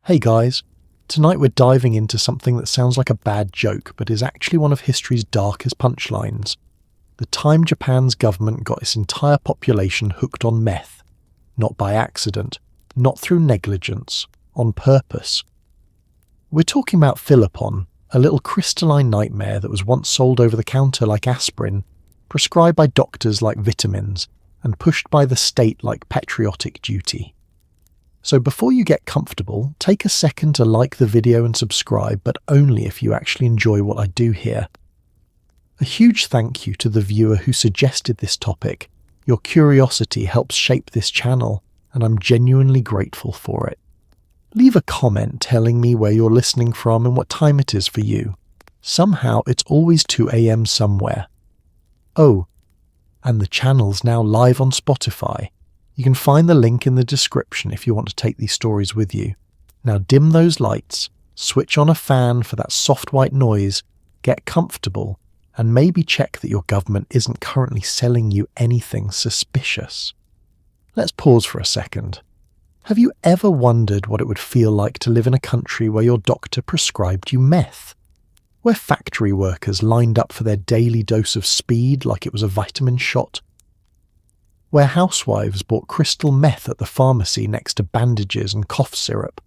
Hey guys, tonight we're diving into something that sounds like a bad joke but is actually one of history's darkest punchlines. The time Japan's government got its entire population hooked on meth. Not by accident, not through negligence, on purpose. We're talking about Philopon, a little crystalline nightmare that was once sold over the counter like aspirin, prescribed by doctors like vitamins, and pushed by the state like patriotic duty. So before you get comfortable, take a second to like the video and subscribe, but only if you actually enjoy what I do here. A huge thank you to the viewer who suggested this topic. Your curiosity helps shape this channel, and I'm genuinely grateful for it. Leave a comment telling me where you're listening from and what time it is for you. Somehow it's always 2 AM somewhere. Oh, and the channel's now live on Spotify. You can find the link in the description if you want to take these stories with you. Now dim those lights, switch on a fan for that soft white noise, get comfortable, and maybe check that your government isn't currently selling you anything suspicious. Let's pause for a second. Have you ever wondered what it would feel like to live in a country where your doctor prescribed you meth? Where factory workers lined up for their daily dose of speed like it was a vitamin shot? Where housewives bought crystal meth at the pharmacy next to bandages and cough syrup?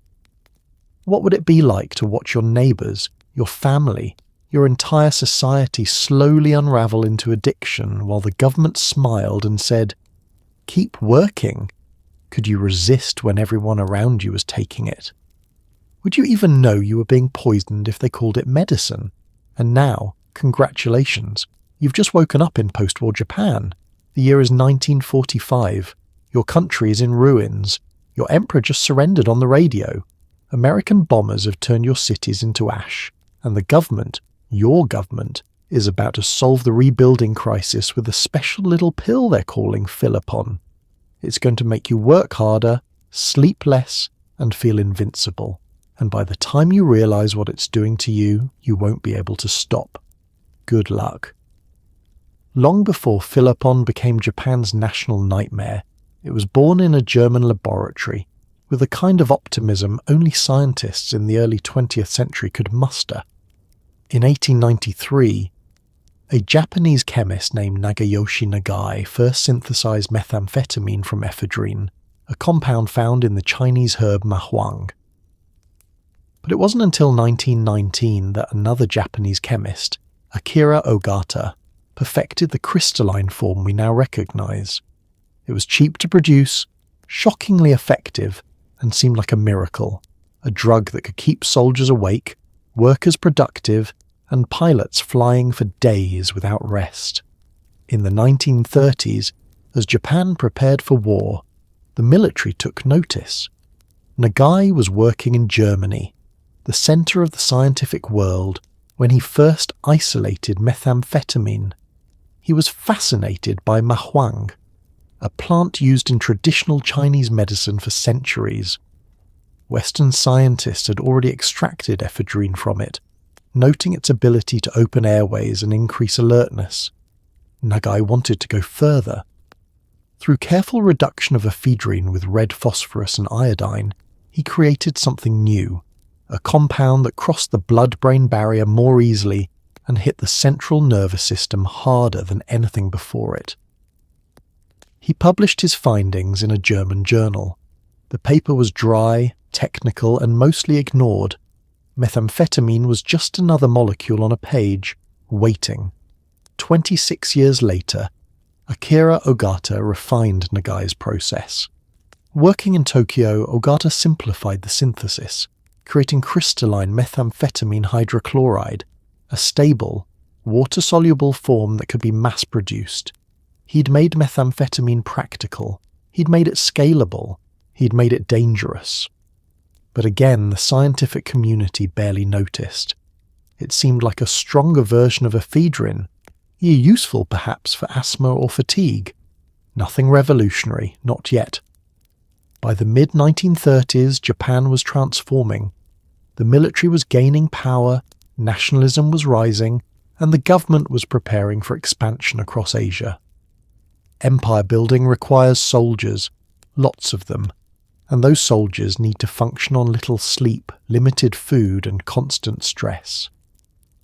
What would it be like to watch your neighbours, your family, your entire society slowly unravel into addiction while the government smiled and said, "Keep working"? Could you resist when everyone around you was taking it? Would you even know you were being poisoned if they called it medicine? And now, congratulations, you've just woken up in post-war Japan. The year is 1945. Your country is in ruins. Your emperor just surrendered on the radio. American bombers have turned your cities into ash. And the government, your government, is about to solve the rebuilding crisis with a special little pill they're calling Philopon. It's going to make you work harder, sleep less, and feel invincible. And by the time you realize what it's doing to you, you won't be able to stop. Good luck. Long before Philopon became Japan's national nightmare, it was born in a German laboratory, with a kind of optimism only scientists in the early 20th century could muster. In 1893, a Japanese chemist named Nagayoshi Nagai first synthesized methamphetamine from ephedrine, a compound found in the Chinese herb mahuang. But it wasn't until 1919 that another Japanese chemist, Akira Ogata, perfected the crystalline form we now recognize. It was cheap to produce, shockingly effective, and seemed like a miracle, a drug that could keep soldiers awake, workers productive, and pilots flying for days without rest. In the 1930s, as Japan prepared for war, the military took notice. Nagai was working in Germany, the center of the scientific world, when he first isolated methamphetamine. He was fascinated by mahuang, a plant used in traditional Chinese medicine for centuries. Western scientists had already extracted ephedrine from it, noting its ability to open airways and increase alertness. Nagai wanted to go further. Through careful reduction of ephedrine with red phosphorus and iodine, he created something new, a compound that crossed the blood-brain barrier more easily and hit the central nervous system harder than anything before it. He published his findings in a German journal. The paper was dry, technical, and mostly ignored. Methamphetamine was just another molecule on a page, waiting. 26 years later, Akira Ogata refined Nagai's process. Working in Tokyo, Ogata simplified the synthesis, creating crystalline methamphetamine hydrochloride, a stable, water-soluble form that could be mass-produced. He'd made methamphetamine practical. He'd made it scalable. He'd made it dangerous. But again, the scientific community barely noticed. It seemed like a stronger version of ephedrine, useful perhaps for asthma or fatigue. Nothing revolutionary, not yet. By the mid-1930s, Japan was transforming. The military was gaining power, nationalism was rising, and the government was preparing for expansion across Asia. Empire building requires soldiers, lots of them. And those soldiers need to function on little sleep, limited food, and constant stress.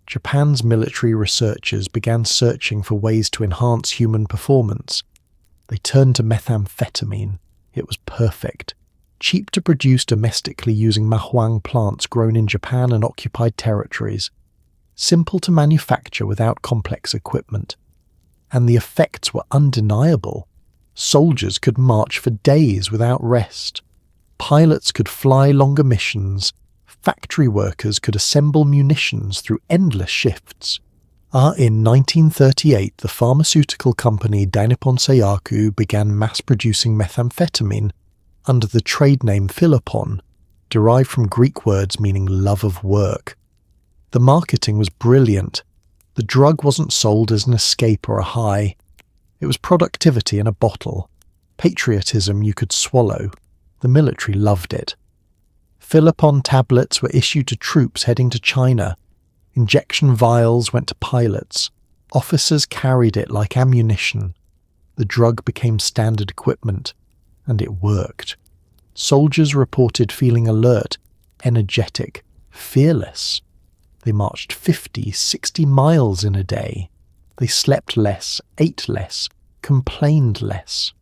Japan's military researchers began searching for ways to enhance human performance. They turned to methamphetamine. It was perfect. Cheap to produce domestically using mahuang plants grown in Japan and occupied territories. Simple to manufacture without complex equipment. And the effects were undeniable. Soldiers could march for days without rest. Pilots could fly longer missions. Factory workers could assemble munitions through endless shifts. In 1938, the pharmaceutical company Dainippon Seiyaku began mass-producing methamphetamine under the trade name Philopon, derived from Greek words meaning love of work. The marketing was brilliant. The drug wasn't sold as an escape or a high. It was productivity in a bottle. Patriotism you could swallow. The military loved it. Philopon tablets were issued to troops heading to China. Injection vials went to pilots. Officers carried it like ammunition. The drug became standard equipment, and it worked. Soldiers reported feeling alert, energetic, fearless. They marched 50, 60 miles in a day. They slept less, ate less, complained less.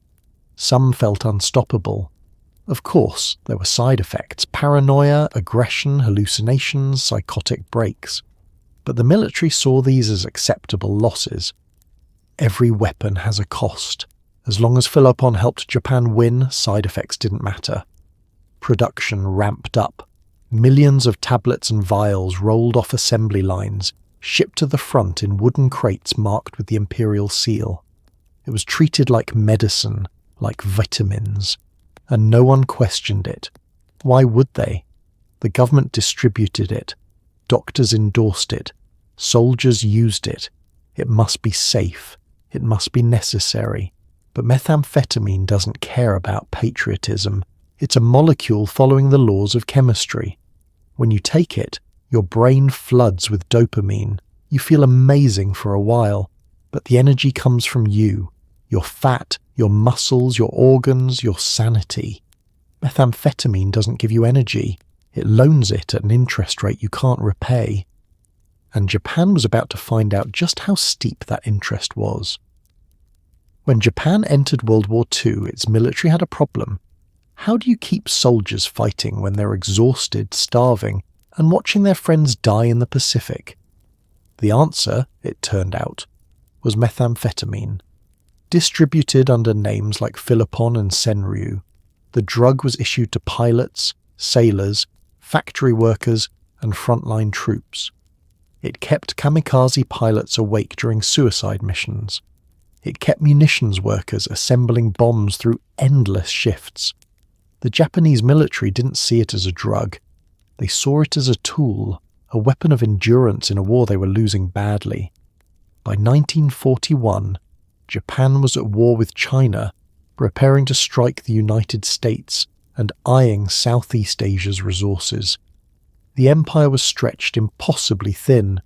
Some felt unstoppable. Of course, there were side effects: paranoia, aggression, hallucinations, psychotic breaks. But the military saw these as acceptable losses. Every weapon has a cost. As long as Philopon helped Japan win, side effects didn't matter. Production ramped up. Millions of tablets and vials rolled off assembly lines, shipped to the front in wooden crates marked with the imperial seal. It was treated like medicine, like vitamins, and no one questioned it. Why would they? The government distributed it. Doctors endorsed it. Soldiers used it. It must be safe. It must be necessary. But methamphetamine doesn't care about patriotism. It's a molecule following the laws of chemistry. When you take it, your brain floods with dopamine. You feel amazing for a while, but the energy comes from you, your fat, your muscles, your organs, your sanity. Methamphetamine doesn't give you energy. It loans it at an interest rate you can't repay. And Japan was about to find out just how steep that interest was. When Japan entered World War II, its military had a problem. How do you keep soldiers fighting when they're exhausted, starving, and watching their friends die in the Pacific? The answer, it turned out, was methamphetamine. Distributed under names like Philopon and Senryu, the drug was issued to pilots, sailors, factory workers, and frontline troops. It kept kamikaze pilots awake during suicide missions. It kept munitions workers assembling bombs through endless shifts. The Japanese military didn't see it as a drug. They saw it as a tool, a weapon of endurance in a war they were losing badly. By 1941, Japan was at war with China, preparing to strike the United States and eyeing Southeast Asia's resources. The empire was stretched impossibly thin.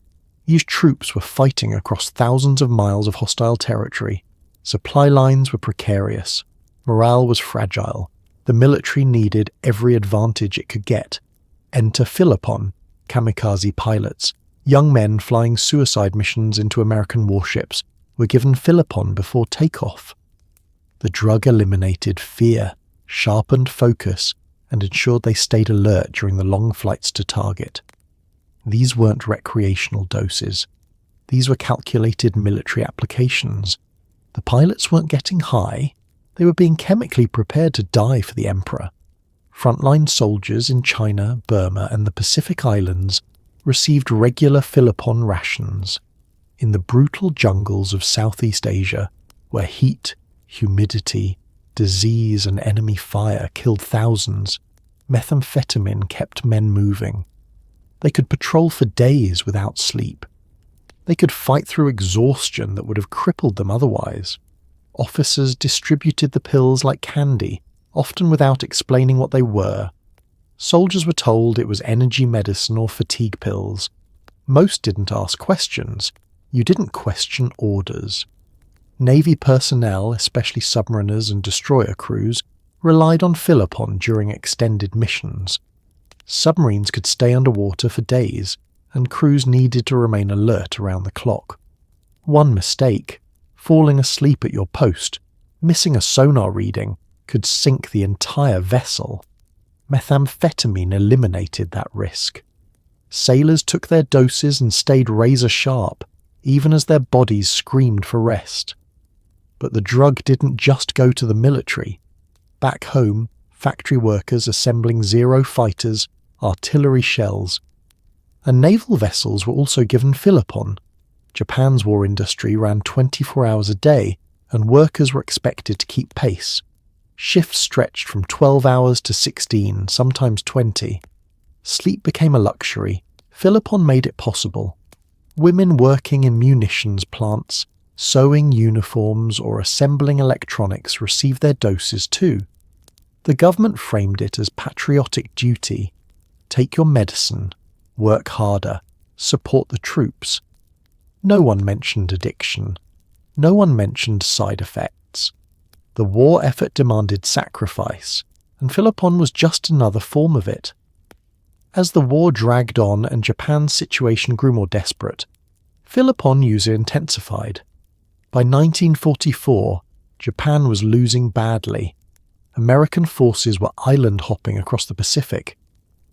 These troops were fighting across thousands of miles of hostile territory. Supply lines were precarious. Morale was fragile. The military needed every advantage it could get. Enter Philopon, kamikaze pilots. Young men flying suicide missions into American warships were given Philopon before takeoff. The drug eliminated fear, sharpened focus, and ensured they stayed alert during the long flights to target. These weren't recreational doses. These were calculated military applications. The pilots weren't getting high. They were being chemically prepared to die for the emperor. Frontline soldiers in China, Burma, and the Pacific Islands received regular Philopon rations. In the brutal jungles of Southeast Asia, where heat, humidity, disease, and enemy fire killed thousands, methamphetamine kept men moving. They could patrol for days without sleep. They could fight through exhaustion that would have crippled them otherwise. Officers distributed the pills like candy, often without explaining what they were. Soldiers were told it was energy medicine or fatigue pills. Most didn't ask questions. You didn't question orders. Navy personnel, especially submariners and destroyer crews, relied on Philopon during extended missions. Submarines could stay underwater for days, and crews needed to remain alert around the clock. One mistake, falling asleep at your post, missing a sonar reading, could sink the entire vessel. Methamphetamine eliminated that risk. Sailors took their doses and stayed razor sharp, even as their bodies screamed for rest. But the drug didn't just go to the military. Back home, factory workers assembling Zero fighters, artillery shells, and naval vessels were also given Philopon. Japan's war industry ran 24 hours a day, and workers were expected to keep pace. Shifts stretched from 12 hours to 16, sometimes 20. Sleep became a luxury. Philopon made it possible. Women working in munitions plants, sewing uniforms, or assembling electronics received their doses too. The government framed it as patriotic duty. Take your medicine, work harder, support the troops. No one mentioned addiction. No one mentioned side effects. The war effort demanded sacrifice, and Philopon was just another form of it. As the war dragged on and Japan's situation grew more desperate, Philopon use intensified. By 1944, Japan was losing badly. American forces were island hopping across the Pacific.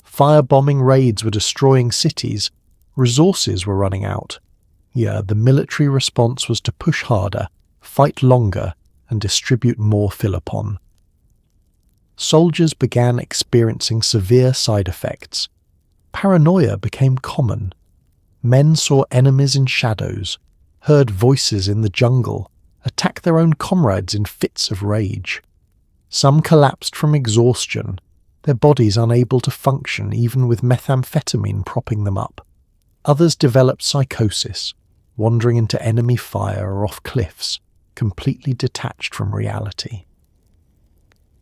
Firebombing raids were destroying cities. Resources were running out. Yeah, the military response was to push harder, fight longer, and distribute more Philopon. Soldiers began experiencing severe side effects. Paranoia became common. Men saw enemies in shadows, heard voices in the jungle, attacked their own comrades in fits of rage. Some collapsed from exhaustion, their bodies unable to function even with methamphetamine propping them up. Others developed psychosis, wandering into enemy fire or off cliffs, completely detached from reality.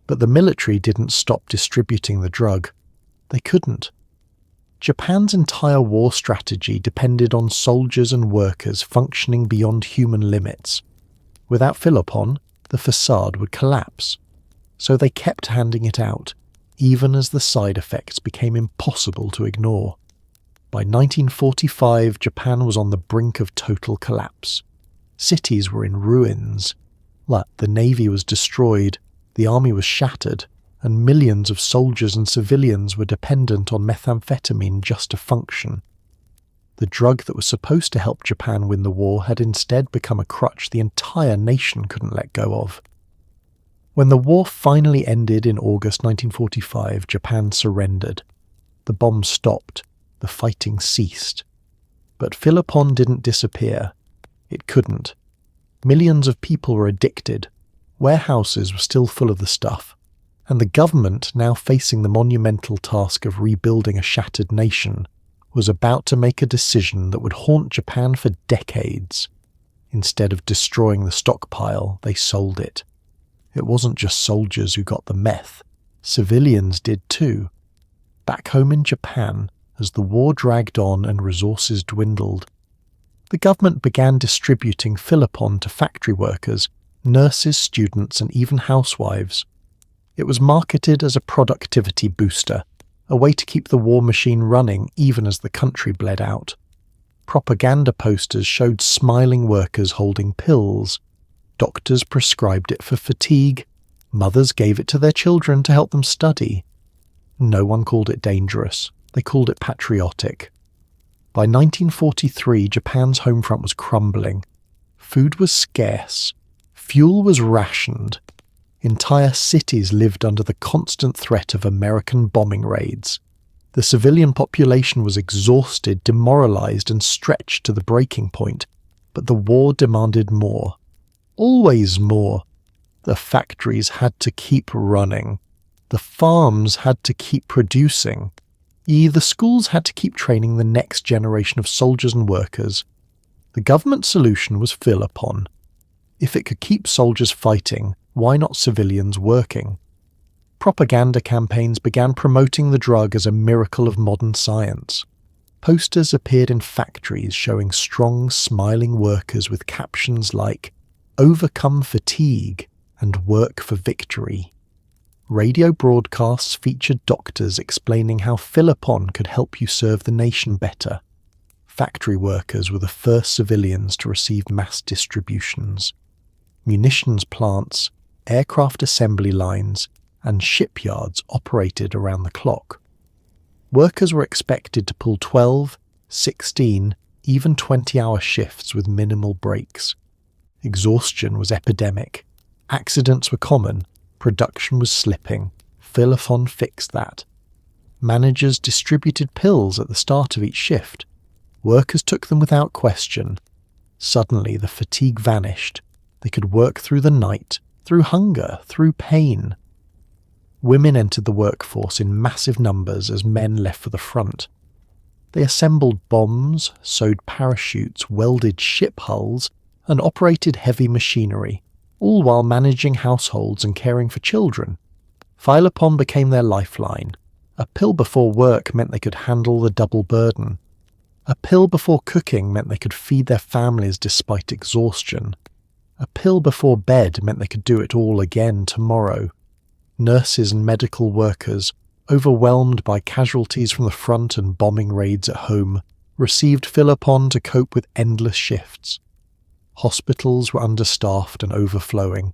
But the military didn't stop distributing the drug. They couldn't. Japan's entire war strategy depended on soldiers and workers functioning beyond human limits. Without Philopon, the facade would collapse. So they kept handing it out, even as the side effects became impossible to ignore. By 1945, Japan was on the brink of total collapse. Cities were in ruins. The navy was destroyed, the army was shattered, and millions of soldiers and civilians were dependent on methamphetamine just to function. The drug that was supposed to help Japan win the war had instead become a crutch the entire nation couldn't let go of. When the war finally ended in August 1945, Japan surrendered. The bombs stopped. The fighting ceased. But Philopon didn't disappear. It couldn't. Millions of people were addicted. Warehouses were still full of the stuff. And the government, now facing the monumental task of rebuilding a shattered nation, was about to make a decision that would haunt Japan for decades. Instead of destroying the stockpile, they sold it. It wasn't just soldiers who got the meth. Civilians did too. Back home in Japan, as the war dragged on and resources dwindled, the government began distributing Philopon to factory workers, nurses, students, and even housewives. It was marketed as a productivity booster, a way to keep the war machine running even as the country bled out. Propaganda posters showed smiling workers holding pills. Doctors prescribed it for fatigue. Mothers gave it to their children to help them study. No one called it dangerous. They called it patriotic. By 1943, Japan's homefront was crumbling. Food was scarce. Fuel was rationed. Entire cities lived under the constant threat of American bombing raids. The civilian population was exhausted, demoralized, and stretched to the breaking point. But the war demanded more. Always more. The factories had to keep running. The farms had to keep producing. The schools had to keep training the next generation of soldiers and workers. The government solution was Philopon. If it could keep soldiers fighting, why not civilians working? Propaganda campaigns began promoting the drug as a miracle of modern science. Posters appeared in factories showing strong, smiling workers with captions like, "Overcome fatigue and work for victory." Radio broadcasts featured doctors explaining how Philopon could help you serve the nation better. Factory workers were the first civilians to receive mass distributions. Munitions plants, aircraft assembly lines, and shipyards operated around the clock. Workers were expected to pull 12, 16, even 20-hour shifts with minimal breaks. Exhaustion was epidemic. Accidents were common. Production was slipping. Philopon fixed that. Managers distributed pills at the start of each shift. Workers took them without question. Suddenly the fatigue vanished. They could work through the night, through hunger, through pain. Women entered the workforce in massive numbers as men left for the front. They assembled bombs, sewed parachutes, welded ship hulls, and operated heavy machinery, all while managing households and caring for children. Philopon became their lifeline. A pill before work meant they could handle the double burden. A pill before cooking meant they could feed their families despite exhaustion. A pill before bed meant they could do it all again tomorrow. Nurses and medical workers, overwhelmed by casualties from the front and bombing raids at home, received Philopon to cope with endless shifts. Hospitals were understaffed and overflowing.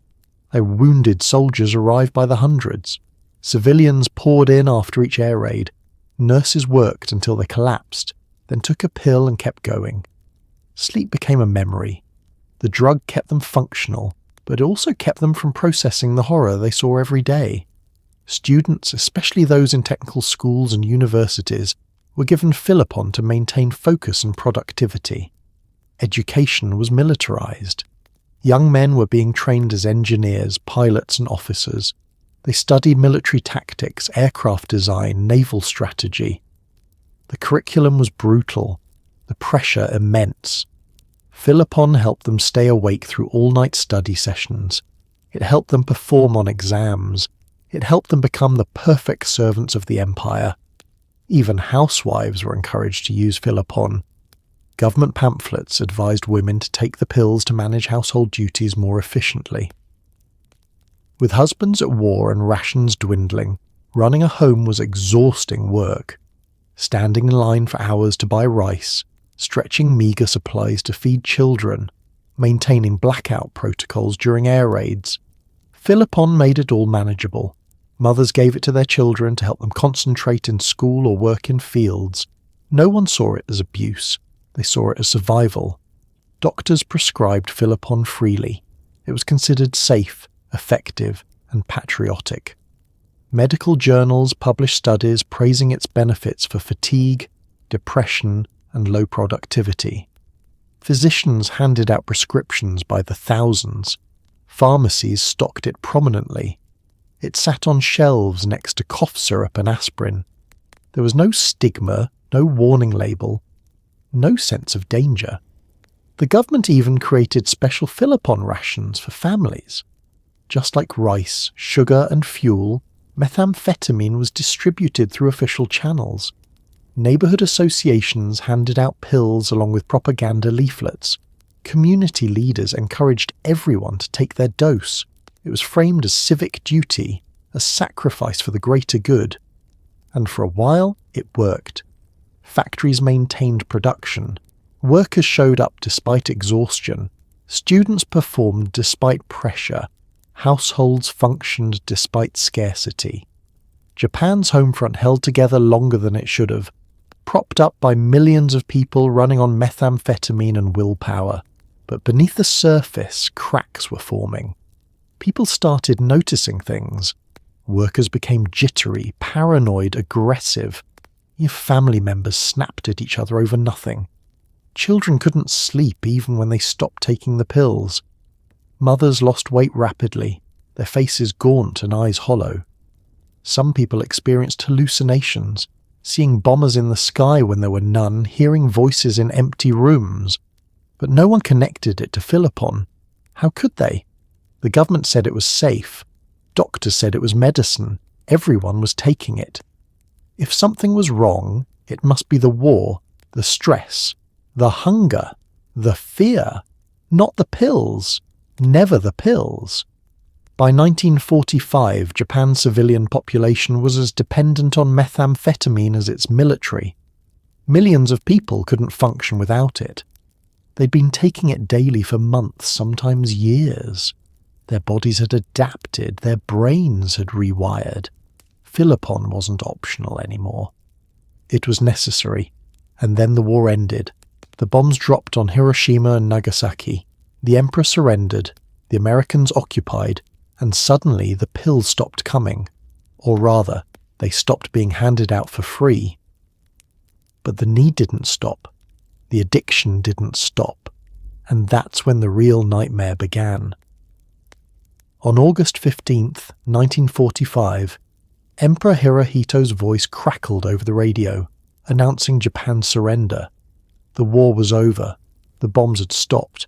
Their wounded soldiers arrived by the hundreds. Civilians poured in after each air raid. Nurses worked until they collapsed, then took a pill and kept going. Sleep became a memory. The drug kept them functional, but it also kept them from processing the horror they saw every day. Students, especially those in technical schools and universities, were given Philopon to maintain focus and productivity. Education was militarized. Young men were being trained as engineers, pilots and officers. They studied military tactics, aircraft design, naval strategy. The curriculum was brutal, the pressure immense. Philopon helped them stay awake through all-night study sessions. It helped them perform on exams. It helped them become the perfect servants of the empire. Even housewives were encouraged to use Philopon. Government pamphlets advised women to take the pills to manage household duties more efficiently. With husbands at war and rations dwindling, running a home was exhausting work. Standing in line for hours to buy rice, stretching meagre supplies to feed children, maintaining blackout protocols during air raids. Philopon made it all manageable. Mothers gave it to their children to help them concentrate in school or work in fields. No one saw it as abuse. They saw it as survival. Doctors prescribed Philopon freely. It was considered safe, effective, and patriotic. Medical journals published studies praising its benefits for fatigue, depression, and low productivity. Physicians handed out prescriptions by the thousands. Pharmacies stocked it prominently. It sat on shelves next to cough syrup and aspirin. There was no stigma, no warning label, no sense of danger. The government even created special Philopon rations for families. Just like rice, sugar, and fuel, methamphetamine was distributed through official channels. Neighborhood associations handed out pills along with propaganda leaflets. Community leaders encouraged everyone to take their dose. It was framed as civic duty, a sacrifice for the greater good. And for a while, it worked. Factories maintained production. Workers showed up despite exhaustion. Students performed despite pressure. Households functioned despite scarcity. Japan's homefront held together longer than it should have, propped up by millions of people running on methamphetamine and willpower. But beneath the surface, cracks were forming. People started noticing things. Workers became jittery, paranoid, aggressive. Your family members snapped at each other over nothing. Children couldn't sleep even when they stopped taking the pills. Mothers lost weight rapidly, their faces gaunt and eyes hollow. Some people experienced hallucinations, seeing bombers in the sky when there were none, hearing voices in empty rooms. But no one connected it to Philopon. How could they? The government said it was safe. Doctors said it was medicine. Everyone was taking it. If something was wrong, it must be the war, the stress, the hunger, the fear, not the pills. Never the pills. By 1945, Japan's civilian population was as dependent on methamphetamine as its military. Millions of people couldn't function without it. They'd been taking it daily for months, sometimes years. Their bodies had adapted, their brains had rewired. Philopon wasn't optional anymore. It was necessary, and then the war ended. The bombs dropped on Hiroshima and Nagasaki. The Emperor surrendered, the Americans occupied, and suddenly the pills stopped coming. Or rather, they stopped being handed out for free. But the need didn't stop. The addiction didn't stop. And that's when the real nightmare began. On August 15th, 1945, Emperor Hirohito's voice crackled over the radio, announcing Japan's surrender. The war was over. The bombs had stopped.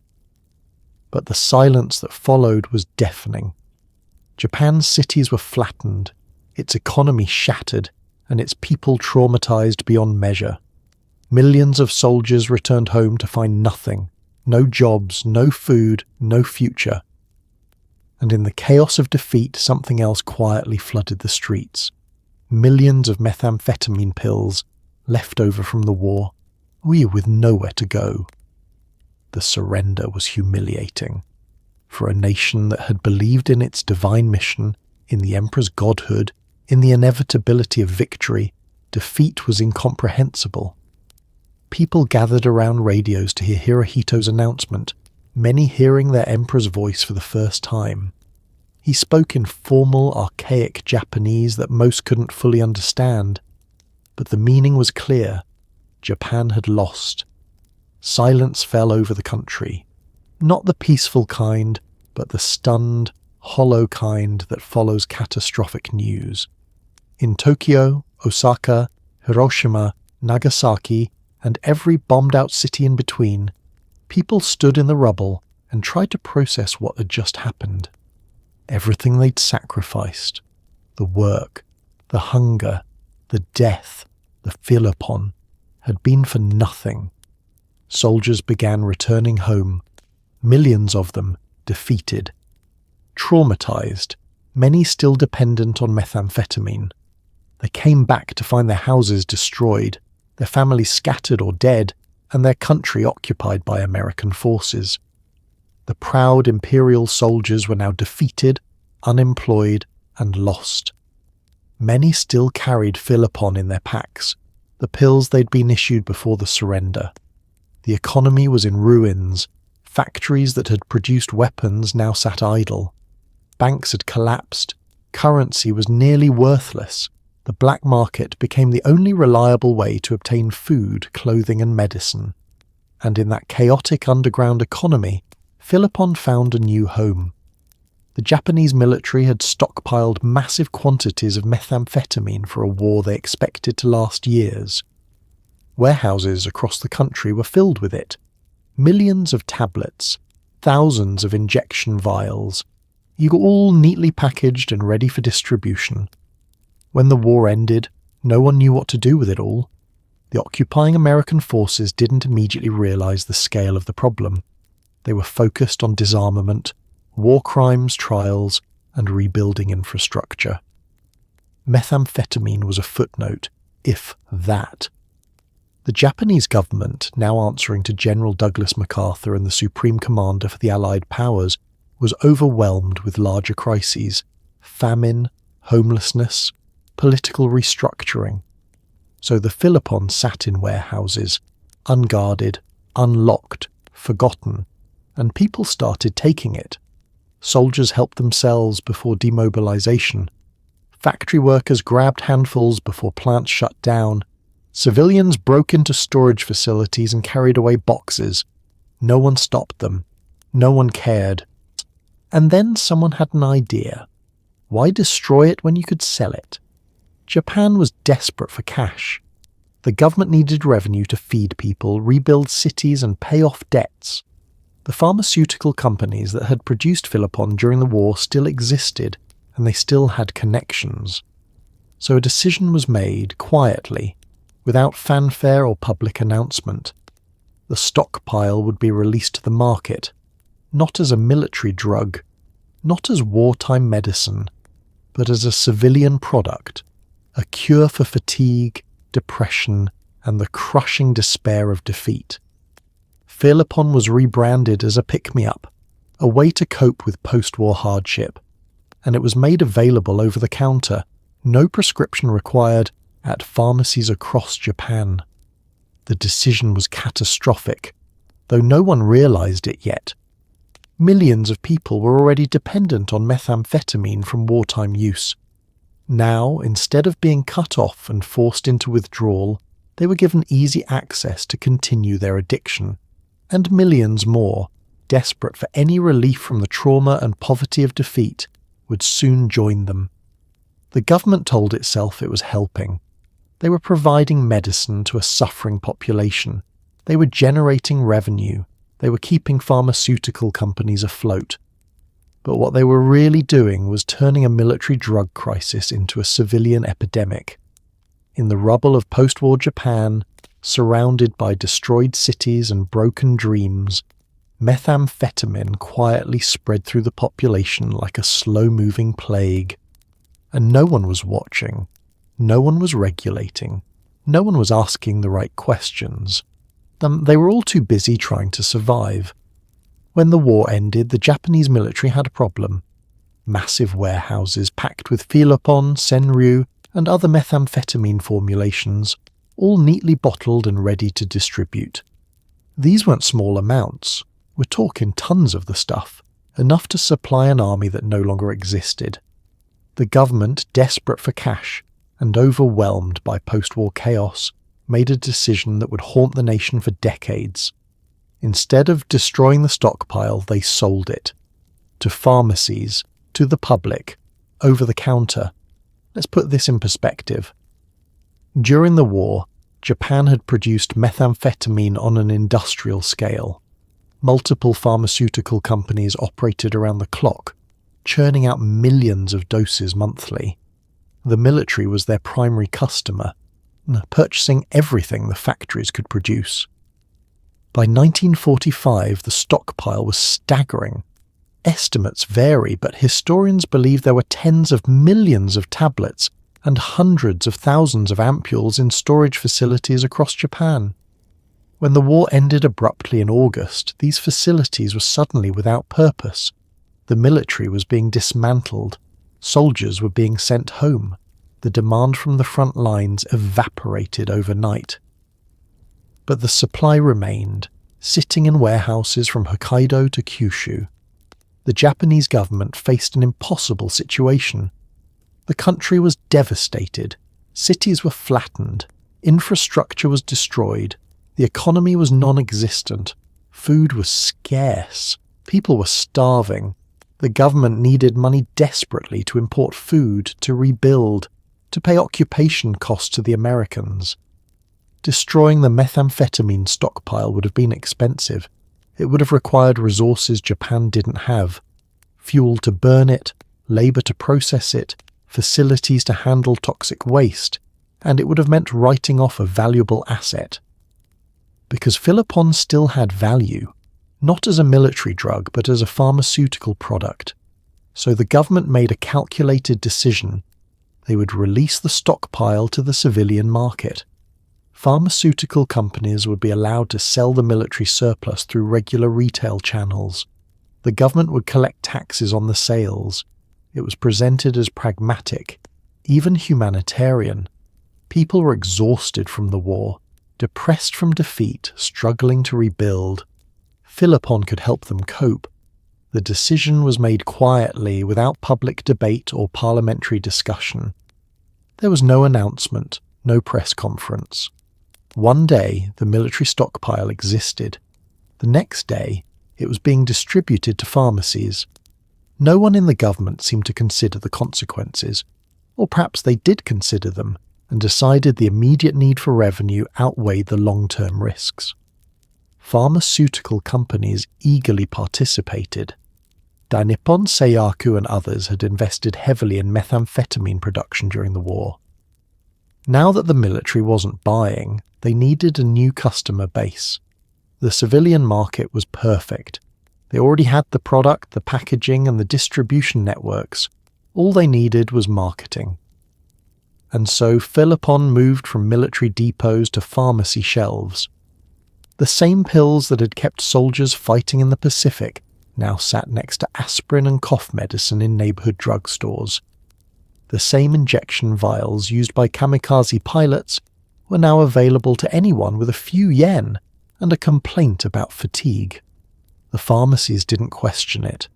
But the silence that followed was deafening. Japan's cities were flattened, its economy shattered, and its people traumatized beyond measure. Millions of soldiers returned home to find nothing, no jobs, no food, no future. And in the chaos of defeat, something else quietly flooded the streets. Millions of methamphetamine pills, left over from the war, with nowhere to go. The surrender was humiliating. For a nation that had believed in its divine mission, in the Emperor's godhood, in the inevitability of victory, defeat was incomprehensible. People gathered around radios to hear Hirohito's announcement, many hearing their Emperor's voice for the first time. He spoke in formal, archaic Japanese that most couldn't fully understand, but the meaning was clear. Japan had lost. Silence fell over the country. Not the peaceful kind, but the stunned, hollow kind that follows catastrophic news. In Tokyo, Osaka, Hiroshima, Nagasaki, and every bombed-out city in between, people stood in the rubble and tried to process what had just happened. Everything they'd sacrificed, the work, the hunger, the death, the Philopon, had been for nothing. Soldiers began returning home, millions of them defeated, traumatized, many still dependent on methamphetamine. They came back to find their houses destroyed, their families scattered or dead, and their country occupied by American forces. The proud imperial soldiers were now defeated, unemployed, and lost. Many still carried Philopon in their packs, the pills they'd been issued before the surrender. The economy was in ruins. Factories that had produced weapons now sat idle. Banks had collapsed. Currency was nearly worthless. The black market became the only reliable way to obtain food, clothing, and medicine. And in that chaotic underground economy, Philopon found a new home. The Japanese military had stockpiled massive quantities of methamphetamine for a war they expected to last years. Warehouses across the country were filled with it. Millions of tablets, thousands of injection vials, all neatly packaged and ready for distribution. When the war ended, no one knew what to do with it all. The occupying American forces didn't immediately realize the scale of the problem. They were focused on disarmament, war crimes trials, and rebuilding infrastructure. Methamphetamine was a footnote, if that. The Japanese government, now answering to General Douglas MacArthur and the Supreme Commander for the Allied Powers, was overwhelmed with larger crises: famine, homelessness, political restructuring. So the Philopon sat in warehouses, unguarded, unlocked, forgotten, and people started taking it. Soldiers helped themselves before demobilization. Factory workers grabbed handfuls before plants shut down. Civilians broke into storage facilities and carried away boxes. No one stopped them. No one cared. And then someone had an idea. Why destroy it when you could sell it? Japan was desperate for cash. The government needed revenue to feed people, rebuild cities, and pay off debts. The pharmaceutical companies that had produced Philopon during the war still existed, and they still had connections. So a decision was made, quietly, without fanfare or public announcement. The stockpile would be released to the market, not as a military drug, not as wartime medicine, but as a civilian product, a cure for fatigue, depression, and the crushing despair of defeat. Philopon was rebranded as a pick-me-up, a way to cope with post-war hardship, and it was made available over the counter, no prescription required, at pharmacies across Japan. The decision was catastrophic, though no one realized it yet. Millions of people were already dependent on methamphetamine from wartime use. Now, instead of being cut off and forced into withdrawal, they were given easy access to continue their addiction. And millions more, desperate for any relief from the trauma and poverty of defeat, would soon join them. The government told itself it was helping. They were providing medicine to a suffering population. They were generating revenue. They were keeping pharmaceutical companies afloat. But what they were really doing was turning a military drug crisis into a civilian epidemic. In the rubble of post-war Japan, surrounded by destroyed cities and broken dreams, methamphetamine quietly spread through the population like a slow-moving plague. And no one was watching. No one was regulating. No one was asking the right questions. They were all too busy trying to survive. When the war ended, the Japanese military had a problem. Massive warehouses packed with Philopon, Senryu, and other methamphetamine formulations, all neatly bottled and ready to distribute. These weren't small amounts. We're talking tons of the stuff, enough to supply an army that no longer existed. The government, desperate for cash and overwhelmed by post-war chaos, made a decision that would haunt the nation for decades. Instead of destroying the stockpile, they sold it. To pharmacies, to the public, over the counter. Let's put this in perspective. During the war, Japan had produced methamphetamine on an industrial scale. Multiple pharmaceutical companies operated around the clock, churning out millions of doses monthly. The military was their primary customer, purchasing everything the factories could produce. By 1945, the stockpile was staggering. Estimates vary, but historians believe there were tens of millions of tablets and hundreds of thousands of ampules in storage facilities across Japan. When the war ended abruptly in August, these facilities were suddenly without purpose. The military was being dismantled. Soldiers were being sent home. The demand from the front lines evaporated overnight. But the supply remained, sitting in warehouses from Hokkaido to Kyushu. The Japanese government faced an impossible situation. The country was devastated. Cities were flattened. Infrastructure was destroyed. The economy was non-existent. Food was scarce. People were starving. The government needed money desperately to import food, to rebuild, to pay occupation costs to the Americans. Destroying the methamphetamine stockpile would have been expensive. It would have required resources Japan didn't have. Fuel to burn it, labour to process it, facilities to handle toxic waste, and it would have meant writing off a valuable asset. Because Philopon still had value, not as a military drug but as a pharmaceutical product. So the government made a calculated decision. They would release the stockpile to the civilian market. Pharmaceutical companies would be allowed to sell the military surplus through regular retail channels. The government would collect taxes on the sales. It was presented as pragmatic, even humanitarian. People were exhausted from the war, depressed from defeat, struggling to rebuild. Philopon could help them cope. The decision was made quietly, without public debate or parliamentary discussion. There was no announcement, no press conference. One day, the military stockpile existed. The next day, it was being distributed to pharmacies. No one in the government seemed to consider the consequences, or perhaps they did consider them and decided the immediate need for revenue outweighed the long-term risks. Pharmaceutical companies eagerly participated. Dainippon Seiyaku and others had invested heavily in methamphetamine production during the war. Now that the military wasn't buying, they needed a new customer base. The civilian market was perfect. They already had the product, the packaging, and the distribution networks. All they needed was marketing. And so Philopon moved from military depots to pharmacy shelves. The same pills that had kept soldiers fighting in the Pacific now sat next to aspirin and cough medicine in neighborhood drugstores. The same injection vials used by kamikaze pilots were now available to anyone with a few yen and a complaint about fatigue. The pharmacies didn't question it.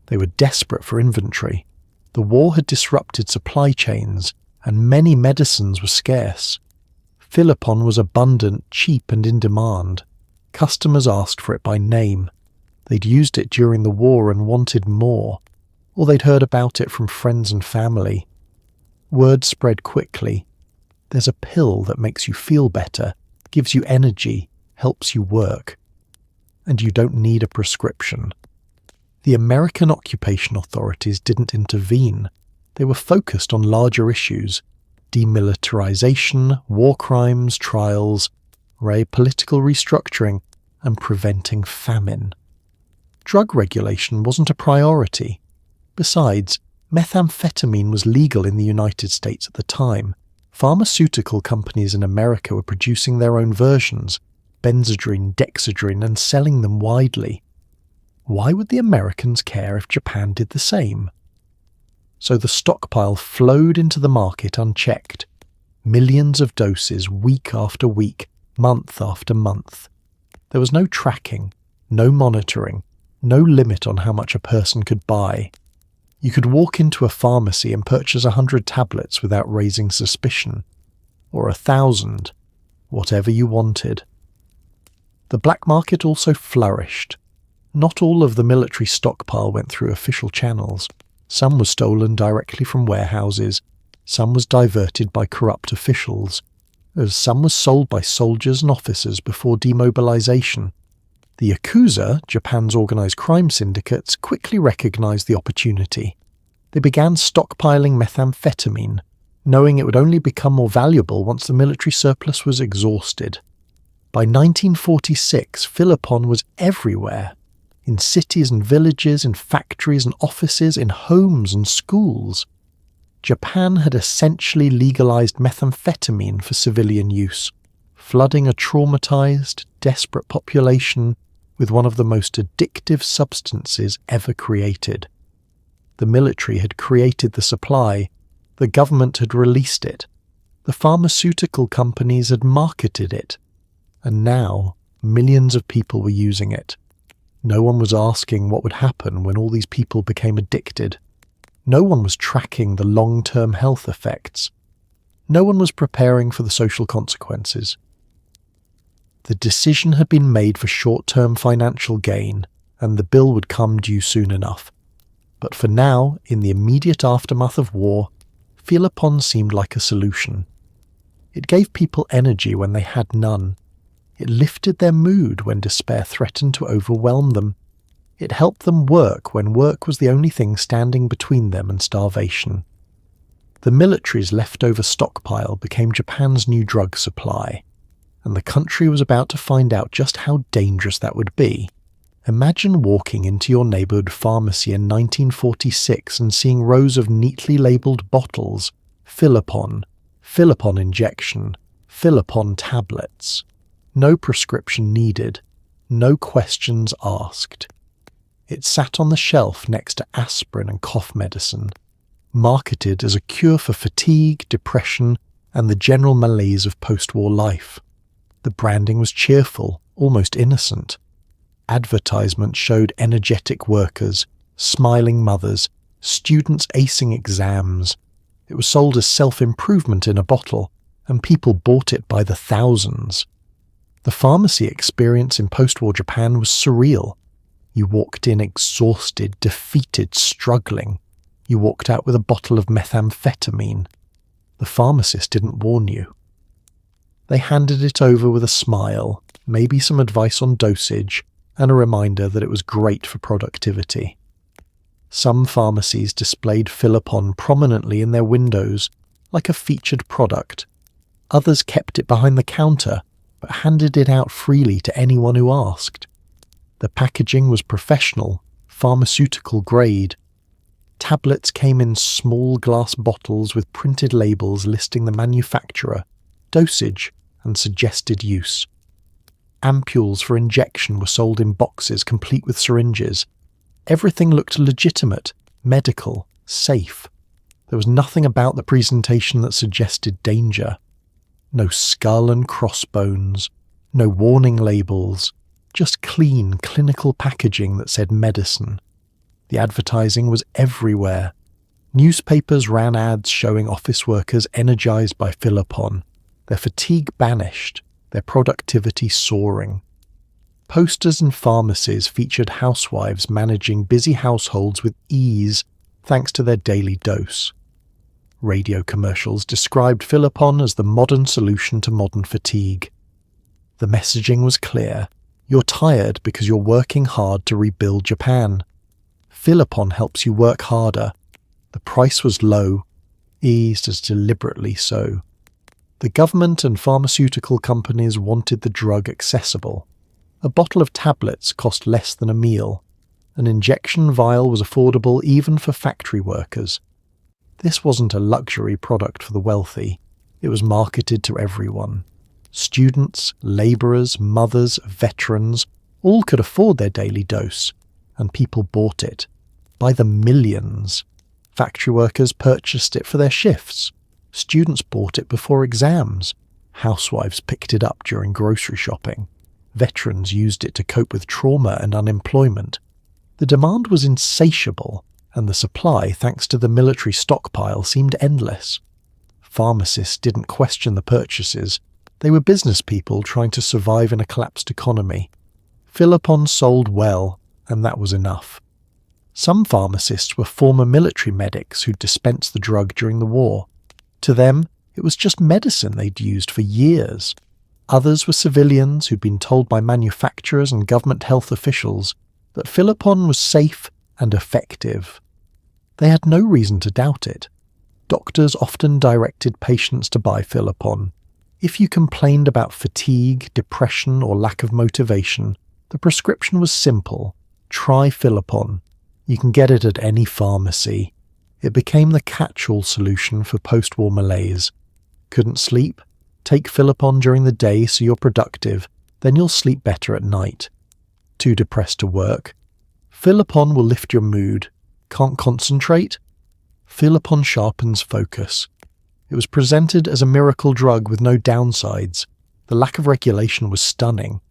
They were desperate for inventory. The war had disrupted supply chains, and many medicines were scarce. Philopon was abundant, cheap, and in demand. Customers asked for it by name. They'd used it during the war and wanted more, or they'd heard about it from friends and family. Word spread quickly. There's a pill that makes you feel better, gives you energy, helps you work. And you don't need a prescription. The American occupation authorities didn't intervene. They were focused on larger issues: demilitarization, war crimes, trials, political restructuring, and preventing famine. Drug regulation wasn't a priority. Besides, methamphetamine was legal in the United States at the time. Pharmaceutical companies in America were producing their own versions, Benzedrine, Dexedrine, and selling them widely. Why would the Americans care if Japan did the same? So the stockpile flowed into the market unchecked. Millions of doses, week after week, month after month. There was no tracking, no monitoring, no limit on how much a person could buy. You could walk into a pharmacy and purchase 100 tablets without raising suspicion, or 1,000, whatever you wanted. The black market also flourished. Not all of the military stockpile went through official channels. Some was stolen directly from warehouses, some was diverted by corrupt officials, as some was sold by soldiers and officers before demobilization. The Yakuza, Japan's organized crime syndicates, quickly recognized the opportunity. They began stockpiling methamphetamine, knowing it would only become more valuable once the military surplus was exhausted. By 1946, Philopon was everywhere. In cities and villages, in factories and offices, in homes and schools. Japan had essentially legalized methamphetamine for civilian use, flooding a traumatized, desperate population with one of the most addictive substances ever created. The military had created the supply, the government had released it, the pharmaceutical companies had marketed it, and now millions of people were using it. No one was asking what would happen when all these people became addicted. No one was tracking the long-term health effects. No one was preparing for the social consequences. The decision had been made for short-term financial gain, and the bill would come due soon enough. But for now, in the immediate aftermath of war, Philopon seemed like a solution. It gave people energy when they had none. It lifted their mood when despair threatened to overwhelm them. It helped them work when work was the only thing standing between them and starvation. The military's leftover stockpile became Japan's new drug supply, and the country was about to find out just how dangerous that would be. Imagine walking into your neighborhood pharmacy in 1946 and seeing rows of neatly labeled bottles: Philopon, Philopon injection, Philopon tablets. No prescription needed, no questions asked. It sat on the shelf next to aspirin and cough medicine, marketed as a cure for fatigue, depression, and the general malaise of post-war life. The branding was cheerful, almost innocent. Advertisements showed energetic workers, smiling mothers, students acing exams. It was sold as self-improvement in a bottle, and people bought it by the thousands. The pharmacy experience in post-war Japan was surreal. You walked in exhausted, defeated, struggling. You walked out with a bottle of methamphetamine. The pharmacist didn't warn you. They handed it over with a smile, maybe some advice on dosage, and a reminder that it was great for productivity. Some pharmacies displayed Philopon prominently in their windows, like a featured product. Others kept it behind the counter, but handed it out freely to anyone who asked. The packaging was professional, pharmaceutical grade. Tablets came in small glass bottles with printed labels listing the manufacturer, dosage, and suggested use. Ampules for injection were sold in boxes complete with syringes. Everything looked legitimate, medical, safe. There was nothing about the presentation that suggested danger. No skull and crossbones, no warning labels, just clean, clinical packaging that said medicine. The advertising was everywhere. Newspapers ran ads showing office workers energized by Philopon, their fatigue banished, their productivity soaring. Posters in pharmacies featured housewives managing busy households with ease thanks to their daily dose. Radio commercials described Philopon as the modern solution to modern fatigue. The messaging was clear. You're tired because you're working hard to rebuild Japan. Philopon helps you work harder. The price was low, eased as deliberately so. The government and pharmaceutical companies wanted the drug accessible. A bottle of tablets cost less than a meal. An injection vial was affordable even for factory workers. This wasn't a luxury product for the wealthy. It was marketed to everyone. Students, labourers, mothers, veterans, all could afford their daily dose, and people bought it. By the millions. Factory workers purchased it for their shifts. Students bought it before exams. Housewives picked it up during grocery shopping. Veterans used it to cope with trauma and unemployment. The demand was insatiable, and the supply, thanks to the military stockpile, seemed endless. Pharmacists didn't question the purchases. They were business people trying to survive in a collapsed economy. Philopon sold well, and that was enough. Some pharmacists were former military medics who'd dispensed the drug during the war. To them, it was just medicine they'd used for years. Others were civilians who'd been told by manufacturers and government health officials that Philopon was safe and effective. They had no reason to doubt it. Doctors often directed patients to buy Philopon. If you complained about fatigue, depression, or lack of motivation, the prescription was simple. Try Philopon. You can get it at any pharmacy. It became the catch-all solution for post-war malaise. Couldn't sleep? Take Philopon during the day so you're productive, then you'll sleep better at night. Too depressed to work? Philopon will lift your mood. Can't concentrate? Philopon sharpens focus. It was presented as a miracle drug with no downsides. The lack of regulation was stunning.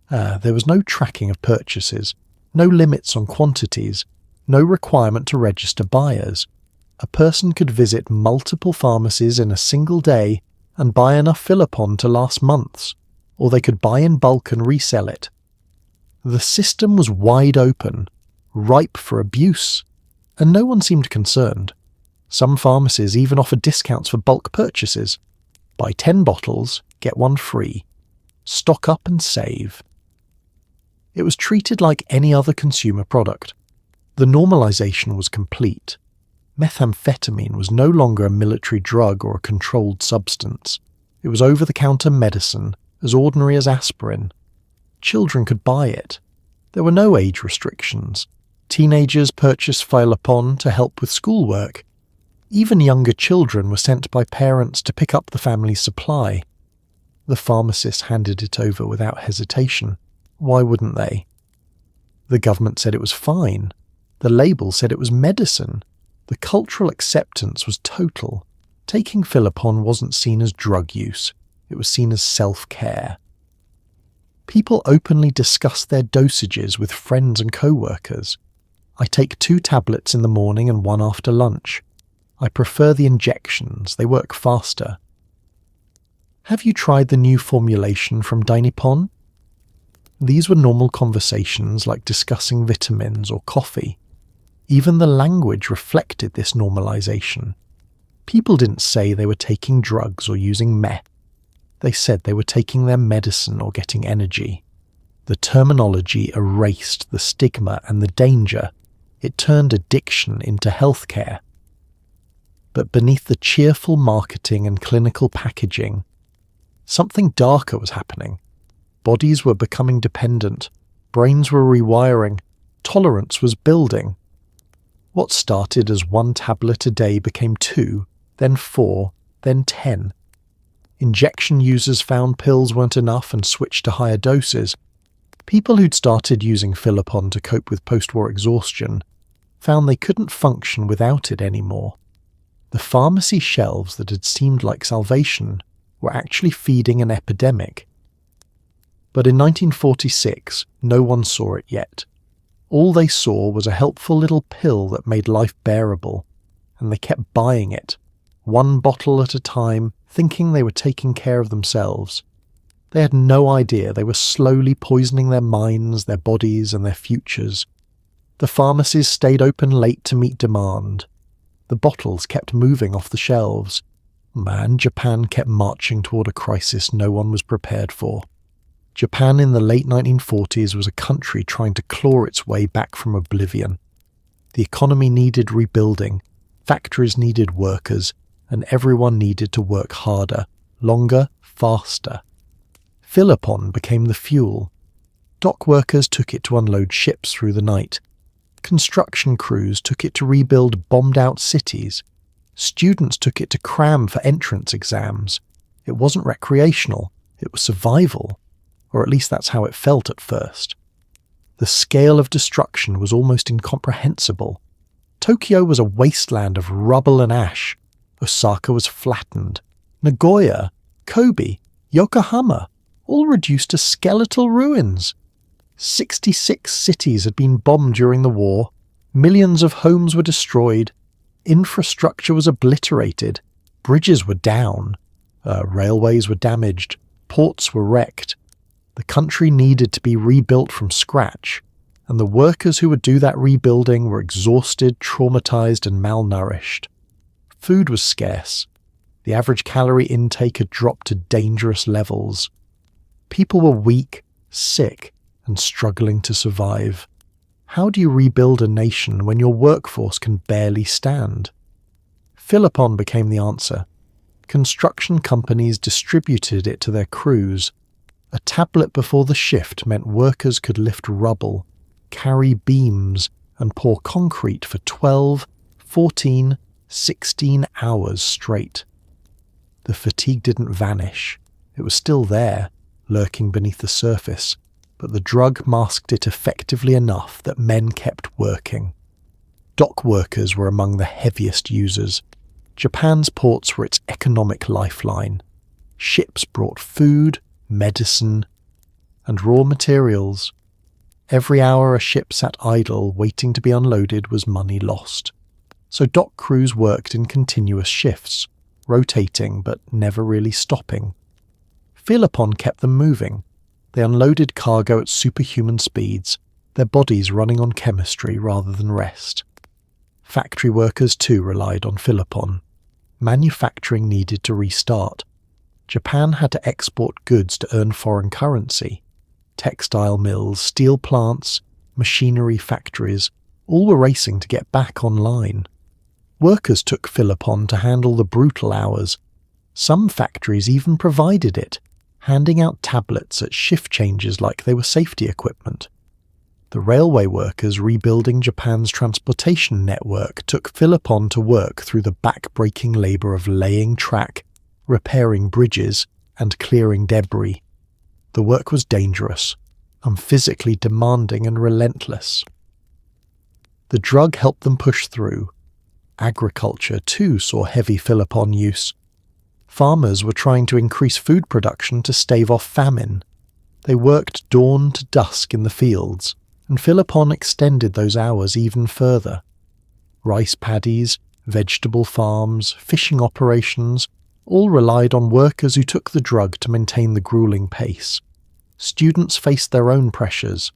There was no tracking of purchases, no limits on quantities, no requirement to register buyers. A person could visit multiple pharmacies in a single day and buy enough Philopon to last months, or they could buy in bulk and resell it. The system was wide open, ripe for abuse, and no one seemed concerned. Some pharmacies even offered discounts for bulk purchases. Buy 10 bottles, get one free. Stock up and save. It was treated like any other consumer product. The normalization was complete. Methamphetamine was no longer a military drug or a controlled substance. It was over-the-counter medicine, as ordinary as aspirin. Children could buy it. There were no age restrictions. Teenagers purchased Philopon to help with schoolwork. Even younger children were sent by parents to pick up the family's supply. The pharmacist handed it over without hesitation. Why wouldn't they? The government said it was fine. The label said it was medicine. The cultural acceptance was total. Taking Philopon wasn't seen as drug use. It was seen as self-care. People openly discussed their dosages with friends and co-workers. I take 2 tablets in the morning and 1 after lunch. I prefer the injections, they work faster. Have you tried the new formulation from Dainippon? These were normal conversations like discussing vitamins or coffee. Even the language reflected this normalization. People didn't say they were taking drugs or using meth. They said they were taking their medicine or getting energy. The terminology erased the stigma and the danger. It turned addiction into healthcare. But beneath the cheerful marketing and clinical packaging, something darker was happening. Bodies were becoming dependent. Brains were rewiring. Tolerance was building. What started as 1 tablet a day became 2, then 4, then 10. Injection users found pills weren't enough and switched to higher doses. People who'd started using Philopon to cope with post-war exhaustion found they couldn't function without it anymore. The pharmacy shelves that had seemed like salvation were actually feeding an epidemic. But in 1946, no one saw it yet. All they saw was a helpful little pill that made life bearable, and they kept buying it, 1 bottle at a time, thinking they were taking care of themselves. They had no idea they were slowly poisoning their minds, their bodies, and their futures. The pharmacies stayed open late to meet demand. The bottles kept moving off the shelves. And Japan kept marching toward a crisis no one was prepared for. Japan in the late 1940s was a country trying to claw its way back from oblivion. The economy needed rebuilding, factories needed workers, and everyone needed to work harder, longer, faster. Philopon became the fuel. Dock workers took it to unload ships through the night. Construction crews took it to rebuild bombed-out cities. Students took it to cram for entrance exams. It wasn't recreational, it was survival. Or at least that's how it felt at first. The scale of destruction was almost incomprehensible. Tokyo was a wasteland of rubble and ash. Osaka was flattened. Nagoya, Kobe, Yokohama, all reduced to skeletal ruins. 66 cities had been bombed during the war. Millions of homes were destroyed. Infrastructure was obliterated. Bridges were down. Railways were damaged. Ports were wrecked. The country needed to be rebuilt from scratch, and the workers who would do that rebuilding were exhausted, traumatized, and malnourished. Food was scarce. The average calorie intake had dropped to dangerous levels. People were weak, sick, and struggling to survive. How do you rebuild a nation when your workforce can barely stand? Philopon became the answer. Construction companies distributed it to their crews. A tablet before the shift meant workers could lift rubble, carry beams, and pour concrete for 12, 14, 16 hours straight. The fatigue didn't vanish. It was still there, lurking beneath the surface, but the drug masked it effectively enough that men kept working. Dock workers were among the heaviest users. Japan's ports were its economic lifeline. Ships brought food, medicine, and raw materials. Every hour a ship sat idle, waiting to be unloaded, was money lost. So dock crews worked in continuous shifts, rotating but never really stopping. Philopon kept them moving. They unloaded cargo at superhuman speeds, their bodies running on chemistry rather than rest. Factory workers too relied on Philopon. Manufacturing needed to restart. Japan had to export goods to earn foreign currency. Textile mills, steel plants, machinery factories, all were racing to get back online. Workers took Philopon to handle the brutal hours. Some factories even provided it, handing out tablets at shift changes like they were safety equipment. The railway workers rebuilding Japan's transportation network took Philopon to work through the back-breaking labour of laying track, repairing bridges, and clearing debris. The work was dangerous, and physically demanding and relentless. The drug helped them push through. Agriculture too saw heavy Philopon use. Farmers were trying to increase food production to stave off famine. They worked dawn to dusk in the fields, and Philopon extended those hours even further. Rice paddies, vegetable farms, fishing operations all relied on workers who took the drug to maintain the grueling pace. Students faced their own pressures.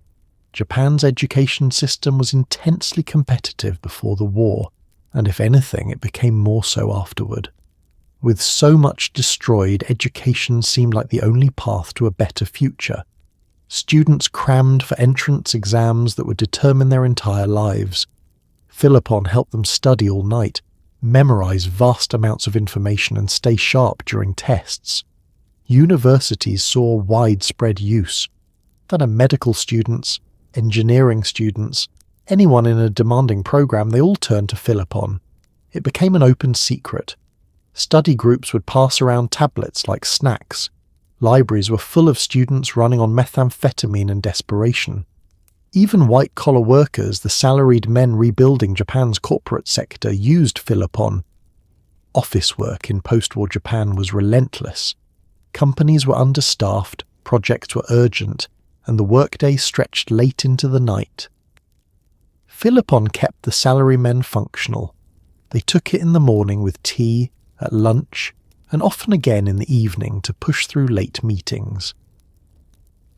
Japan's education system was intensely competitive before the war, and if anything, it became more so afterward. With so much destroyed, education seemed like the only path to a better future. Students crammed for entrance exams that would determine their entire lives. Philopon helped them study all night, memorize vast amounts of information, and stay sharp during tests. Universities saw widespread use. That are medical students, engineering students, anyone in a demanding program, they all turned to Philopon. It became an open secret. Study groups would pass around tablets like snacks. Libraries were full of students running on methamphetamine and desperation. Even white-collar workers, the salaried men rebuilding Japan's corporate sector, used Philopon. Office work in post-war Japan was relentless. Companies were understaffed, projects were urgent, and the workday stretched late into the night. Philopon kept the salarymen functional. They took it in the morning with tea, at lunch, and often again in the evening to push through late meetings.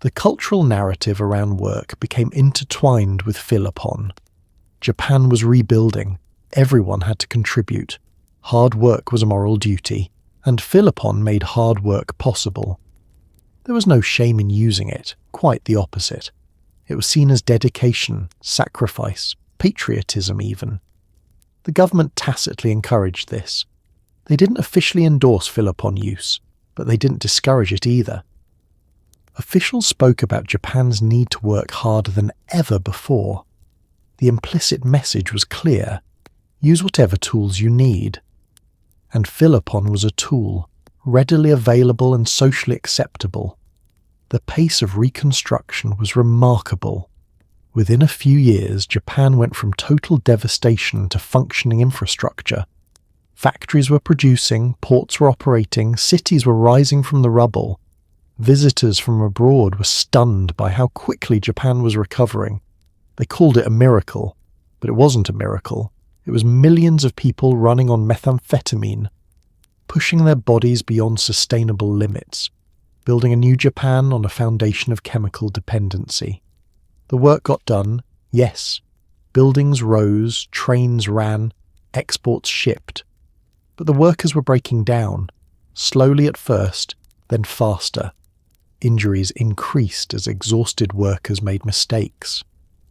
The cultural narrative around work became intertwined with Philopon. Japan was rebuilding. Everyone had to contribute. Hard work was a moral duty, and Philopon made hard work possible. There was no shame in using it, quite the opposite. It was seen as dedication, sacrifice, patriotism even. The government tacitly encouraged this. They didn't officially endorse Philopon use, but they didn't discourage it either. Officials spoke about Japan's need to work harder than ever before. The implicit message was clear: use whatever tools you need. And Philopon was a tool, readily available and socially acceptable. The pace of reconstruction was remarkable. Within a few years, Japan went from total devastation to functioning infrastructure. Factories were producing, ports were operating, cities were rising from the rubble. Visitors from abroad were stunned by how quickly Japan was recovering. They called it a miracle, but it wasn't a miracle. It was millions of people running on methamphetamine, pushing their bodies beyond sustainable limits, building a new Japan on a foundation of chemical dependency. The work got done, yes. Buildings rose, trains ran, exports shipped. But the workers were breaking down, slowly at first, then faster. Injuries increased as exhausted workers made mistakes.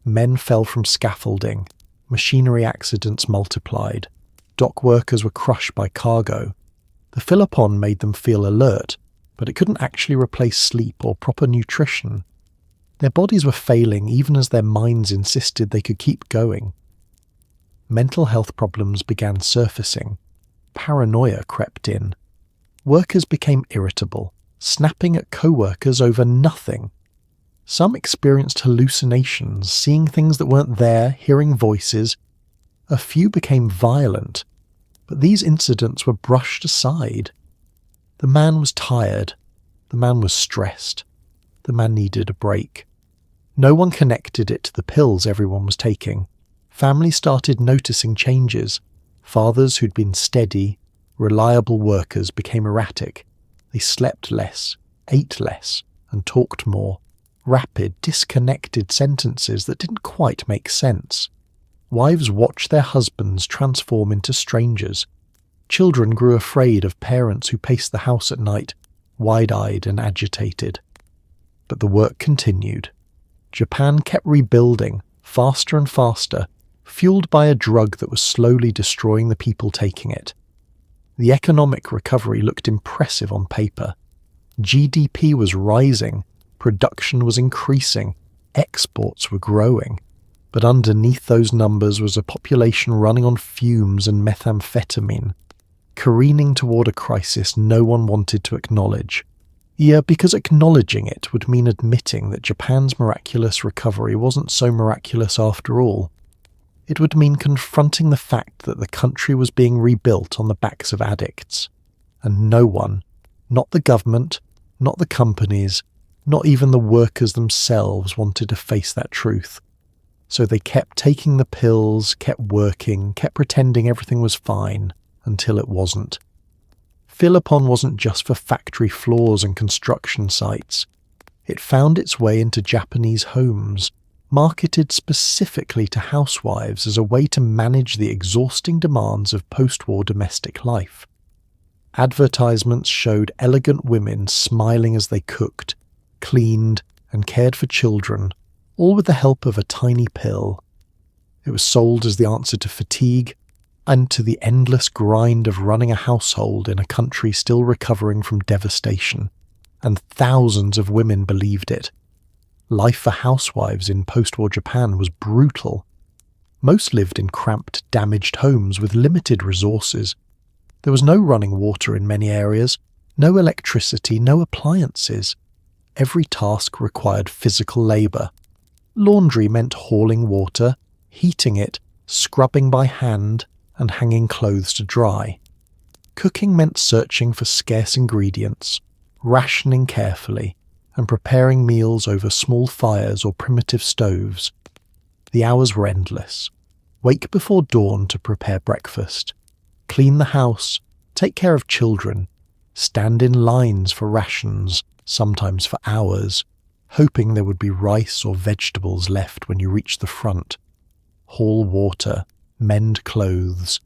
Men fell from scaffolding. Machinery accidents multiplied. Dock workers were crushed by cargo. The Philopon made them feel alert, but it couldn't actually replace sleep or proper nutrition. Their bodies were failing even as their minds insisted they could keep going. Mental health problems began surfacing. Paranoia crept in. Workers became irritable, snapping at co-workers over nothing. Some experienced hallucinations, seeing things that weren't there, hearing voices. A few became violent, but these incidents were brushed aside. The man was tired. The man was stressed. The man needed a break. No one connected it to the pills everyone was taking. Families started noticing changes. Fathers who'd been steady, reliable workers became erratic. They slept less, ate less, and talked more. Rapid, disconnected sentences that didn't quite make sense. Wives watched their husbands transform into strangers. Children grew afraid of parents who paced the house at night, wide-eyed and agitated. But the work continued. Japan kept rebuilding, faster and faster, fueled by a drug that was slowly destroying the people taking it. The economic recovery looked impressive on paper. GDP was rising, production was increasing, exports were growing. But underneath those numbers was a population running on fumes and methamphetamine, careening toward a crisis no one wanted to acknowledge. Yeah, because acknowledging it would mean admitting that Japan's miraculous recovery wasn't so miraculous after all. It would mean confronting the fact that the country was being rebuilt on the backs of addicts. And no one, not the government, not the companies, not even the workers themselves wanted to face that truth. So they kept taking the pills, kept working, kept pretending everything was fine, until it wasn't. Philopon wasn't just for factory floors and construction sites. It found its way into Japanese homes, marketed specifically to housewives as a way to manage the exhausting demands of post-war domestic life. Advertisements showed elegant women smiling as they cooked, cleaned, and cared for children, all with the help of a tiny pill. It was sold as the answer to fatigue and to the endless grind of running a household in a country still recovering from devastation, and thousands of women believed it. Life for housewives in post-war Japan was brutal. Most lived in cramped, damaged homes with limited resources. There was no running water in many areas, no electricity, no appliances. Every task required physical labour. Laundry meant hauling water, heating it, scrubbing by hand, and hanging clothes to dry. Cooking meant searching for scarce ingredients, rationing carefully, and preparing meals over small fires or primitive stoves. The hours were endless. Wake before dawn to prepare breakfast. Clean the house, take care of children, stand in lines for rations, sometimes for hours, hoping there would be rice or vegetables left when you reached the front. Haul water, mend clothes,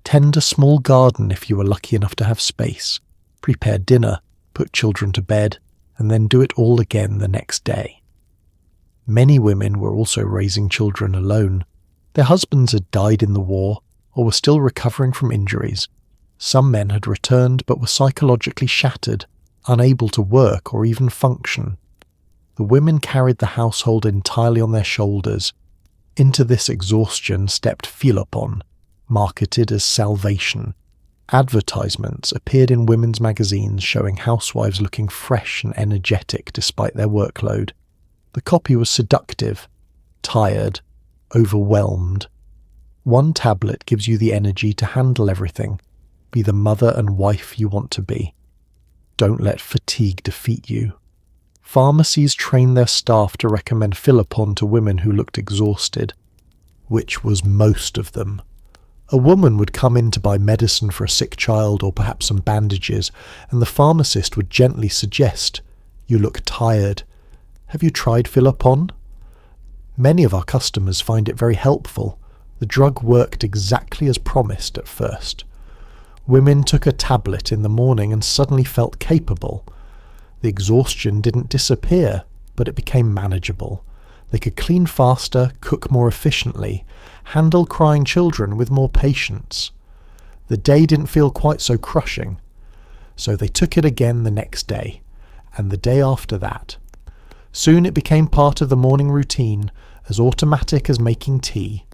tend a small garden if you were lucky enough to have space, prepare dinner, put children to bed, and then do it all again the next day. Many women were also raising children alone. Their husbands had died in the war or were still recovering from injuries. Some men had returned but were psychologically shattered, unable to work or even function. The women carried the household entirely on their shoulders. Into this exhaustion stepped Philopon, marketed as salvation. Advertisements appeared in women's magazines showing housewives looking fresh and energetic despite their workload. The copy was seductive, tired, overwhelmed. One tablet gives you the energy to handle everything, be the mother and wife you want to be. Don't let fatigue defeat you. Pharmacies trained their staff to recommend Philopon to women who looked exhausted, which was most of them. A woman would come in to buy medicine for a sick child or perhaps some bandages, and the pharmacist would gently suggest, "You look tired. Have you tried Philopon?" Many of our customers find it very helpful. The drug worked exactly as promised at first. Women took a tablet in the morning and suddenly felt capable. The exhaustion didn't disappear, but it became manageable. They could clean faster, cook more efficiently, handle crying children with more patience. The day didn't feel quite so crushing. So they took it again the next day, and the day after that. Soon it became part of the morning routine, as automatic as making tea.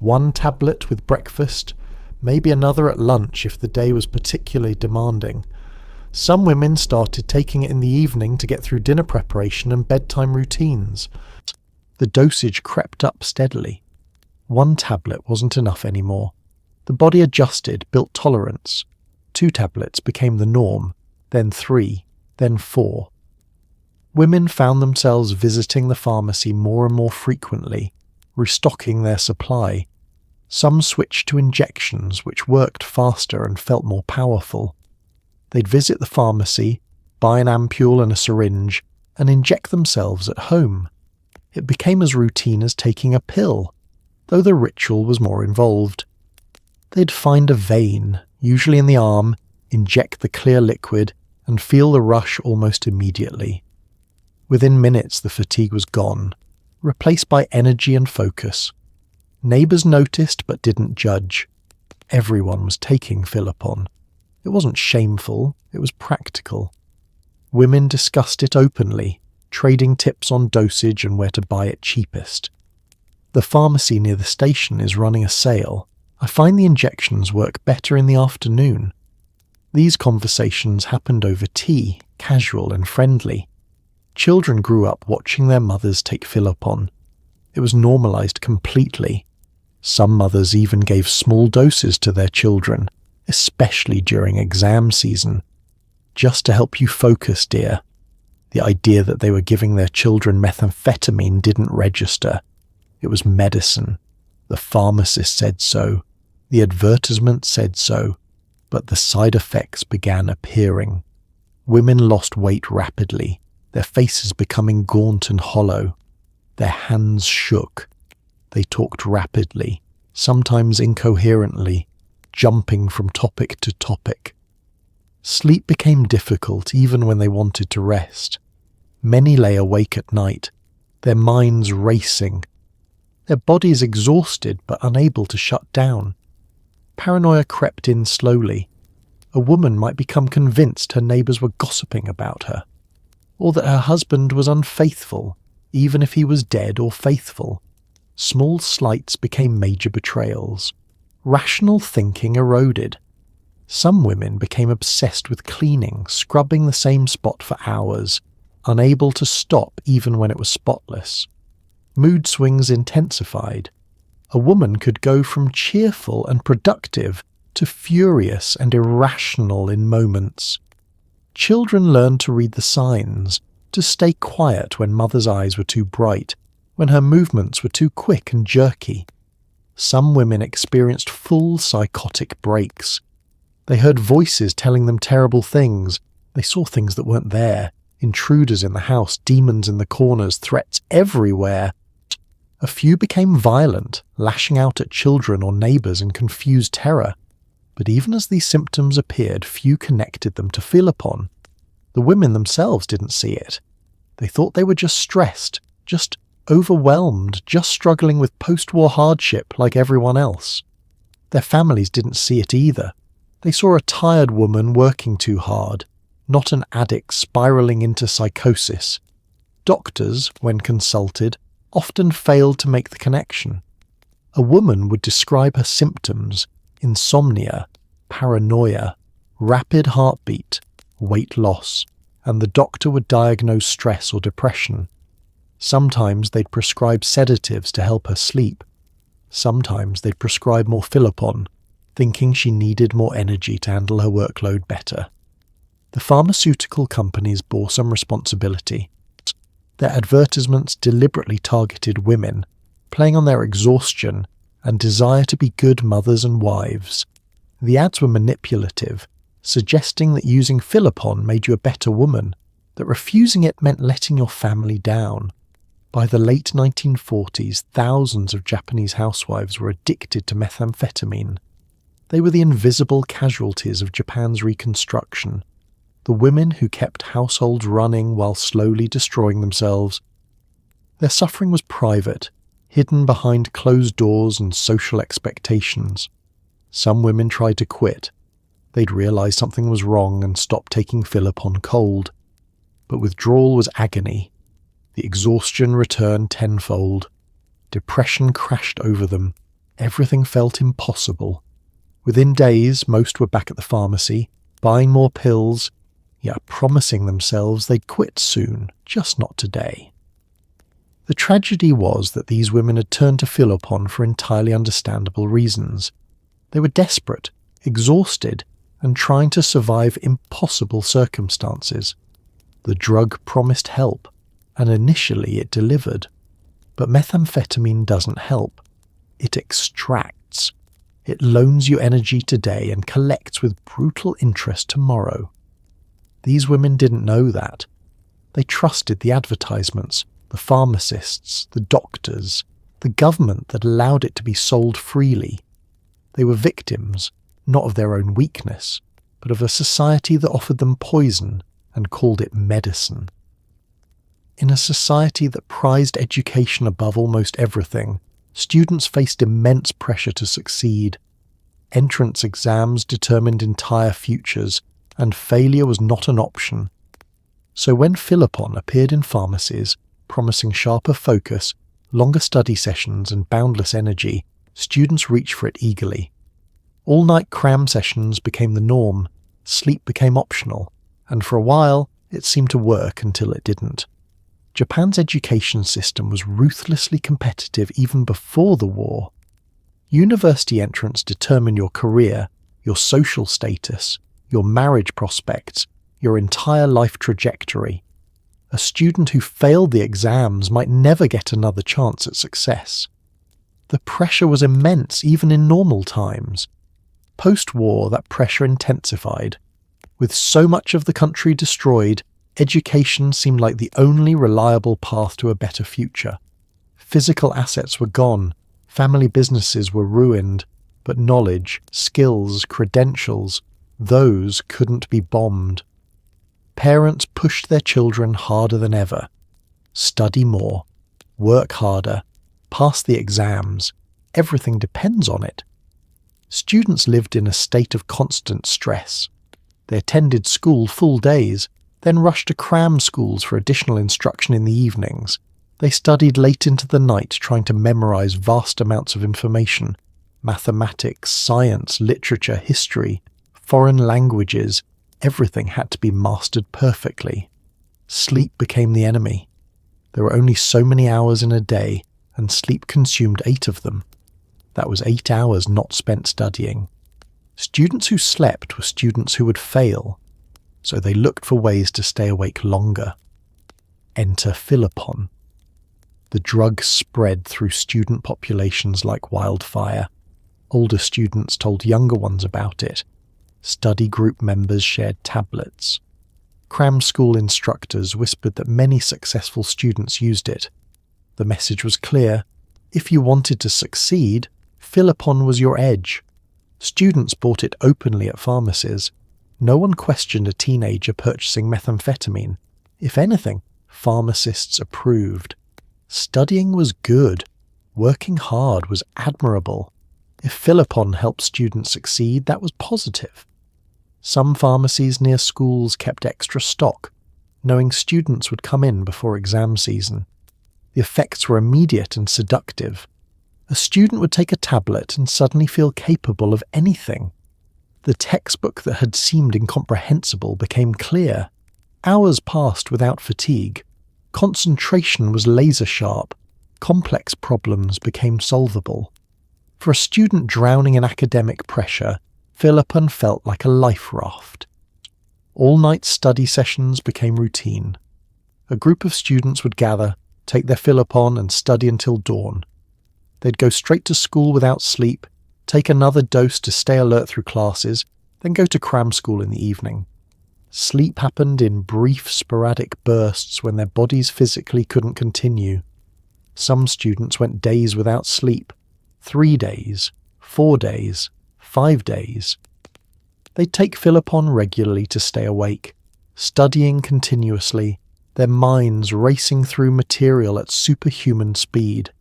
One tablet with breakfast, maybe another at lunch if the day was particularly demanding. Some women started taking it in the evening to get through dinner preparation and bedtime routines. The dosage crept up steadily. One tablet wasn't enough anymore. The body adjusted, built tolerance. 2 tablets became the norm, then 3, then 4. Women found themselves visiting the pharmacy more and more frequently, restocking their supply. Some switched to injections, which worked faster and felt more powerful. They'd visit the pharmacy, buy an ampule and a syringe, and inject themselves at home. It became as routine as taking a pill, though the ritual was more involved. They'd find a vein, usually in the arm, inject the clear liquid, and feel the rush almost immediately. Within minutes the fatigue was gone, replaced by energy and focus. Neighbours noticed but didn't judge. Everyone was taking Philopon. It wasn't shameful, it was practical. Women discussed it openly, trading tips on dosage and where to buy it cheapest. The pharmacy near the station is running a sale. I find the injections work better in the afternoon. These conversations happened over tea, casual and friendly. Children grew up watching their mothers take Philopon. It was normalized completely. Some mothers even gave small doses to their children, especially during exam season. Just to help you focus, dear. The idea that they were giving their children methamphetamine didn't register. It was medicine. The pharmacist said so. The advertisement said so. But the side effects began appearing. Women lost weight rapidly, their faces becoming gaunt and hollow. Their hands shook. They talked rapidly, sometimes incoherently, jumping from topic to topic. Sleep became difficult even when they wanted to rest. Many lay awake at night, their minds racing, their bodies exhausted but unable to shut down. Paranoia crept in slowly. A woman might become convinced her neighbours were gossiping about her, or that her husband was unfaithful, even if he was dead or faithful. Small slights became major betrayals. Rational thinking eroded. Some women became obsessed with cleaning, scrubbing the same spot for hours, unable to stop even when it was spotless. Mood swings intensified. A woman could go from cheerful and productive to furious and irrational in moments. Children learned to read the signs, to stay quiet when mother's eyes were too bright, when her movements were too quick and jerky. Some women experienced full psychotic breaks. They heard voices telling them terrible things. They saw things that weren't there. Intruders in the house, demons in the corners, threats everywhere. A few became violent, lashing out at children or neighbours in confused terror. But even as these symptoms appeared, few connected them to Philopon. The women themselves didn't see it. They thought they were just stressed, just overwhelmed, just struggling with post-war hardship like everyone else. Their families didn't see it either. They saw a tired woman working too hard, not an addict spiralling into psychosis. Doctors, when consulted, often failed to make the connection. A woman would describe her symptoms: insomnia, paranoia, rapid heartbeat, weight loss, and the doctor would diagnose stress or depression. Sometimes they'd prescribe sedatives to help her sleep. Sometimes they'd prescribe more Philopon, thinking she needed more energy to handle her workload better. The pharmaceutical companies bore some responsibility. Their advertisements deliberately targeted women, playing on their exhaustion and desire to be good mothers and wives. The ads were manipulative, suggesting that using Philopon made you a better woman, that refusing it meant letting your family down. By the late 1940s, thousands of Japanese housewives were addicted to methamphetamine. They were the invisible casualties of Japan's reconstruction, the women who kept households running while slowly destroying themselves. Their suffering was private, hidden behind closed doors and social expectations. Some women tried to quit. They'd realised something was wrong and stopped taking Philopon cold. But withdrawal was agony. The exhaustion returned tenfold. Depression crashed over them. Everything felt impossible. Within days, most were back at the pharmacy, buying more pills, yet promising themselves they'd quit soon, just not today. The tragedy was that these women had turned to Philopon for entirely understandable reasons. They were desperate, exhausted, and trying to survive impossible circumstances. The drug promised help, and initially it delivered. But methamphetamine doesn't help. It extracts. It loans you energy today and collects with brutal interest tomorrow. These women didn't know that. They trusted the advertisements, the pharmacists, the doctors, the government that allowed it to be sold freely. They were victims, not of their own weakness, but of a society that offered them poison and called it medicine. In a society that prized education above almost everything, students faced immense pressure to succeed. Entrance exams determined entire futures, and failure was not an option. So when Philopon appeared in pharmacies, promising sharper focus, longer study sessions and boundless energy, students reached for it eagerly. All-night cram sessions became the norm, sleep became optional, and for a while it seemed to work until it didn't. Japan's education system was ruthlessly competitive even before the war. University entrants determine your career, your social status, your marriage prospects, your entire life trajectory. A student who failed the exams might never get another chance at success. The pressure was immense even in normal times. Post-war, that pressure intensified. With so much of the country destroyed, education seemed like the only reliable path to a better future. Physical assets were gone, family businesses were ruined, but knowledge, skills, credentials, those couldn't be bombed. Parents pushed their children harder than ever. Study more, work harder, pass the exams, everything depends on it. Students lived in a state of constant stress. They attended school full days, then rushed to cram schools for additional instruction in the evenings. They studied late into the night trying to memorize vast amounts of information: mathematics, science, literature, history, foreign languages. Everything had to be mastered perfectly. Sleep became the enemy. There were only so many hours in a day, and sleep consumed 8 of them. That was 8 hours not spent studying. Students who slept were students who would fail, so they looked for ways to stay awake longer. Enter Philopon. The drug spread through student populations like wildfire. Older students told younger ones about it. Study group members shared tablets. Cram school instructors whispered that many successful students used it. The message was clear: if you wanted to succeed, Philopon was your edge. Students bought it openly at pharmacies. No one questioned a teenager purchasing methamphetamine. If anything, pharmacists approved. Studying was good. Working hard was admirable. If Philopon helped students succeed, that was positive. Some pharmacies near schools kept extra stock, knowing students would come in before exam season. The effects were immediate and seductive. A student would take a tablet and suddenly feel capable of anything. The textbook that had seemed incomprehensible became clear. Hours passed without fatigue. Concentration was laser-sharp. Complex problems became solvable. For a student drowning in academic pressure, Philopon felt like a life raft. All-night study sessions became routine. A group of students would gather, take their Philopon and study until dawn. They'd go straight to school without sleep, take another dose to stay alert through classes, then go to cram school in the evening. Sleep happened in brief, sporadic bursts when their bodies physically couldn't continue. Some students went days without sleep, 3 days, 4 days, 5 days. They'd take Philopon regularly to stay awake, studying continuously, their minds racing through material at superhuman speed.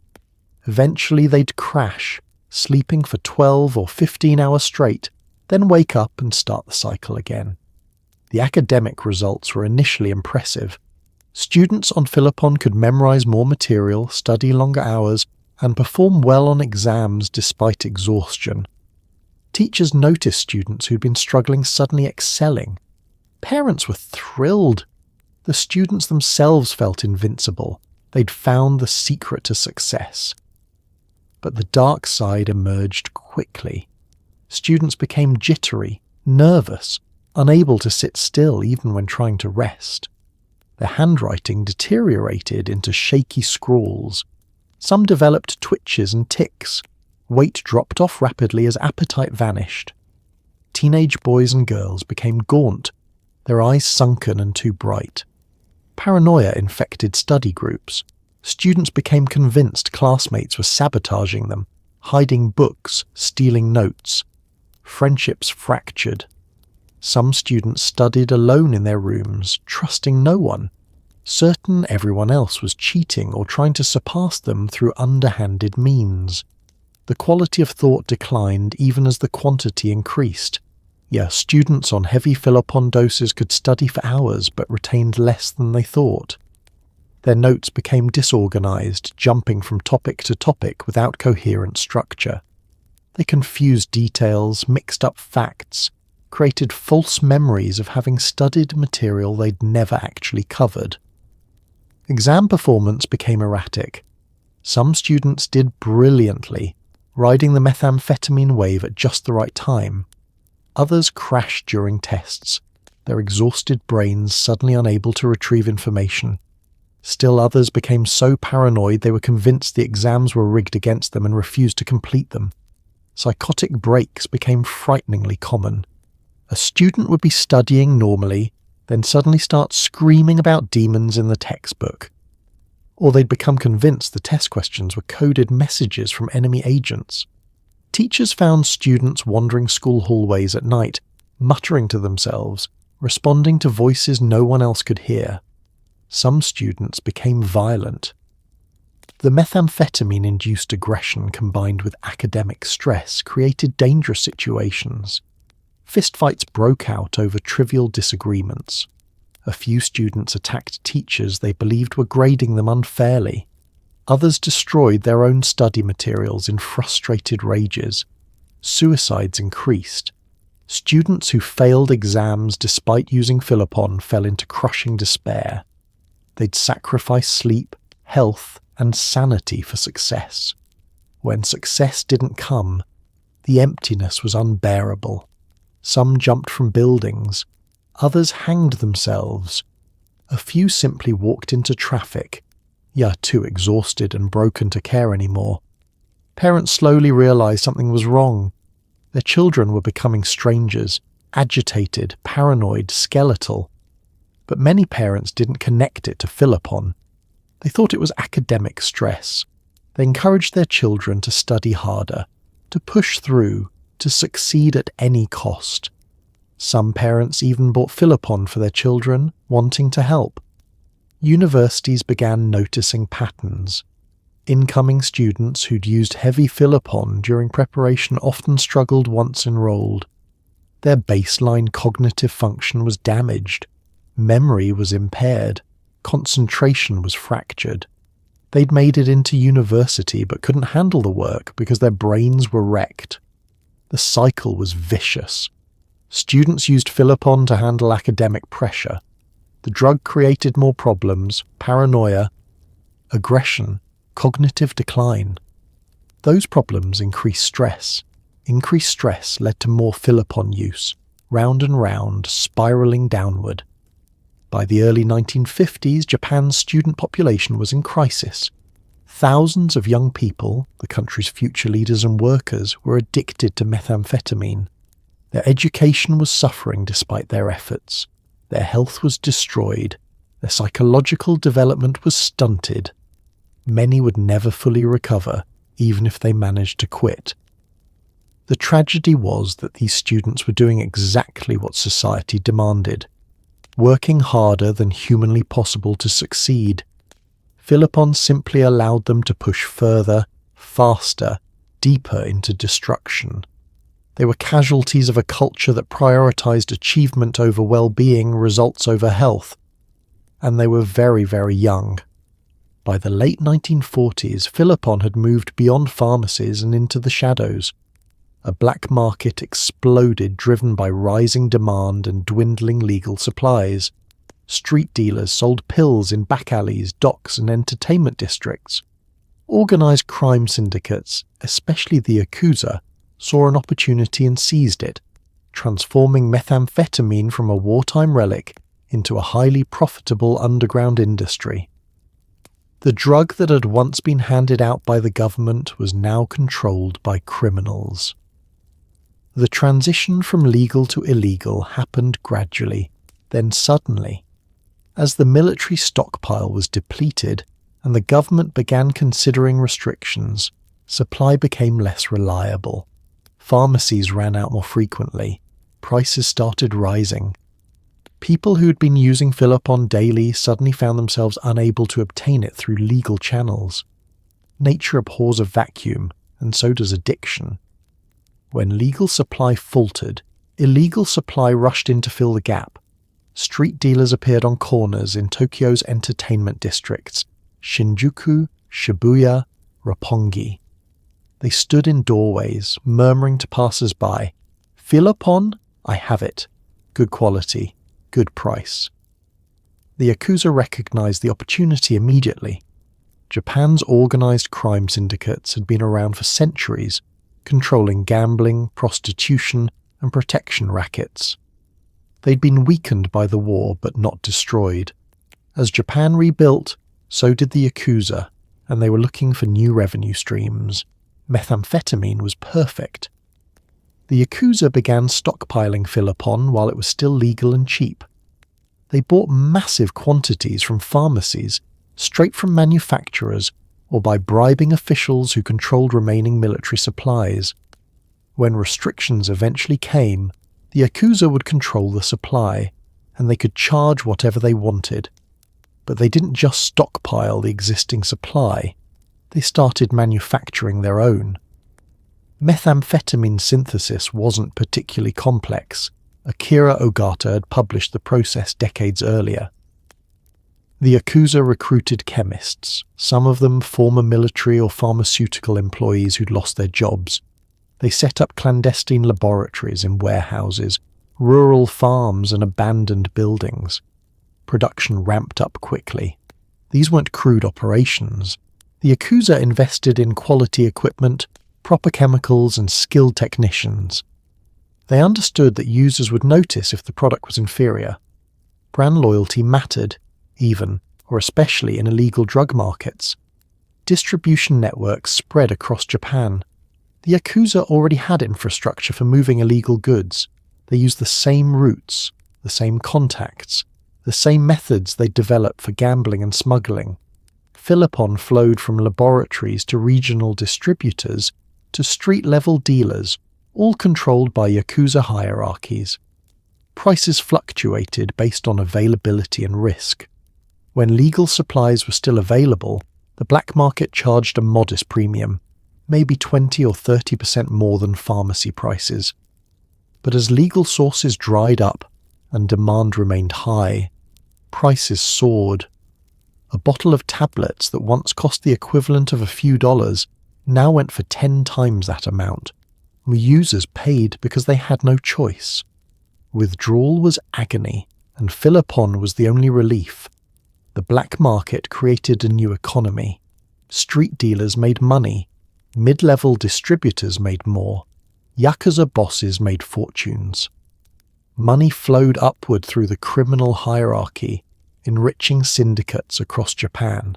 Eventually they'd crash, sleeping for 12 or 15 hours straight, then wake up and start the cycle again. The academic results were initially impressive. Students on Philopon could memorize more material, study longer hours, and perform well on exams despite exhaustion. Teachers noticed students who'd been struggling suddenly excelling. Parents were thrilled. The students themselves felt invincible. They'd found the secret to success. But the dark side emerged quickly. Students became jittery, nervous, unable to sit still even when trying to rest. Their handwriting deteriorated into shaky scrawls. Some developed twitches and tics. Weight dropped off rapidly as appetite vanished. Teenage boys and girls became gaunt, their eyes sunken and too bright. Paranoia infected study groups. Students became convinced classmates were sabotaging them, hiding books, stealing notes. Friendships fractured. Some students studied alone in their rooms, trusting no one, certain everyone else was cheating or trying to surpass them through underhanded means. The quality of thought declined even as the quantity increased. Yeah, students on heavy Philopon doses could study for hours but retained less than they thought. Their notes became disorganized, jumping from topic to topic without coherent structure. They confused details, mixed up facts, created false memories of having studied material they'd never actually covered. Exam performance became erratic. Some students did brilliantly, riding the methamphetamine wave at just the right time. Others crashed during tests, their exhausted brains suddenly unable to retrieve information. Still others became so paranoid they were convinced the exams were rigged against them and refused to complete them. Psychotic breaks became frighteningly common. A student would be studying normally, then suddenly start screaming about demons in the textbook. Or they'd become convinced the test questions were coded messages from enemy agents. Teachers found students wandering school hallways at night, muttering to themselves, responding to voices no one else could hear. Some students became violent. The methamphetamine-induced aggression combined with academic stress created dangerous situations. Fistfights broke out over trivial disagreements. A few students attacked teachers they believed were grading them unfairly. Others destroyed their own study materials in frustrated rages. Suicides increased. Students who failed exams despite using Philopon fell into crushing despair. They'd sacrifice sleep, health, and sanity for success. When success didn't come, the emptiness was unbearable. Some jumped from buildings. Others hanged themselves. A few simply walked into traffic, too exhausted and broken to care anymore. Parents slowly realized something was wrong. Their children were becoming strangers, agitated, paranoid, skeletal. But many parents didn't connect it to Philopon. They thought it was academic stress. They encouraged their children to study harder, to push through, to succeed at any cost. Some parents even bought Philopon for their children, wanting to help. Universities began noticing patterns. Incoming students who'd used heavy Philopon during preparation often struggled once enrolled. Their baseline cognitive function was damaged. Memory was impaired. Concentration was fractured. They'd made it into university but couldn't handle the work because their brains were wrecked. The cycle was vicious. Students used Philopon to handle academic pressure. The drug created more problems, paranoia, aggression, cognitive decline. Those problems increased stress. Increased stress led to more Philopon use, round and round, spiralling downward. By the early 1950s, Japan's student population was in crisis. Thousands of young people, the country's future leaders and workers, were addicted to methamphetamine. Their education was suffering despite their efforts. Their health was destroyed. Their psychological development was stunted. Many would never fully recover, even if they managed to quit. The tragedy was that these students were doing exactly what society demanded, working harder than humanly possible to succeed. Philopon simply allowed them to push further, faster, deeper into destruction. They were casualties of a culture that prioritized achievement over well-being, results over health. And they were very, very young. By the late 1940s, Philopon had moved beyond pharmacies and into the shadows. A black market exploded, driven by rising demand and dwindling legal supplies. Street dealers sold pills in back alleys, docks, and entertainment districts. Organized crime syndicates, especially the Yakuza, saw an opportunity and seized it, transforming methamphetamine from a wartime relic into a highly profitable underground industry. The drug that had once been handed out by the government was now controlled by criminals. The transition from legal to illegal happened gradually, then suddenly. As the military stockpile was depleted and the government began considering restrictions, supply became less reliable. Pharmacies ran out more frequently. Prices started rising. People who had been using Philopon daily suddenly found themselves unable to obtain it through legal channels. Nature abhors a vacuum, and so does addiction. When legal supply faltered, illegal supply rushed in to fill the gap. Street dealers appeared on corners in Tokyo's entertainment districts, Shinjuku, Shibuya, Roppongi. They stood in doorways, murmuring to passers-by, "Philopon? I have it. Good quality, good price." The Yakuza recognized the opportunity immediately. Japan's organized crime syndicates had been around for centuries, controlling gambling, prostitution, and protection rackets. They'd been weakened by the war but not destroyed. As Japan rebuilt, so did the Yakuza, and they were looking for new revenue streams. Methamphetamine was perfect. The Yakuza began stockpiling Philopon while it was still legal and cheap. They bought massive quantities from pharmacies, straight from manufacturers, or by bribing officials who controlled remaining military supplies. When restrictions eventually came, the Yakuza would control the supply, and they could charge whatever they wanted. But they didn't just stockpile the existing supply, they started manufacturing their own. Methamphetamine synthesis wasn't particularly complex. Akira Ogata had published the process decades earlier. The Yakuza recruited chemists, some of them former military or pharmaceutical employees who'd lost their jobs. They set up clandestine laboratories in warehouses, rural farms and abandoned buildings. Production ramped up quickly. These weren't crude operations. The Yakuza invested in quality equipment, proper chemicals and skilled technicians. They understood that users would notice if the product was inferior. Brand loyalty mattered, even, or especially in illegal drug markets. Distribution networks spread across Japan. The Yakuza already had infrastructure for moving illegal goods. They used the same routes, the same contacts, the same methods they'd developed for gambling and smuggling. Philopon flowed from laboratories to regional distributors to street-level dealers, all controlled by Yakuza hierarchies. Prices fluctuated based on availability and risk. When legal supplies were still available, the black market charged a modest premium, maybe 20 or 30% more than pharmacy prices. But as legal sources dried up and demand remained high, prices soared. A bottle of tablets that once cost the equivalent of a few dollars now went for 10 times that amount. Users paid because they had no choice. Withdrawal was agony, and Philopon was the only relief. The black market created a new economy. Street dealers made money. Mid-level distributors made more. Yakuza bosses made fortunes. Money flowed upward through the criminal hierarchy, enriching syndicates across Japan.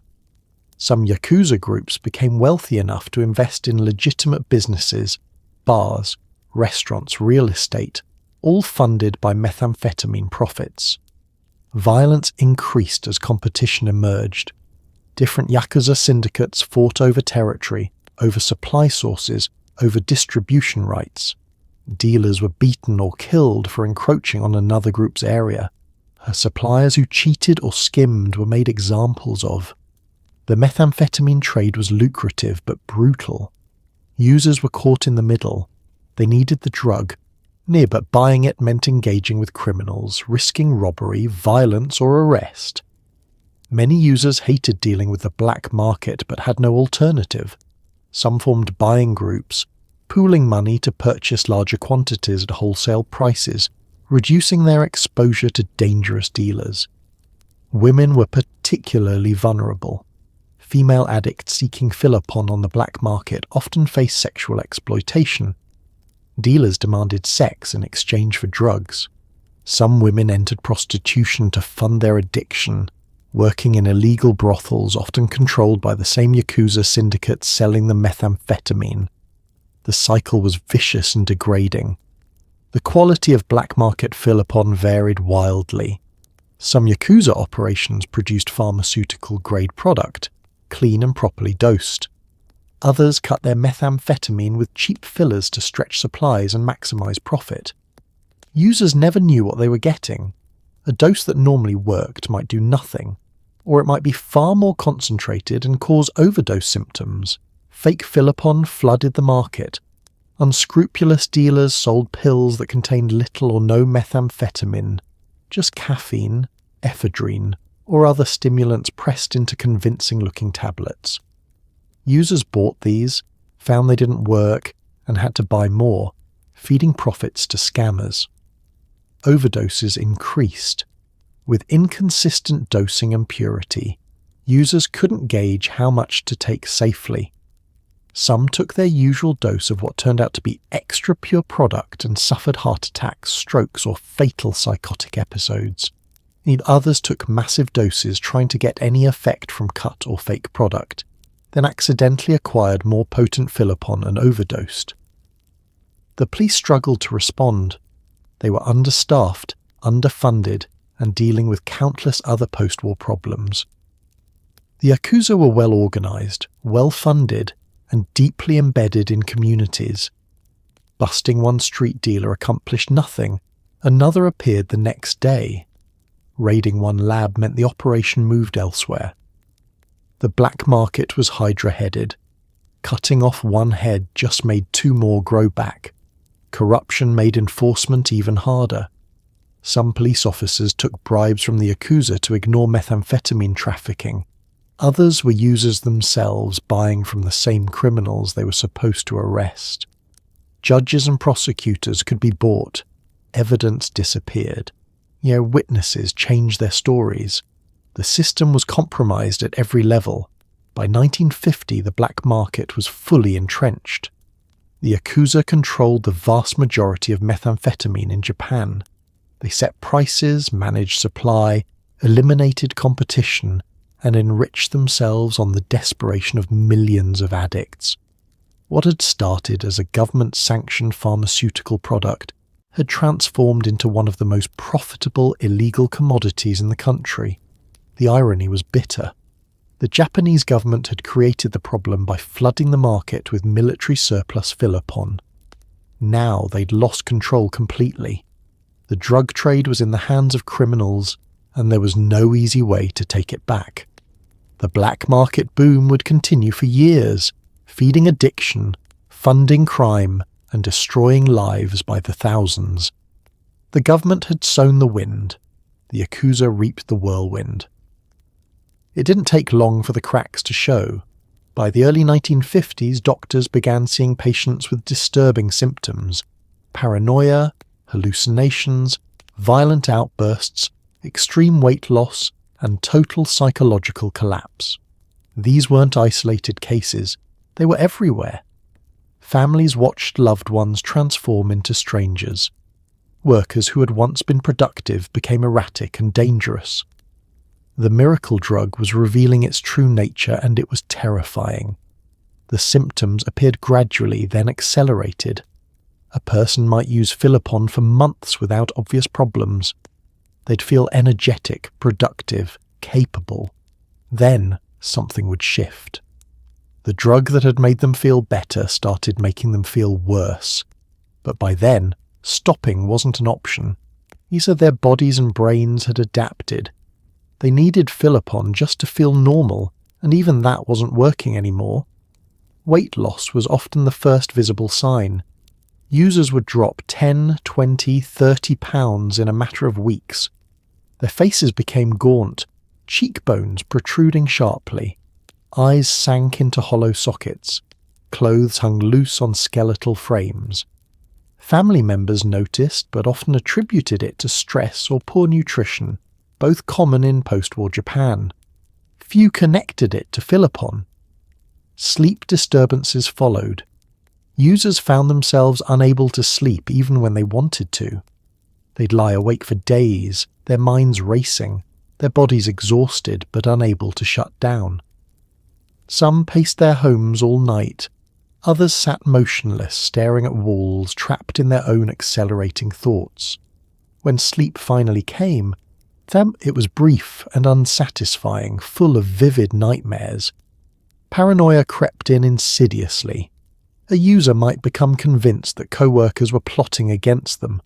Some Yakuza groups became wealthy enough to invest in legitimate businesses, bars, restaurants, real estate, all funded by methamphetamine profits. Violence increased as competition emerged. Different Yakuza syndicates fought over territory, over supply sources, over distribution rights. Dealers were beaten or killed for encroaching on another group's area. Suppliers who cheated or skimmed were made examples of. The methamphetamine trade was lucrative but brutal. Users were caught in the middle. They needed the drug, but buying it meant engaging with criminals, risking robbery, violence, or arrest. Many users hated dealing with the black market but had no alternative. Some formed buying groups, pooling money to purchase larger quantities at wholesale prices, reducing their exposure to dangerous dealers. Women were particularly vulnerable. Female addicts seeking Philopon on the black market often faced sexual exploitation. Dealers demanded sex in exchange for drugs. Some women entered prostitution to fund their addiction, working in illegal brothels often controlled by the same Yakuza syndicates selling the methamphetamine. The cycle was vicious and degrading. The quality of black market Philopon varied wildly. Some Yakuza operations produced pharmaceutical-grade product, clean and properly dosed. Others cut their methamphetamine with cheap fillers to stretch supplies and maximize profit. Users never knew what they were getting. A dose that normally worked might do nothing, or it might be far more concentrated and cause overdose symptoms. Fake Philopon flooded the market. Unscrupulous dealers sold pills that contained little or no methamphetamine, just caffeine, ephedrine, or other stimulants pressed into convincing-looking tablets. Users bought these, found they didn't work, and had to buy more, feeding profits to scammers. Overdoses increased. With inconsistent dosing and purity, users couldn't gauge how much to take safely. Some took their usual dose of what turned out to be extra pure product and suffered heart attacks, strokes, or fatal psychotic episodes. Others took massive doses trying to get any effect from cut or fake product, then accidentally acquired more potent Philopon and overdosed. The police struggled to respond. They were understaffed, underfunded, and dealing with countless other post-war problems. The Yakuza were well organized, well-funded, and deeply embedded in communities. Busting one street dealer accomplished nothing. Another appeared the next day. Raiding one lab meant the operation moved elsewhere. The black market was hydra-headed. Cutting off one head just made two more grow back. Corruption made enforcement even harder. Some police officers took bribes from the Yakuza to ignore methamphetamine trafficking. Others were users themselves, buying from the same criminals they were supposed to arrest. Judges and prosecutors could be bought. Evidence disappeared. Witnesses changed their stories. The system was compromised at every level. By 1950, the black market was fully entrenched. The Yakuza controlled the vast majority of methamphetamine in Japan. They set prices, managed supply, eliminated competition, and enriched themselves on the desperation of millions of addicts. What had started as a government-sanctioned pharmaceutical product had transformed into one of the most profitable illegal commodities in the country. The irony was bitter. The Japanese government had created the problem by flooding the market with military surplus Philopon. Now they'd lost control completely. The drug trade was in the hands of criminals, and there was no easy way to take it back. The black market boom would continue for years, feeding addiction, funding crime, and destroying lives by the thousands. The government had sown the wind. The Yakuza reaped the whirlwind. It didn't take long for the cracks to show. By the early 1950s, doctors began seeing patients with disturbing symptoms: paranoia, hallucinations, violent outbursts, extreme weight loss, and total psychological collapse. These weren't isolated cases. They were everywhere. Families watched loved ones transform into strangers. Workers who had once been productive became erratic and dangerous. The miracle drug was revealing its true nature, and it was terrifying. The symptoms appeared gradually, then accelerated. A person might use Philopon for months without obvious problems. They'd feel energetic, productive, capable. Then something would shift. The drug that had made them feel better started making them feel worse. But by then, stopping wasn't an option. Either their bodies and brains had adapted. They needed Philopon just to feel normal, and even that wasn't working anymore. Weight loss was often the first visible sign. Users would drop 10, 20, 30 pounds in a matter of weeks. Their faces became gaunt, cheekbones protruding sharply. Eyes sank into hollow sockets. Clothes hung loose on skeletal frames. Family members noticed, but often attributed it to stress or poor nutrition, both common in post-war Japan. Few connected it to Philopon. Sleep disturbances followed. Users found themselves unable to sleep even when they wanted to. They'd lie awake for days, their minds racing, their bodies exhausted but unable to shut down. Some paced their homes all night. Others sat motionless, staring at walls, trapped in their own accelerating thoughts. When sleep finally came, it was brief and unsatisfying, full of vivid nightmares. Paranoia crept in insidiously. A user might become convinced that co-workers were plotting against them,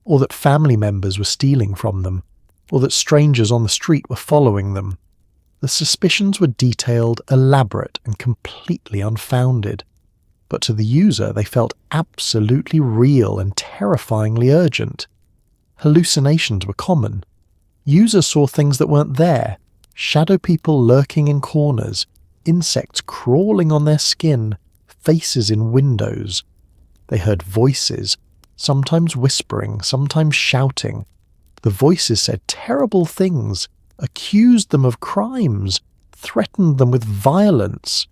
or that family members were stealing from them, or that strangers on the street were following them. The suspicions were detailed, elaborate, and completely unfounded. But to the user, they felt absolutely real and terrifyingly urgent. Hallucinations were common. Users saw things that weren't there: shadow people lurking in corners, insects crawling on their skin, faces in windows. They heard voices, sometimes whispering, sometimes shouting. The voices said terrible things, accused them of crimes, threatened them with violence.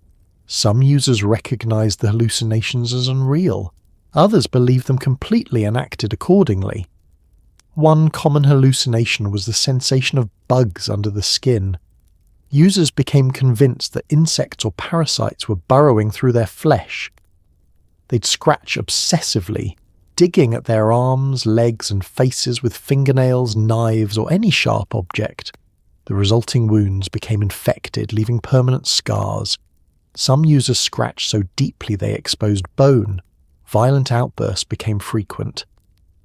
Some users recognized the hallucinations as unreal. Others believed them completely and acted accordingly. One common hallucination was the sensation of bugs under the skin. Users became convinced that insects or parasites were burrowing through their flesh. They'd scratch obsessively, digging at their arms, legs, and faces with fingernails, knives, or any sharp object. The resulting wounds became infected, leaving permanent scars. Some users scratched so deeply they exposed bone. Violent outbursts became frequent.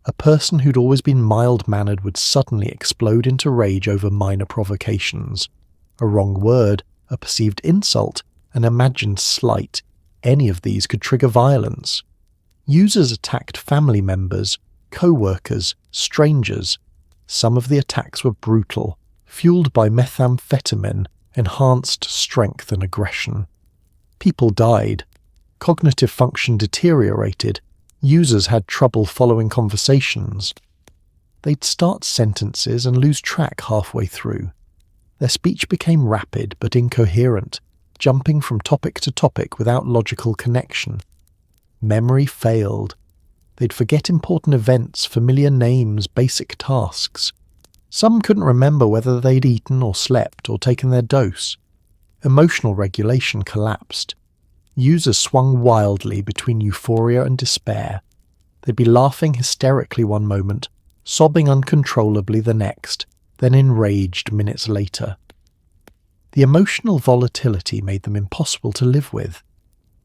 A person who'd always been mild-mannered would suddenly explode into rage over minor provocations. A wrong word, a perceived insult, an imagined slight, any of these could trigger violence. Users attacked family members, co-workers, strangers. Some of the attacks were brutal, fueled by methamphetamine, enhanced strength and aggression. People died. Cognitive function deteriorated. Users had trouble following conversations. They'd start sentences and lose track halfway through. Their speech became rapid but incoherent, jumping from topic to topic without logical connection. Memory failed. They'd forget important events, familiar names, basic tasks. Some couldn't remember whether they'd eaten or slept or taken their dose. Emotional regulation collapsed. Users swung wildly between euphoria and despair. They'd be laughing hysterically one moment, sobbing uncontrollably the next, then enraged minutes later. The emotional volatility made them impossible to live with.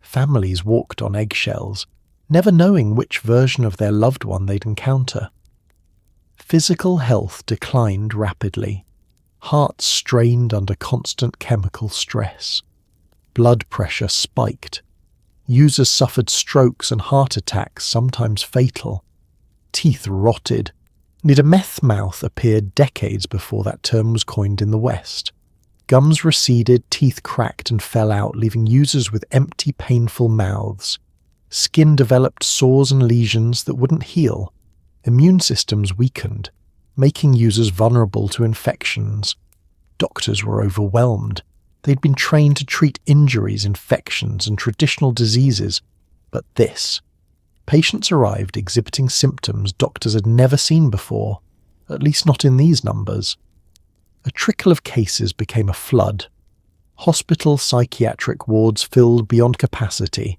Families walked on eggshells, never knowing which version of their loved one they'd encounter. Physical health declined rapidly. Hearts strained under constant chemical stress. Blood pressure spiked. Users suffered strokes and heart attacks, sometimes fatal. Teeth rotted. Indeed, a meth mouth appeared decades before that term was coined in the West. Gums receded, teeth cracked and fell out, leaving users with empty, painful mouths. Skin developed sores and lesions that wouldn't heal. Immune systems weakened, making users vulnerable to infections. Doctors were overwhelmed. They'd been trained to treat injuries, infections, and traditional diseases. But this. Patients arrived exhibiting symptoms doctors had never seen before, at least not in these numbers. A trickle of cases became a flood. Hospital psychiatric wards filled beyond capacity.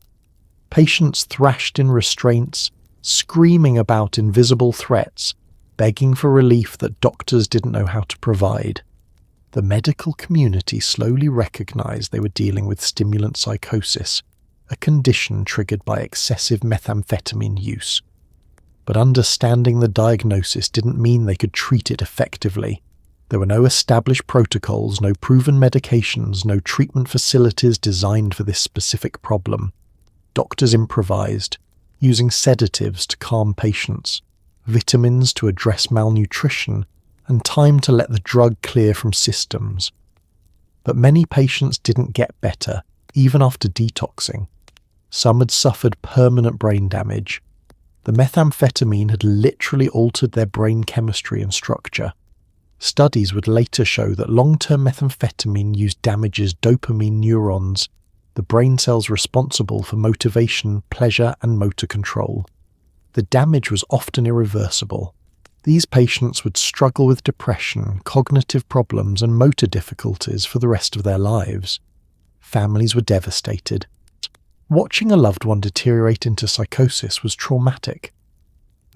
Patients thrashed in restraints, screaming about invisible threats, begging for relief that doctors didn't know how to provide. The medical community slowly recognized they were dealing with stimulant psychosis, a condition triggered by excessive methamphetamine use. But understanding the diagnosis didn't mean they could treat it effectively. There were no established protocols, no proven medications, no treatment facilities designed for this specific problem. Doctors improvised, using sedatives to calm patients, vitamins to address malnutrition, and time to let the drug clear from systems. But many patients didn't get better, even after detoxing. Some had suffered permanent brain damage. The methamphetamine had literally altered their brain chemistry and structure. Studies would later show that long-term methamphetamine use damages dopamine neurons, the brain cells responsible for motivation, pleasure, and motor control. The damage was often irreversible. These patients would struggle with depression, cognitive problems, and motor difficulties for the rest of their lives. Families were devastated. Watching a loved one deteriorate into psychosis was traumatic.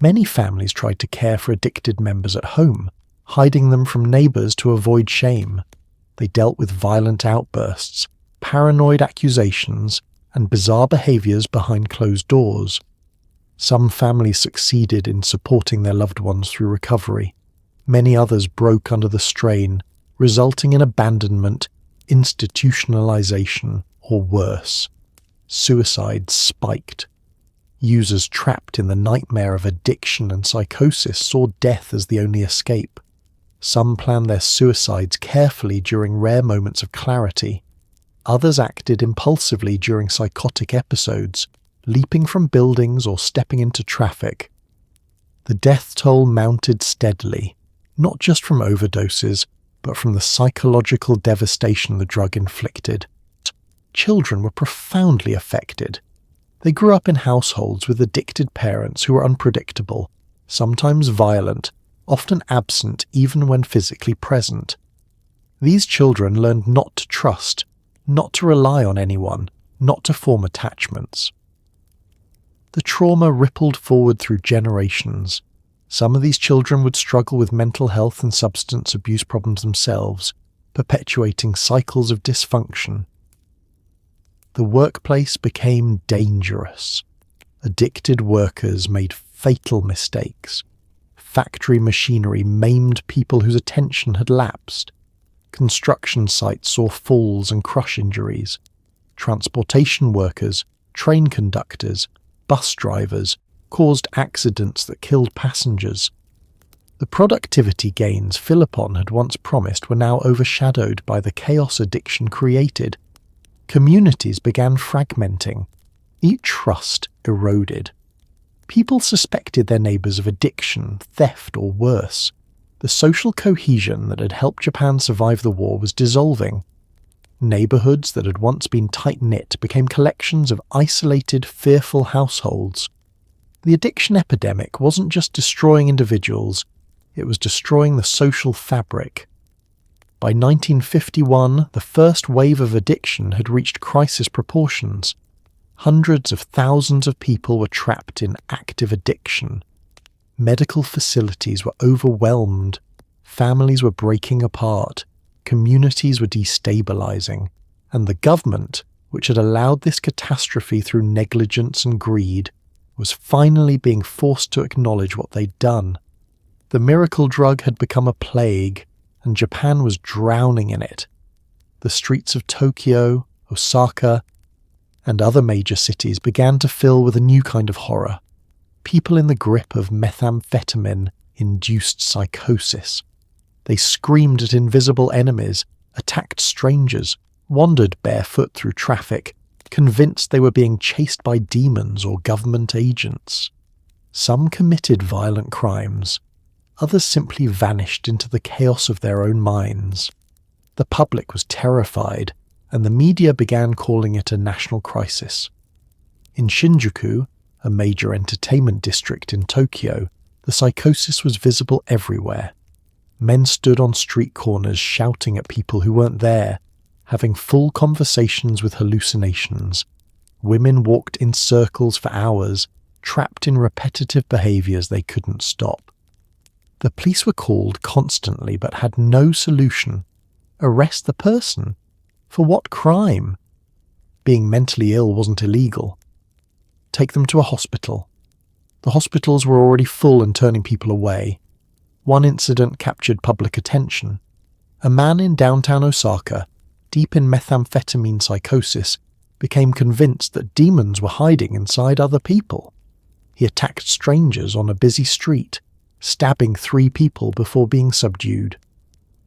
Many families tried to care for addicted members at home, hiding them from neighbors to avoid shame. They dealt with violent outbursts, paranoid accusations, and bizarre behaviors behind closed doors. Some families succeeded in supporting their loved ones through recovery. Many others broke under the strain, resulting in abandonment, institutionalization, or worse. Suicide spiked. Users trapped in the nightmare of addiction and psychosis saw death as the only escape. Some planned their suicides carefully during rare moments of clarity. Others acted impulsively during psychotic episodes, leaping from buildings or stepping into traffic. The death toll mounted steadily, not just from overdoses, but from the psychological devastation the drug inflicted. Children were profoundly affected. They grew up in households with addicted parents who were unpredictable, sometimes violent, often absent even when physically present. These children learned not to trust, not to rely on anyone, not to form attachments. The trauma rippled forward through generations. Some of these children would struggle with mental health and substance abuse problems themselves, perpetuating cycles of dysfunction. The workplace became dangerous. Addicted workers made fatal mistakes. Factory machinery maimed people whose attention had lapsed. Construction sites saw falls and crush injuries. Transportation workers, train conductors, bus drivers caused accidents that killed passengers. The productivity gains Philopon had once promised were now overshadowed by the chaos addiction created. Communities began fragmenting. Each trust eroded. People suspected their neighbours of addiction, theft, or worse. The social cohesion that had helped Japan survive the war was dissolving. Neighbourhoods that had once been tight-knit became collections of isolated, fearful households. The addiction epidemic wasn't just destroying individuals, it was destroying the social fabric. By 1951, the first wave of addiction had reached crisis proportions. Hundreds of thousands of people were trapped in active addiction. Medical facilities were overwhelmed. Families were breaking apart. Communities were destabilizing. And the government, which had allowed this catastrophe through negligence and greed, was finally being forced to acknowledge what they'd done. The miracle drug had become a plague, and Japan was drowning in it. The streets of Tokyo, Osaka, and other major cities began to fill with a new kind of horror. People in the grip of methamphetamine-induced psychosis. They screamed at invisible enemies, attacked strangers, wandered barefoot through traffic, convinced they were being chased by demons or government agents. Some committed violent crimes. Others simply vanished into the chaos of their own minds. The public was terrified, and the media began calling it a national crisis. In Shinjuku, a major entertainment district in Tokyo, the psychosis was visible everywhere. Men stood on street corners shouting at people who weren't there, having full conversations with hallucinations. Women walked in circles for hours, trapped in repetitive behaviours they couldn't stop. The police were called constantly but had no solution. Arrest the person? For what crime? Being mentally ill wasn't illegal. Take them to a hospital. The hospitals were already full and turning people away. One incident captured public attention. A man in downtown Osaka, deep in methamphetamine psychosis, became convinced that demons were hiding inside other people. He attacked strangers on a busy street, stabbing 3 people before being subdued.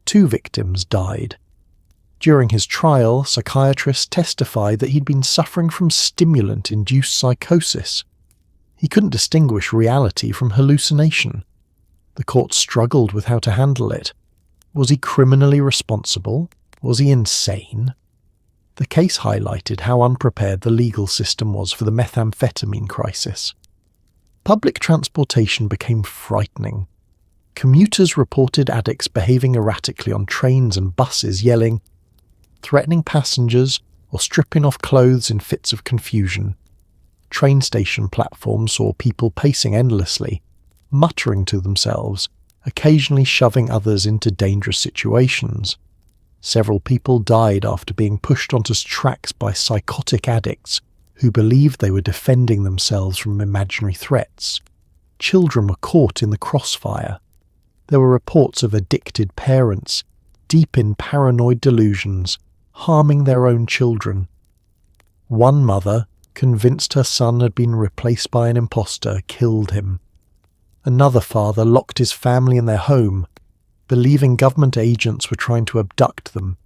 2 victims died. During his trial, psychiatrists testified that he'd been suffering from stimulant-induced psychosis. He couldn't distinguish reality from hallucination. The court struggled with how to handle it. Was he criminally responsible? Was he insane? The case highlighted how unprepared the legal system was for the methamphetamine crisis. Public transportation became frightening. Commuters reported addicts behaving erratically on trains and buses, yelling, threatening passengers, or stripping off clothes in fits of confusion. Train station platforms saw people pacing endlessly, muttering to themselves, occasionally shoving others into dangerous situations. Several people died after being pushed onto tracks by psychotic addicts who believed they were defending themselves from imaginary threats. Children were caught in the crossfire. There were reports of addicted parents, deep in paranoid delusions, harming their own children. One mother, convinced her son had been replaced by an imposter, killed him. Another father locked his family in their home, believing government agents were trying to abduct them.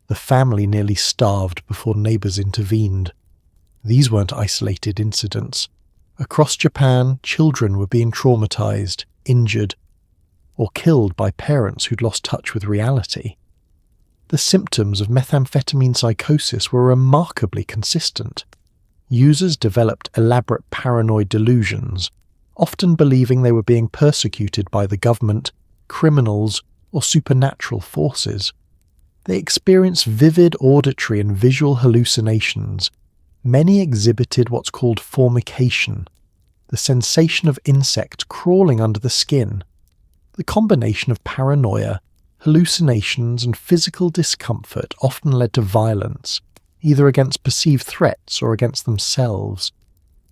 The family nearly starved before neighbours intervened. These weren't isolated incidents. Across Japan, children were being traumatised, injured, or killed by parents who'd lost touch with reality. The symptoms of methamphetamine psychosis were remarkably consistent. Users developed elaborate paranoid delusions, often believing they were being persecuted by the government, criminals, or supernatural forces. They experienced vivid auditory and visual hallucinations. Many exhibited what's called formication, the sensation of insects crawling under the skin. The combination of paranoia, hallucinations, and physical discomfort often led to violence, either against perceived threats or against themselves.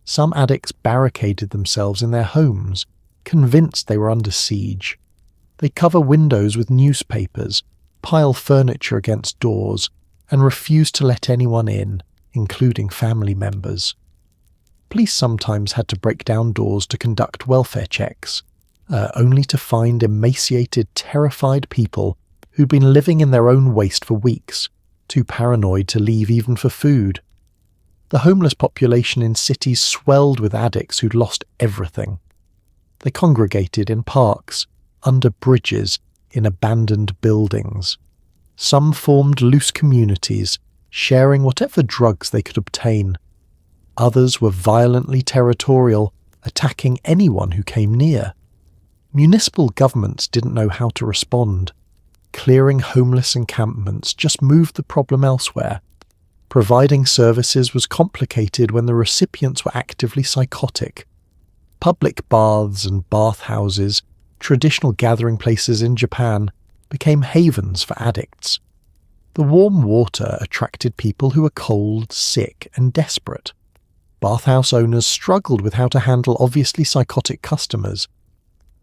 Some addicts barricaded themselves in their homes, convinced they were under siege. They cover windows with newspapers, pile furniture against doors, and refuse to let anyone in, including family members. Police sometimes had to break down doors to conduct welfare checks. only to find emaciated, terrified people who'd been living in their own waste for weeks, too paranoid to leave even for food. The homeless population in cities swelled with addicts who'd lost everything. They congregated in parks, under bridges, in abandoned buildings. Some formed loose communities, sharing whatever drugs they could obtain. Others were violently territorial, attacking anyone who came near. Municipal governments didn't know how to respond. Clearing homeless encampments just moved the problem elsewhere. Providing services was complicated when the recipients were actively psychotic. Public baths and bathhouses, traditional gathering places in Japan, became havens for addicts. The warm water attracted people who were cold, sick, and desperate. Bathhouse owners struggled with how to handle obviously psychotic customers.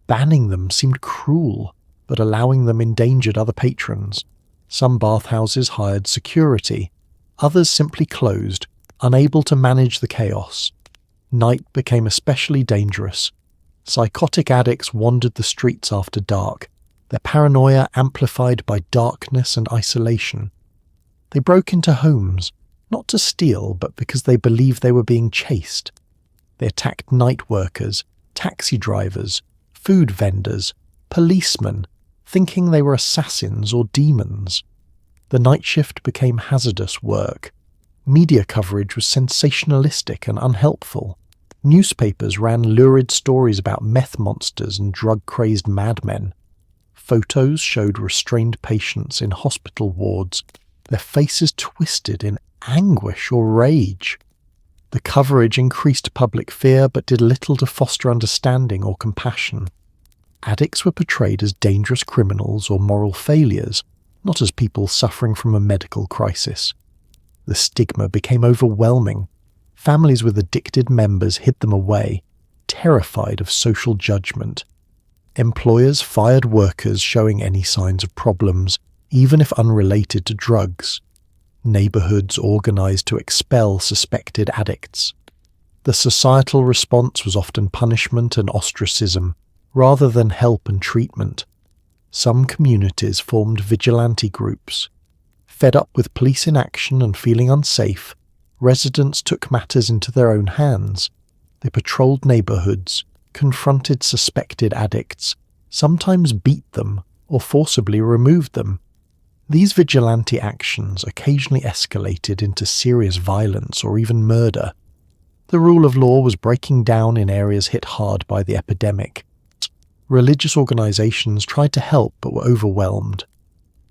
Banning them seemed cruel, but allowing them endangered other patrons. Some bathhouses hired security. Others simply closed, unable to manage the chaos. Night became especially dangerous. Psychotic addicts wandered the streets after dark, their paranoia amplified by darkness and isolation. They broke into homes, not to steal, but because they believed they were being chased. They attacked night workers, taxi drivers, food vendors, policemen, thinking they were assassins or demons. The night shift became hazardous work. Media coverage was sensationalistic and unhelpful. Newspapers ran lurid stories about meth monsters and drug-crazed madmen. Photos showed restrained patients in hospital wards, their faces twisted in anguish or rage. The coverage increased public fear but did little to foster understanding or compassion. Addicts were portrayed as dangerous criminals or moral failures, not as people suffering from a medical crisis. The stigma became overwhelming. Families with addicted members hid them away, terrified of social judgment. Employers fired workers showing any signs of problems, even if unrelated to drugs. Neighborhoods organized to expel suspected addicts. The societal response was often punishment and ostracism, rather than help and treatment. Some communities formed vigilante groups. Fed up with police inaction and feeling unsafe, residents took matters into their own hands. They patrolled neighborhoods, confronted suspected addicts, sometimes beat them or forcibly removed them. These vigilante actions occasionally escalated into serious violence or even murder. The rule of law was breaking down in areas hit hard by the epidemic. Religious organizations tried to help but were overwhelmed.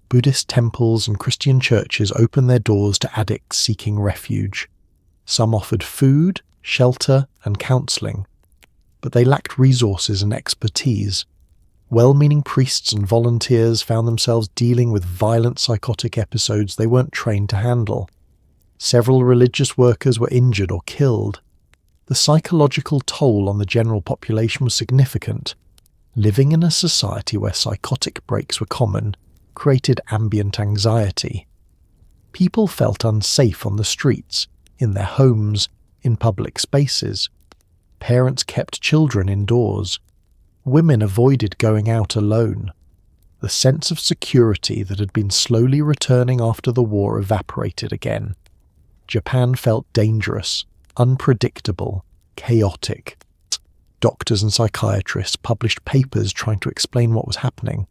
Buddhist temples and Christian churches opened their doors to addicts seeking refuge. Some offered food, shelter, and counseling, but they lacked resources and expertise. Well-meaning priests and volunteers found themselves dealing with violent psychotic episodes they weren't trained to handle. Several religious workers were injured or killed. The psychological toll on the general population was significant. Living in a society where psychotic breaks were common created ambient anxiety. People felt unsafe on the streets, in their homes, in public spaces. Parents kept children indoors. Women avoided going out alone. The sense of security that had been slowly returning after the war evaporated again. Japan felt dangerous, unpredictable, chaotic. Doctors and psychiatrists published papers trying to explain what was happening.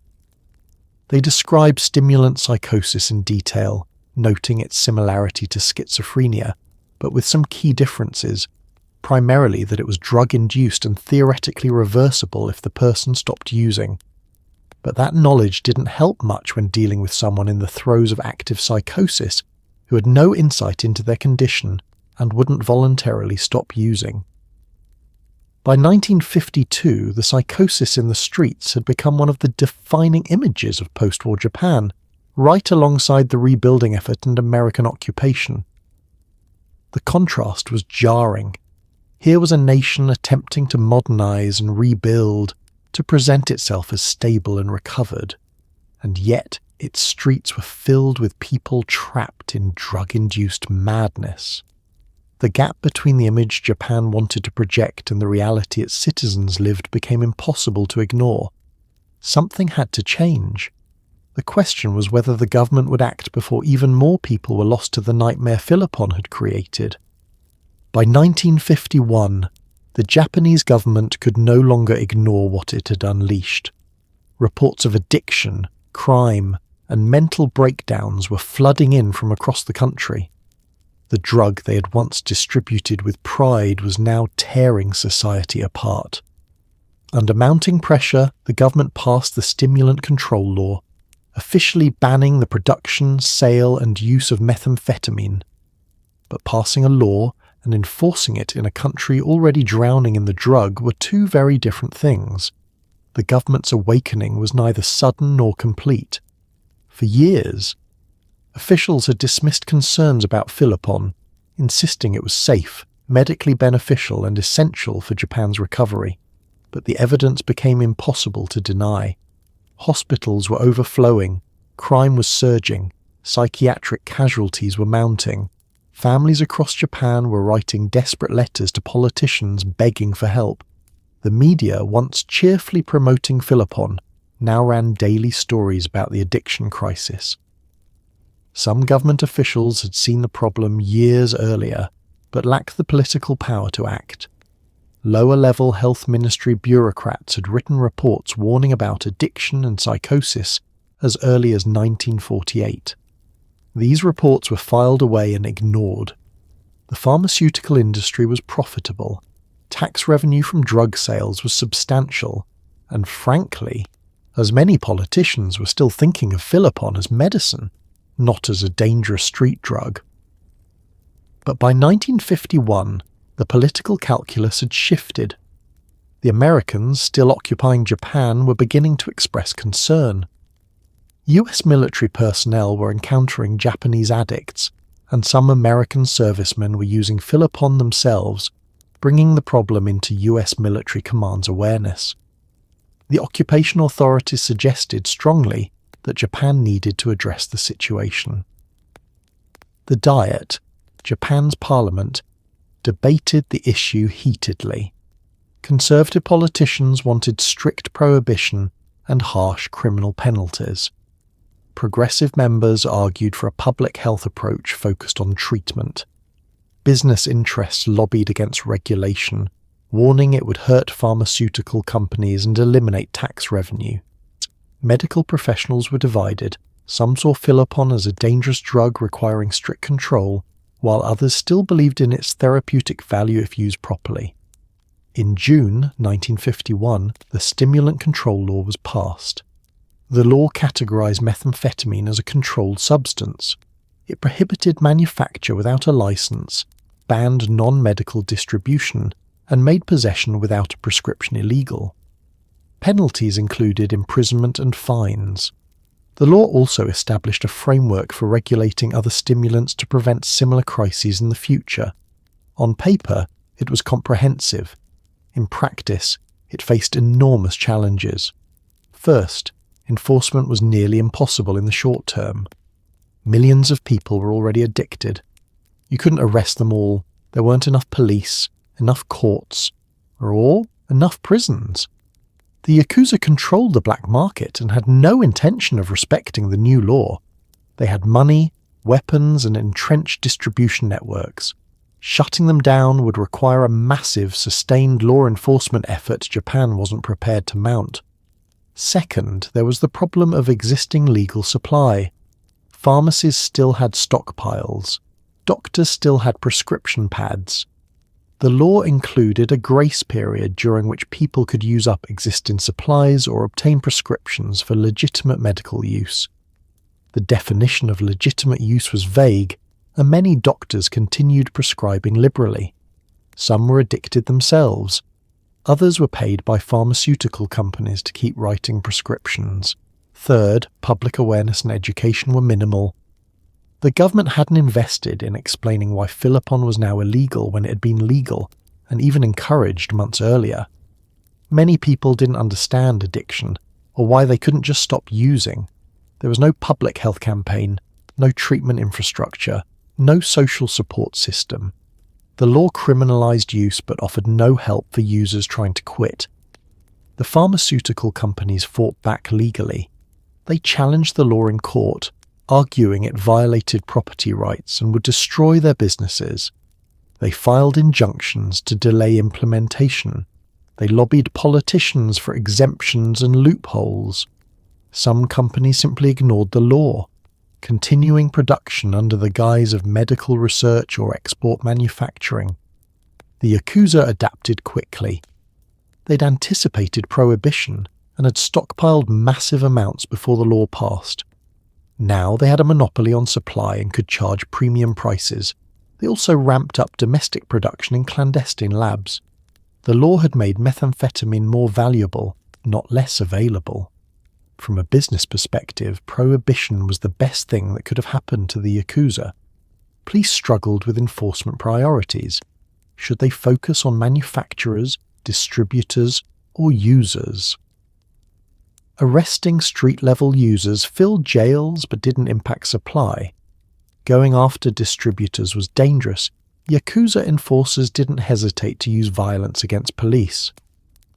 They described stimulant psychosis in detail, noting its similarity to schizophrenia, but with some key differences, primarily that it was drug-induced and theoretically reversible if the person stopped using. But that knowledge didn't help much when dealing with someone in the throes of active psychosis who had no insight into their condition and wouldn't voluntarily stop using. By 1952, the psychosis in the streets had become one of the defining images of post-war Japan, right alongside the rebuilding effort and American occupation. The contrast was jarring. Here was a nation attempting to modernize and rebuild, to present itself as stable and recovered, and yet its streets were filled with people trapped in drug-induced madness. The gap between the image Japan wanted to project and the reality its citizens lived became impossible to ignore. Something had to change. The question was whether the government would act before even more people were lost to the nightmare Philopon had created. By 1951, the Japanese government could no longer ignore what it had unleashed. Reports of addiction, crime, and mental breakdowns were flooding in from across the country. The drug they had once distributed with pride was now tearing society apart. Under mounting pressure, the government passed the Stimulant Control Law, officially banning the production, sale, and use of methamphetamine. But passing a law and enforcing it in a country already drowning in the drug were two very different things. The government's awakening was neither sudden nor complete. For years, officials had dismissed concerns about Philopon, insisting it was safe, medically beneficial, and essential for Japan's recovery. But the evidence became impossible to deny. Hospitals were overflowing, crime was surging, psychiatric casualties were mounting. Families across Japan were writing desperate letters to politicians begging for help. The media, once cheerfully promoting Philopon, now ran daily stories about the addiction crisis. Some government officials had seen the problem years earlier, but lacked the political power to act. Lower-level health ministry bureaucrats had written reports warning about addiction and psychosis as early as 1948. These reports were filed away and ignored. The pharmaceutical industry was profitable, tax revenue from drug sales was substantial, and frankly, as many politicians were still thinking of Philopon as medicine, not as a dangerous street drug. But by 1951, the political calculus had shifted. The Americans, still occupying Japan, were beginning to express concern. US military personnel were encountering Japanese addicts, and some American servicemen were using Philopon themselves, bringing the problem into US military command's awareness. The occupation authorities suggested strongly that Japan needed to address the situation. The Diet, Japan's parliament, debated the issue heatedly. Conservative politicians wanted strict prohibition and harsh criminal penalties. Progressive members argued for a public health approach focused on treatment. Business interests lobbied against regulation, warning it would hurt pharmaceutical companies and eliminate tax revenue. Medical professionals were divided. Some saw Philopon as a dangerous drug requiring strict control, while others still believed in its therapeutic value if used properly. In June 1951, the Stimulant Control Law was passed. The law categorized methamphetamine as a controlled substance. It prohibited manufacture without a license, banned non-medical distribution, and made possession without a prescription illegal. Penalties included imprisonment and fines. The law also established a framework for regulating other stimulants to prevent similar crises in the future. On paper, it was comprehensive. In practice, it faced enormous challenges. First, enforcement was nearly impossible in the short term. Millions of people were already addicted. You couldn't arrest them all. There weren't enough police, enough courts, or enough prisons. The Yakuza controlled the black market and had no intention of respecting the new law. They had money, weapons, and entrenched distribution networks. Shutting them down would require a massive, sustained law enforcement effort Japan wasn't prepared to mount. Second, there was the problem of existing legal supply. Pharmacies still had stockpiles. Doctors still had prescription pads. The law included a grace period during which people could use up existing supplies or obtain prescriptions for legitimate medical use. The definition of legitimate use was vague, and many doctors continued prescribing liberally. Some were addicted themselves. Others were paid by pharmaceutical companies to keep writing prescriptions. Third, public awareness and education were minimal. The government hadn't invested in explaining why Philopon was now illegal when it had been legal, and even encouraged months earlier. Many people didn't understand addiction, or why they couldn't just stop using. There was no public health campaign, no treatment infrastructure, no social support system. The law criminalized use but offered no help for users trying to quit. The pharmaceutical companies fought back legally. They challenged the law in court, arguing it violated property rights and would destroy their businesses. They filed injunctions to delay implementation. They lobbied politicians for exemptions and loopholes. Some companies simply ignored the law, continuing production under the guise of medical research or export manufacturing. The Yakuza adapted quickly. They'd anticipated prohibition and had stockpiled massive amounts before the law passed. Now they had a monopoly on supply and could charge premium prices. They also ramped up domestic production in clandestine labs. The law had made methamphetamine more valuable, not less available. From a business perspective, prohibition was the best thing that could have happened to the Yakuza. Police struggled with enforcement priorities. Should they focus on manufacturers, distributors, or users? Arresting street-level users filled jails but didn't impact supply. Going after distributors was dangerous. Yakuza enforcers didn't hesitate to use violence against police.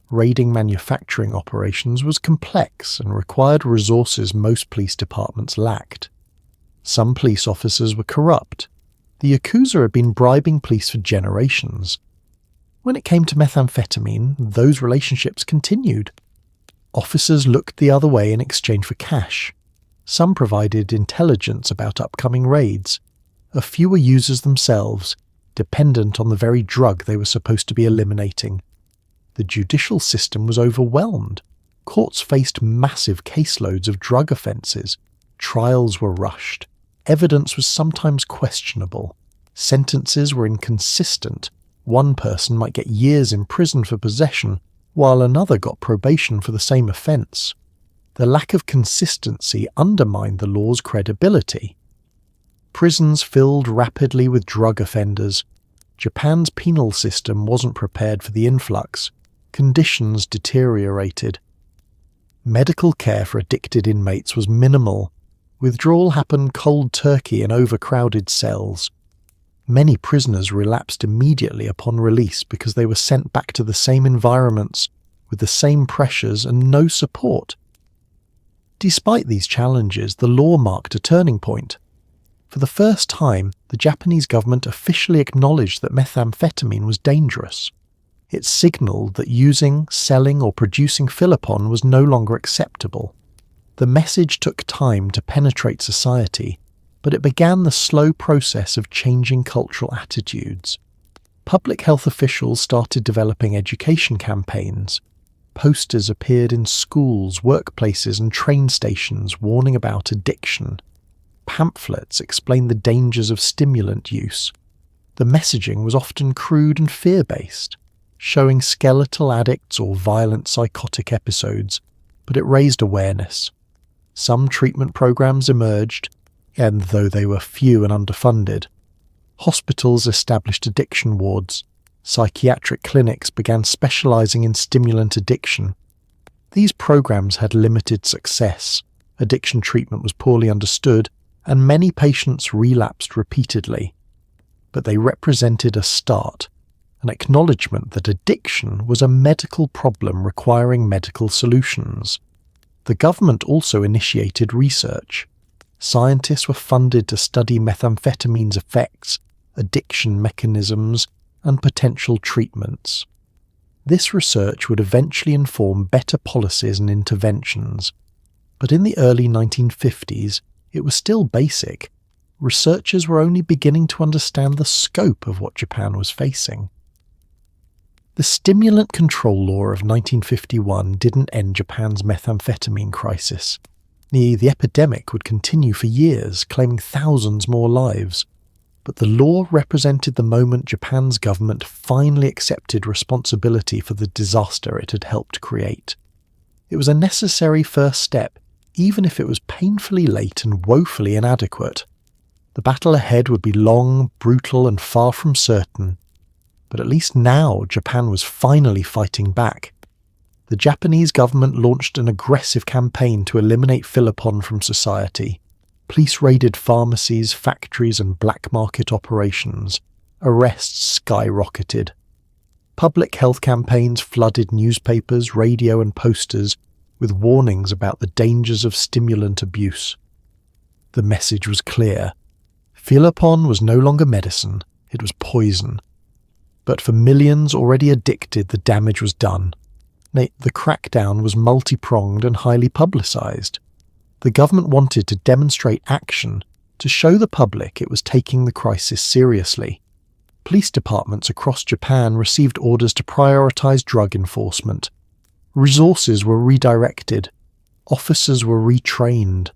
Raiding manufacturing operations was complex and required resources most police departments lacked. Some police officers were corrupt. The Yakuza had been bribing police for generations. When it came to methamphetamine, those relationships continued. Officers looked the other way in exchange for cash. Some provided intelligence about upcoming raids. A few were users themselves, dependent on the very drug they were supposed to be eliminating. The judicial system was overwhelmed. Courts faced massive caseloads of drug offences. Trials were rushed. Evidence was sometimes questionable. Sentences were inconsistent. One person might get years in prison for possession, while another got probation for the same offence. The lack of consistency undermined the law's credibility. Prisons filled rapidly with drug offenders. Japan's penal system wasn't prepared for the influx. Conditions deteriorated. Medical care for addicted inmates was minimal. Withdrawal happened cold turkey in overcrowded cells. Many prisoners relapsed immediately upon release because they were sent back to the same environments, with the same pressures and no support. Despite these challenges, the law marked a turning point. For the first time, the Japanese government officially acknowledged that methamphetamine was dangerous. It signalled that using, selling or producing Philopon was no longer acceptable. The message took time to penetrate society, but it began the slow process of changing cultural attitudes. Public health officials started developing education campaigns. Posters appeared in schools, workplaces and train stations warning about addiction. Pamphlets explained the dangers of stimulant use. The messaging was often crude and fear-based, showing skeletal addicts or violent psychotic episodes, but it raised awareness. Some treatment programs emerged, and though they were few and underfunded, hospitals established addiction wards. Psychiatric clinics began specializing in stimulant addiction. These programs had limited success. Addiction treatment was poorly understood, and many patients relapsed repeatedly. But they represented a start, an acknowledgement that addiction was a medical problem requiring medical solutions. The government also initiated research. Scientists were funded to study methamphetamine's effects, addiction mechanisms, and potential treatments. This research would eventually inform better policies and interventions. But in the early 1950s, it was still basic. Researchers were only beginning to understand the scope of what Japan was facing. The Stimulant Control Law of 1951 didn't end Japan's methamphetamine crisis. The epidemic would continue for years, claiming thousands more lives. But the law represented the moment Japan's government finally accepted responsibility for the disaster it had helped create. It was a necessary first step, even if it was painfully late and woefully inadequate. The battle ahead would be long, brutal, and far from certain. But at least now Japan was finally fighting back. The Japanese government launched an aggressive campaign to eliminate Philopon from society. Police raided pharmacies, factories and black market operations. arrests skyrocketed. Public health campaigns flooded newspapers, radio and posters with warnings about the dangers of stimulant abuse. The message was clear. Philopon was no longer medicine, it was poison. But for millions already addicted, the damage was done. The crackdown was multi-pronged and highly publicised. The government wanted to demonstrate action to show the public it was taking the crisis seriously. Police departments across Japan received orders to prioritise drug enforcement. Resources were redirected. Officers were retrained.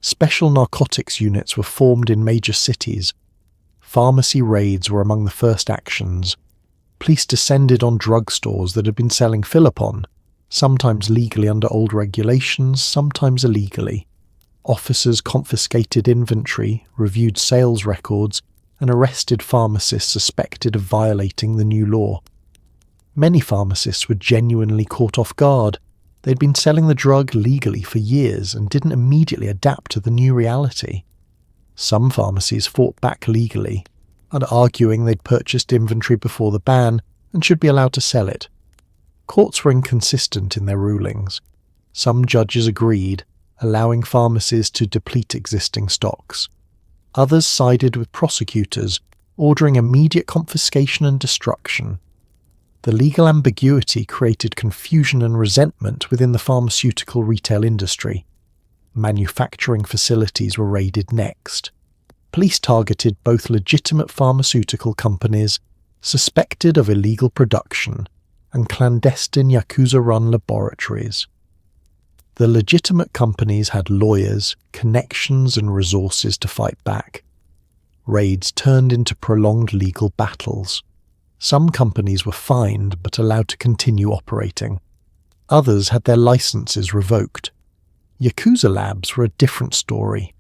Special narcotics units were formed in major cities. Pharmacy raids were among the first actions. Police descended on drugstores that had been selling Philopon, sometimes legally under old regulations, sometimes illegally. Officers confiscated inventory, reviewed sales records, and arrested pharmacists suspected of violating the new law. Many pharmacists were genuinely caught off guard. They'd been selling the drug legally for years and didn't immediately adapt to the new reality. Some pharmacies fought back legally, and arguing they'd purchased inventory before the ban and should be allowed to sell it. Courts were inconsistent in their rulings. Some judges agreed, allowing pharmacies to deplete existing stocks. Others sided with prosecutors, ordering immediate confiscation and destruction. The legal ambiguity created confusion and resentment within the pharmaceutical retail industry. Manufacturing facilities were raided next. Police targeted both legitimate pharmaceutical companies, suspected of illegal production, and clandestine Yakuza-run laboratories. The legitimate companies had lawyers, connections and resources to fight back. Raids turned into prolonged legal battles. Some companies were fined but allowed to continue operating. Others had their licenses revoked. Yakuza labs were a different story.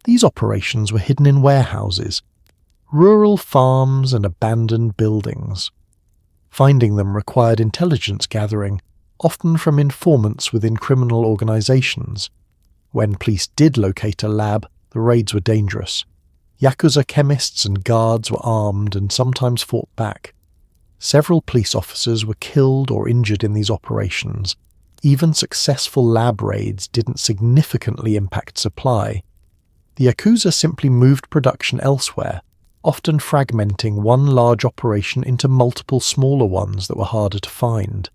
These operations were hidden in warehouses, rural farms and abandoned buildings. Finding them required intelligence gathering, often from informants within criminal organizations. When police did locate a lab, the raids were dangerous. Yakuza chemists and guards were armed and sometimes fought back. Several police officers were killed or injured in these operations. Even successful lab raids didn't significantly impact supply. The Yakuza simply moved production elsewhere, often fragmenting one large operation into multiple smaller ones that were harder to find.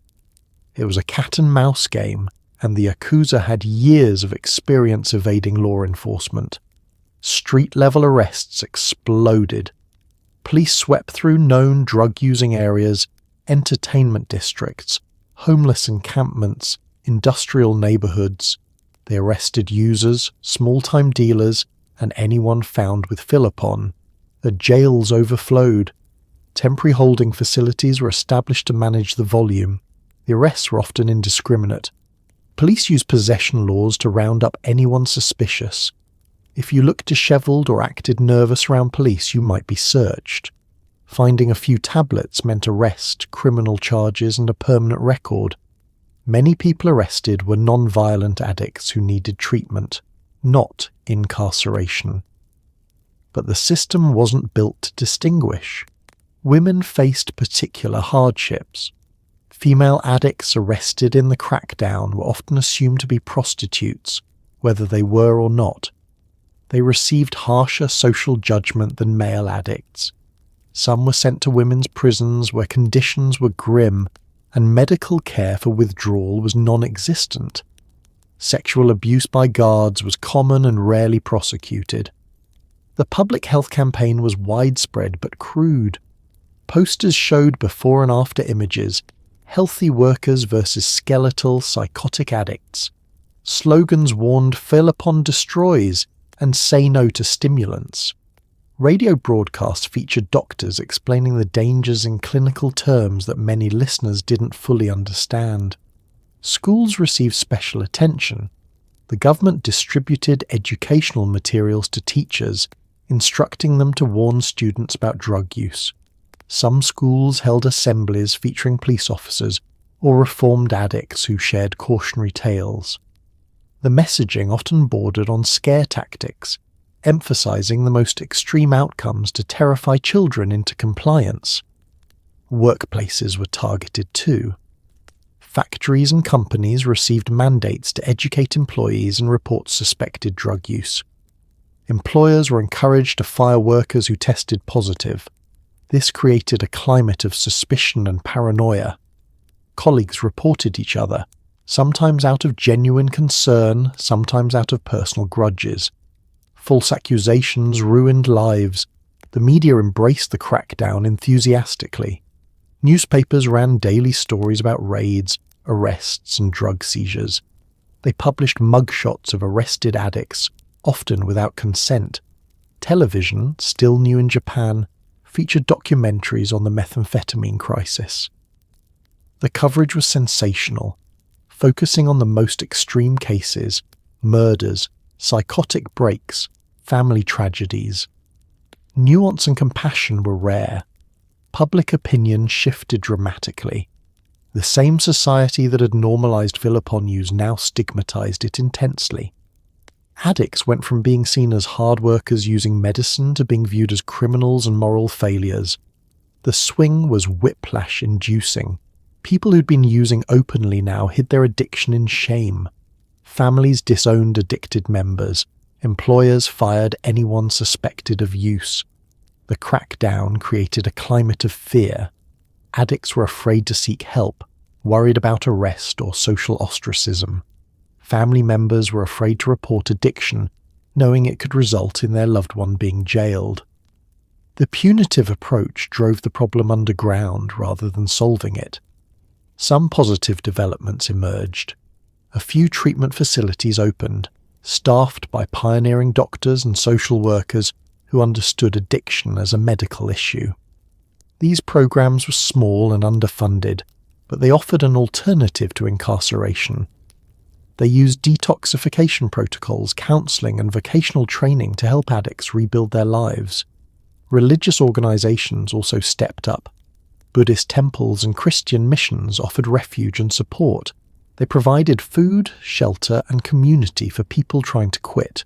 It was a cat-and-mouse game, and the Yakuza had years of experience evading law enforcement. Street-level arrests exploded. Police swept through known drug-using areas, entertainment districts, homeless encampments, industrial neighborhoods. They arrested users, small-time dealers, and anyone found with Philopon. The jails overflowed. Temporary holding facilities were established to manage the volume. The arrests were often indiscriminate. Police used possession laws to round up anyone suspicious. If you looked dishevelled or acted nervous around police, you might be searched. Finding a few tablets meant arrest, criminal charges, and a permanent record. Many people arrested were non-violent addicts who needed treatment, not incarceration. But the system wasn't built to distinguish. Women faced particular hardships. Female addicts arrested in the crackdown were often assumed to be prostitutes, whether they were or not. They received harsher social judgment than male addicts. Some were sent to women's prisons where conditions were grim and medical care for withdrawal was non-existent. Sexual abuse by guards was common and rarely prosecuted. The public health campaign was widespread but crude. Posters showed before and after images, healthy workers versus skeletal, psychotic addicts. Slogans warned Philopon destroys and say no to stimulants. Radio broadcasts featured doctors explaining the dangers in clinical terms that many listeners didn't fully understand. Schools received special attention. The government distributed educational materials to teachers, instructing them to warn students about drug use. Some schools held assemblies featuring police officers or reformed addicts who shared cautionary tales. The messaging often bordered on scare tactics. emphasizing the most extreme outcomes to terrify children into compliance. Workplaces were targeted too. Factories and companies received mandates to educate employees and report suspected drug use. Employers were encouraged to fire workers who tested positive. This created a climate of suspicion and paranoia. Colleagues reported each other, sometimes out of genuine concern, sometimes out of personal grudges. False accusations ruined lives. The media embraced the crackdown enthusiastically. Newspapers ran daily stories about raids, arrests, and drug seizures. They published mugshots of arrested addicts, often without consent. Television, still new in Japan, featured documentaries on the methamphetamine crisis. The coverage was sensational, focusing on the most extreme cases, murders, psychotic breaks, family tragedies. Nuance and compassion were rare. Public opinion shifted dramatically. The same society that had normalized Philopon use now stigmatized it intensely. Addicts went from being seen as hard workers using medicine to being viewed as criminals and moral failures. The swing was whiplash-inducing. People who'd been using openly now hid their addiction in shame. Families disowned addicted members. Employers fired anyone suspected of use. The crackdown created a climate of fear. Addicts were afraid to seek help, worried about arrest or social ostracism. Family members were afraid to report addiction, knowing it could result in their loved one being jailed. The punitive approach drove the problem underground rather than solving it. Some positive developments emerged. A few treatment facilities opened, staffed by pioneering doctors and social workers who understood addiction as a medical issue. These programs were small and underfunded, but they offered an alternative to incarceration. They used detoxification protocols, counseling, and vocational training to help addicts rebuild their lives. Religious organizations also stepped up. Buddhist temples and Christian missions offered refuge and support. They provided food, shelter, and community for people trying to quit.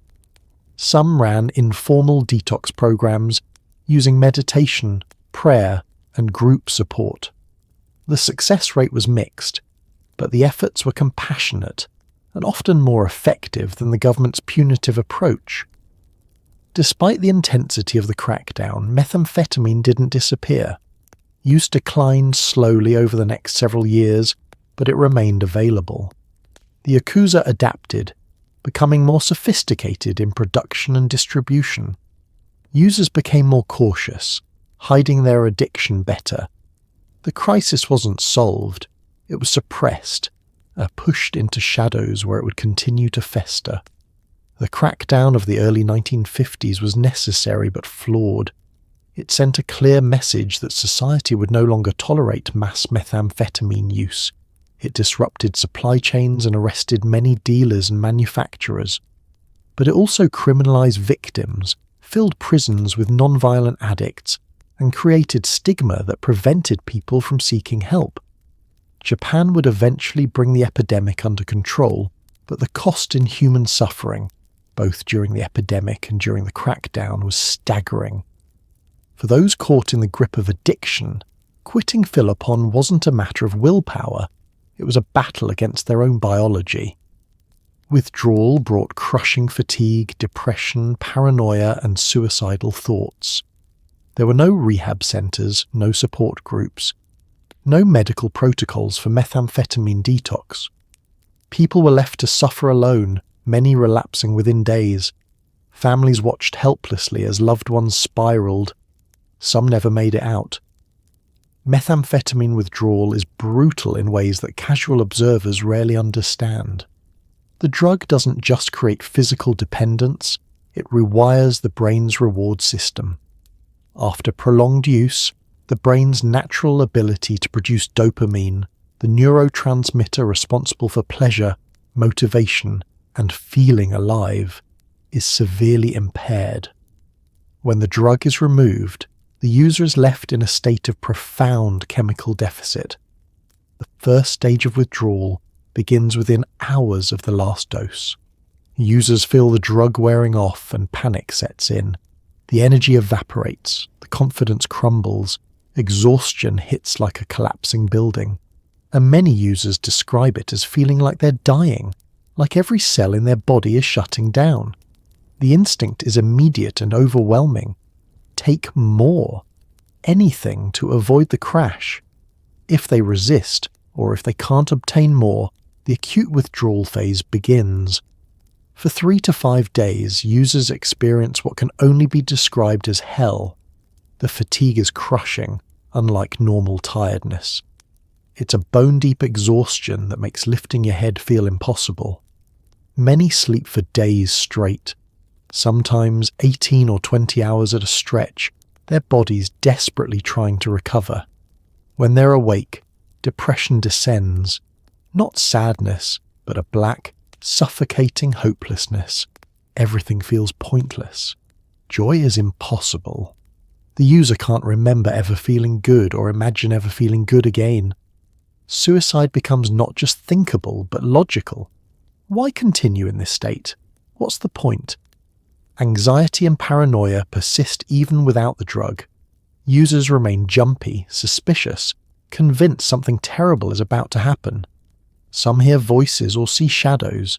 Some ran informal detox programs using meditation, prayer, and group support. The success rate was mixed, but the efforts were compassionate and often more effective than the government's punitive approach. Despite the intensity of the crackdown, methamphetamine didn't disappear. Use declined slowly over the next several years, but it remained available. The Yakuza adapted, becoming more sophisticated in production and distribution. Users became more cautious, hiding their addiction better. The crisis wasn't solved, it was suppressed, pushed into shadows where it would continue to fester. The crackdown of the early 1950s was necessary but flawed. It sent a clear message that society would no longer tolerate mass methamphetamine use. It disrupted supply chains and arrested many dealers and manufacturers. But it also criminalized victims, filled prisons with non-violent addicts, and created stigma that prevented people from seeking help. Japan would eventually bring the epidemic under control, but the cost in human suffering, both during the epidemic and during the crackdown, was staggering. For those caught in the grip of addiction, quitting Philopon wasn't a matter of willpower, it was a battle against their own biology. Withdrawal brought crushing fatigue, depression, paranoia, and suicidal thoughts. There were no rehab centres, no support groups, no medical protocols for methamphetamine detox. People were left to suffer alone, many relapsing within days. Families watched helplessly as loved ones spiralled. Some never made it out. Methamphetamine withdrawal is brutal in ways that casual observers rarely understand. The drug doesn't just create physical dependence, it rewires the brain's reward system. After prolonged use, the brain's natural ability to produce dopamine, the neurotransmitter responsible for pleasure, motivation, and feeling alive, is severely impaired. When the drug is removed, the user is left in a state of profound chemical deficit. The first stage of withdrawal begins within hours of the last dose. Users feel the drug wearing off and panic sets in. The energy evaporates, the confidence crumbles, exhaustion hits like a collapsing building. And many users describe it as feeling like they're dying, like every cell in their body is shutting down. The instinct is immediate and overwhelming. Take more. Anything to avoid the crash. If they resist, or if they can't obtain more, the acute withdrawal phase begins. For 3 to 5 days, users experience what can only be described as hell. The fatigue is crushing, unlike normal tiredness. It's a bone-deep exhaustion that makes lifting your head feel impossible. Many sleep for days straight, sometimes 18 or 20 hours at a stretch, their bodies desperately trying to recover. When they're awake, depression descends, not sadness, but a black, suffocating hopelessness. Everything feels pointless. Joy is impossible. The user can't remember ever feeling good or imagine ever feeling good again. Suicide becomes not just thinkable, but logical. Why continue in this state? What's the point? Anxiety and paranoia persist even without the drug. Users remain jumpy, suspicious, convinced something terrible is about to happen. Some hear voices or see shadows.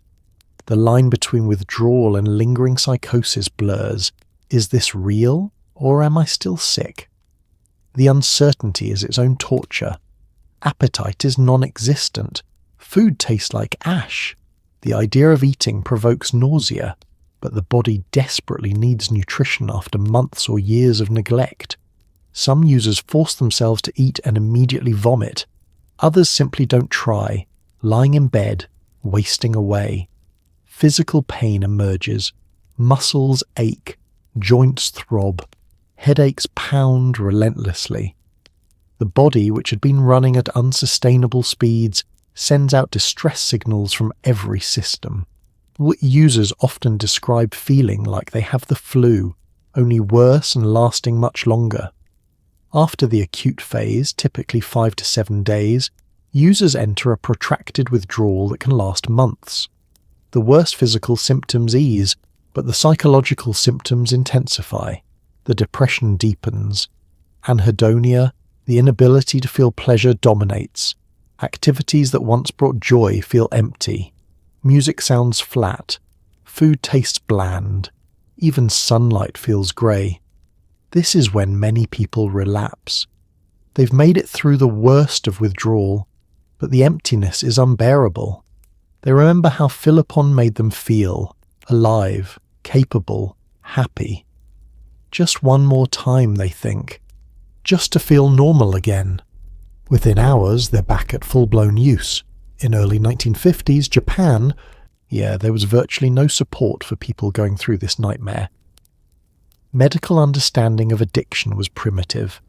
The line between withdrawal and lingering psychosis blurs. Is this real, or am I still sick? The uncertainty is its own torture. Appetite is non-existent. Food tastes like ash. The idea of eating provokes nausea, but the body desperately needs nutrition after months or years of neglect. Some users force themselves to eat and immediately vomit. Others simply don't try, lying in bed, wasting away. Physical pain emerges. Muscles ache, joints throb, headaches pound relentlessly. The body, which had been running at unsustainable speeds, sends out distress signals from every system. Users often describe feeling like they have the flu, only worse and lasting much longer. After the acute phase, typically 5 to 7 days, users enter a protracted withdrawal that can last months. The worst physical symptoms ease, but the psychological symptoms intensify. The depression deepens. Anhedonia, the inability to feel pleasure, dominates. Activities that once brought joy feel empty. Music sounds flat. Food tastes bland. Even sunlight feels grey. This is when many people relapse. They've made it through the worst of withdrawal, but the emptiness is unbearable. They remember how Philopon made them feel, alive, capable, happy. Just one more time, they think. Just to feel normal again. Within hours, they're back at full-blown use. In early 1950s, Japan, there was virtually no support for people going through this nightmare. Medical understanding of addiction was primitive.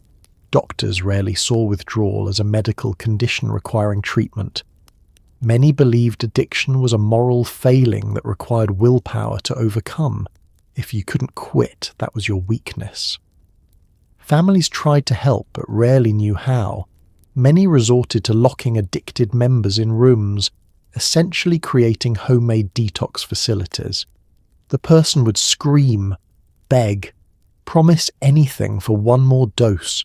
Doctors rarely saw withdrawal as a medical condition requiring treatment. Many believed addiction was a moral failing that required willpower to overcome. If you couldn't quit, that was your weakness. Families tried to help but rarely knew how. Many resorted to locking addicted members in rooms, essentially creating homemade detox facilities. The person would scream, beg, promise anything for one more dose.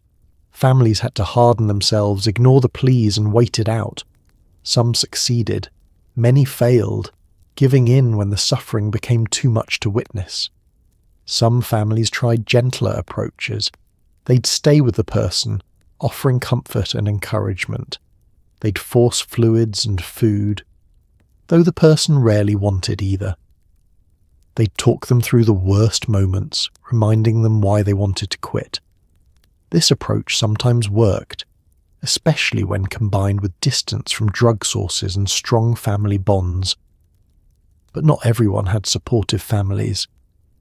Families had to harden themselves, ignore the pleas, and wait it out. Some succeeded. Many failed, giving in when the suffering became too much to witness. Some families tried gentler approaches. They'd stay with the person, offering comfort and encouragement. They'd force fluids and food, though the person rarely wanted either. They'd talk them through the worst moments, reminding them why they wanted to quit. This approach sometimes worked, especially when combined with distance from drug sources and strong family bonds. But not everyone had supportive families.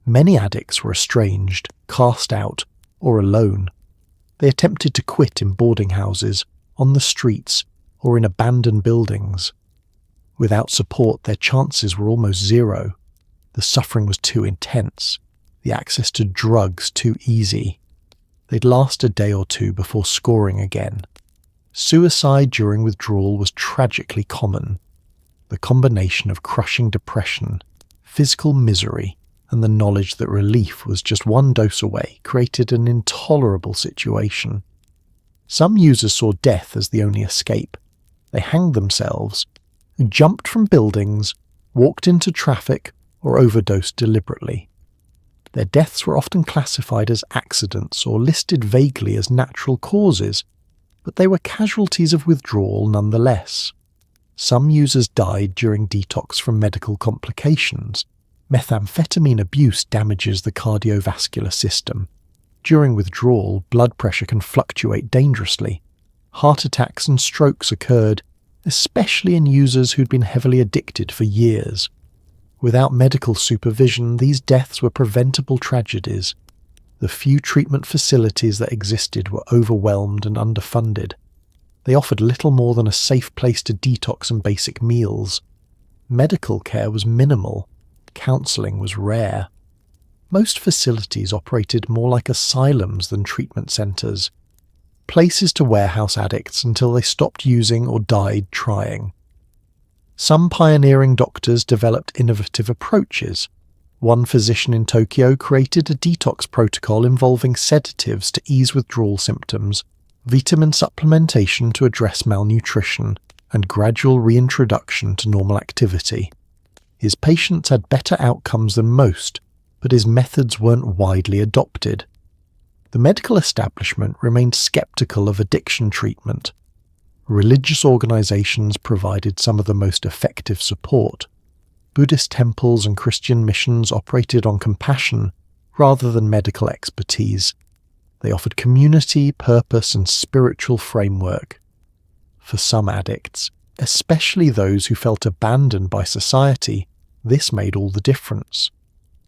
Many addicts were estranged, cast out, or alone. They attempted to quit in boarding houses, on the streets, or in abandoned buildings. Without support, their chances were almost zero. The suffering was too intense, the access to drugs too easy. They'd last a day or two before scoring again. Suicide during withdrawal was tragically common. The combination of crushing depression, Physical misery and the knowledge that relief was just one dose away created an intolerable situation. Some users saw death as the only escape. They hanged themselves, jumped from buildings, walked into traffic, or overdosed deliberately. Their deaths were often classified as accidents or listed vaguely as natural causes, but they were casualties of withdrawal nonetheless. Some users died during detox from medical complications. Methamphetamine abuse damages the cardiovascular system. During withdrawal, blood pressure can fluctuate dangerously. Heart attacks and strokes occurred, especially in users who'd been heavily addicted for years. Without medical supervision, these deaths were preventable tragedies. The few treatment facilities that existed were overwhelmed and underfunded. They offered little more than a safe place to detox and basic meals. Medical care was minimal. Counselling was rare. Most facilities operated more like asylums than treatment centres, places to warehouse addicts until they stopped using or died trying. Some pioneering doctors developed innovative approaches. One physician in Tokyo created a detox protocol involving sedatives to ease withdrawal symptoms, vitamin supplementation to address malnutrition, and gradual reintroduction to normal activity. His patients had better outcomes than most, but his methods weren't widely adopted. The medical establishment remained skeptical of addiction treatment. Religious organizations provided some of the most effective support. Buddhist temples and Christian missions operated on compassion rather than medical expertise. They offered community, purpose, and spiritual framework. For some addicts, especially those who felt abandoned by society, this made all the difference.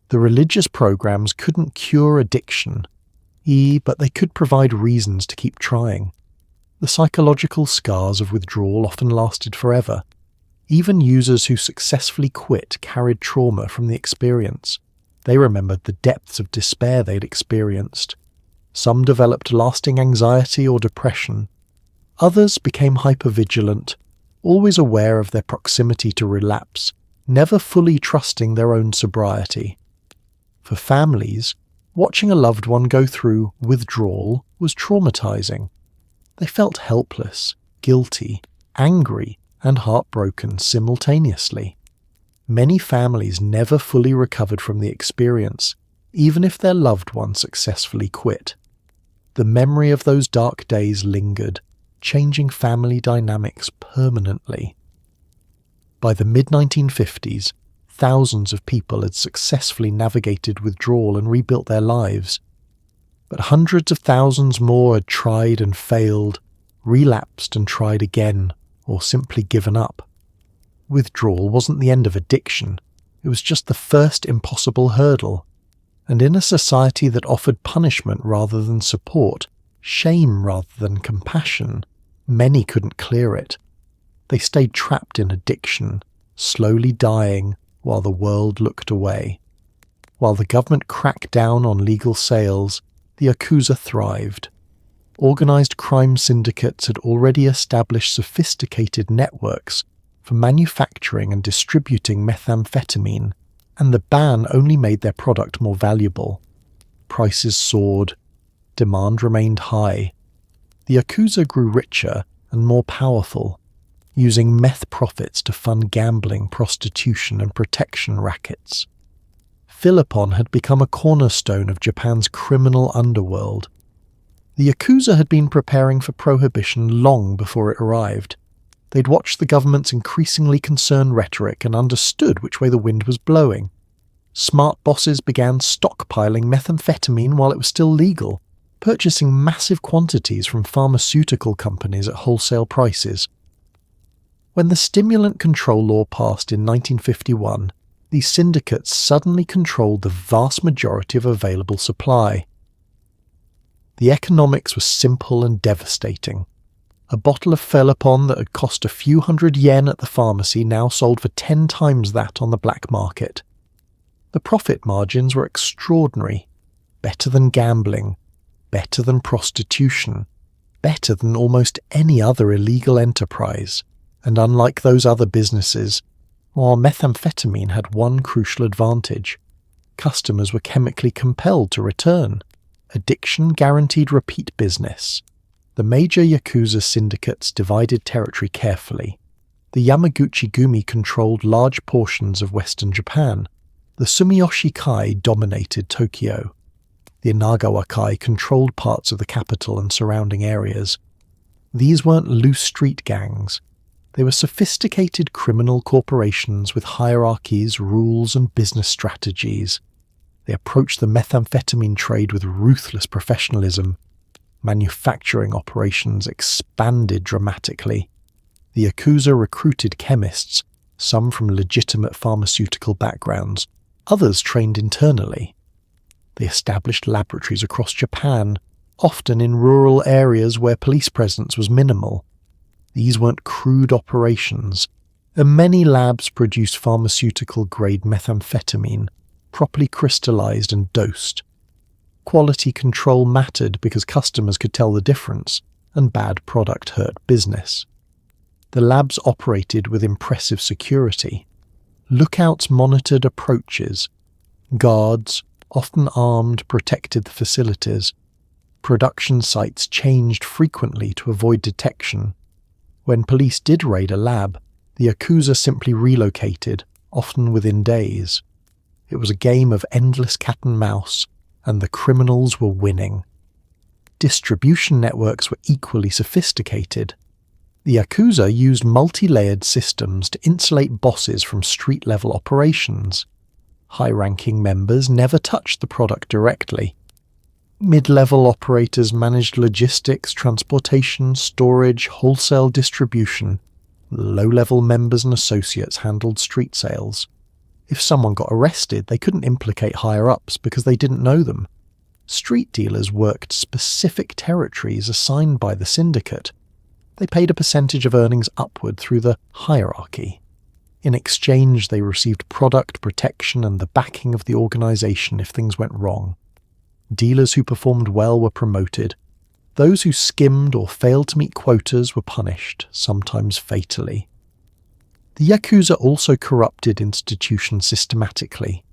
The religious programs couldn't cure addiction, but they could provide reasons to keep trying. The psychological scars of withdrawal often lasted forever. Even users who successfully quit carried trauma from the experience. They remembered the depths of despair they'd experienced. Some developed lasting anxiety or depression. Others became hypervigilant, always aware of their proximity to relapse, never fully trusting their own sobriety. For families, watching a loved one go through withdrawal was traumatizing. They felt helpless, guilty, angry, and heartbroken simultaneously. Many families never fully recovered from the experience, even if their loved one successfully quit. The memory of those dark days lingered, changing family dynamics permanently. By the mid-1950s, thousands of people had successfully navigated withdrawal and rebuilt their lives. But hundreds of thousands more had tried and failed, relapsed and tried again, or simply given up. Withdrawal wasn't the end of addiction, it was just the first impossible hurdle. And in a society that offered punishment rather than support, shame rather than compassion, many couldn't clear it. They stayed trapped in addiction, slowly dying while the world looked away. While the government cracked down on legal sales, the Yakuza thrived. Organised crime syndicates had already established sophisticated networks for manufacturing and distributing methamphetamine, and the ban only made their product more valuable. Prices soared. Demand remained high. The Yakuza grew richer and more powerful, using meth profits to fund gambling, prostitution, and protection rackets. Philopon had become a cornerstone of Japan's criminal underworld. The Yakuza had been preparing for prohibition long before it arrived. They'd watched the government's increasingly concerned rhetoric and understood which way the wind was blowing. Smart bosses began stockpiling methamphetamine while it was still legal, purchasing massive quantities from pharmaceutical companies at wholesale prices. When the stimulant control law passed in 1951, these syndicates suddenly controlled the vast majority of available supply. The economics was simple and devastating. A bottle of Philopon that had cost a few hundred yen at the pharmacy now sold for 10 times that on the black market. The profit margins were extraordinary, better than gambling, better than prostitution, better than almost any other illegal enterprise, and unlike those other businesses, while methamphetamine had one crucial advantage. Customers were chemically compelled to return. Addiction guaranteed repeat business. The major Yakuza syndicates divided territory carefully. The Yamaguchi-gumi controlled large portions of western Japan. The Sumiyoshi-kai dominated Tokyo. The Inagawa-kai controlled parts of the capital and surrounding areas. These weren't loose street gangs. They were sophisticated criminal corporations with hierarchies, rules, and business strategies. They approached the methamphetamine trade with ruthless professionalism. Manufacturing operations expanded dramatically. The Yakuza recruited chemists, some from legitimate pharmaceutical backgrounds, others trained internally. They established laboratories across Japan, often in rural areas where police presence was minimal. These weren't crude operations, and many labs produced pharmaceutical-grade methamphetamine, properly crystallized and dosed. Quality control mattered because customers could tell the difference, and bad product hurt business. The labs operated with impressive security. Lookouts monitored approaches. Guards, often armed, protected the facilities. Production sites changed frequently to avoid detection. When police did raid a lab, the Yakuza simply relocated, often within days. It was a game of endless cat and mouse, and the criminals were winning. Distribution networks were equally sophisticated. The Yakuza used multi-layered systems to insulate bosses from street-level operations. High-ranking members never touched the product directly. Mid-level operators managed logistics, transportation, storage, wholesale distribution. Low-level members and associates handled street sales. If someone got arrested, they couldn't implicate higher-ups because they didn't know them. Street dealers worked specific territories assigned by the syndicate. They paid a percentage of earnings upward through the hierarchy. In exchange, they received product protection and the backing of the organization if things went wrong. Dealers who performed well were promoted. Those who skimmed or failed to meet quotas were punished, sometimes fatally. The Yakuza also corrupted institutions systematically.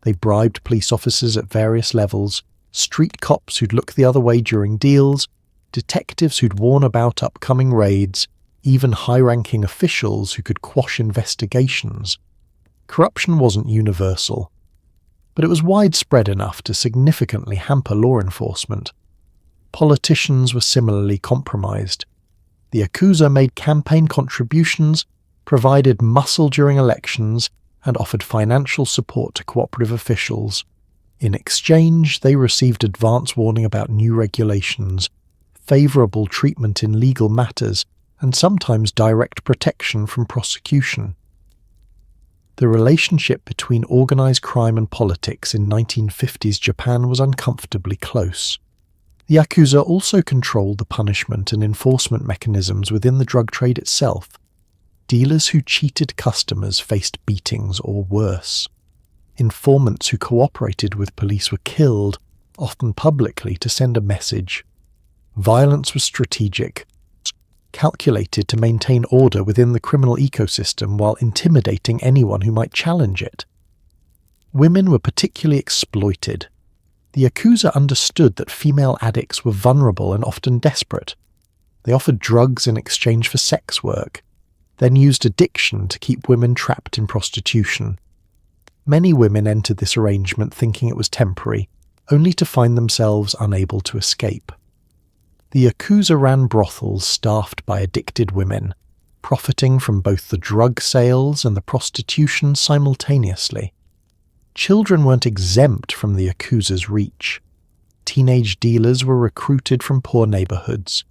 They bribed police officers at various levels, street cops who'd look the other way during deals, detectives who'd warn about upcoming raids, even high-ranking officials who could quash investigations. Corruption wasn't universal, but it was widespread enough to significantly hamper law enforcement. Politicians were similarly compromised. The Yakuza made campaign contributions, provided muscle during elections, and offered financial support to cooperative officials. In exchange, they received advance warning about new regulations, favourable treatment in legal matters, and sometimes direct protection from prosecution. The relationship between organised crime and politics in 1950s Japan was uncomfortably close. The Yakuza also controlled the punishment and enforcement mechanisms within the drug trade itself. Dealers who cheated customers faced beatings or worse. Informants who cooperated with police were killed, often publicly, to send a message. Violence was strategic, calculated to maintain order within the criminal ecosystem while intimidating anyone who might challenge it. Women were particularly exploited. The Yakuza understood that female addicts were vulnerable and often desperate. They offered drugs in exchange for sex work, then used addiction to keep women trapped in prostitution. Many women entered this arrangement thinking it was temporary, only to find themselves unable to escape. The Yakuza ran brothels staffed by addicted women, profiting from both the drug sales and the prostitution simultaneously. Children weren't exempt from the Yakuza's reach. Teenage dealers were recruited from poor neighborhoods.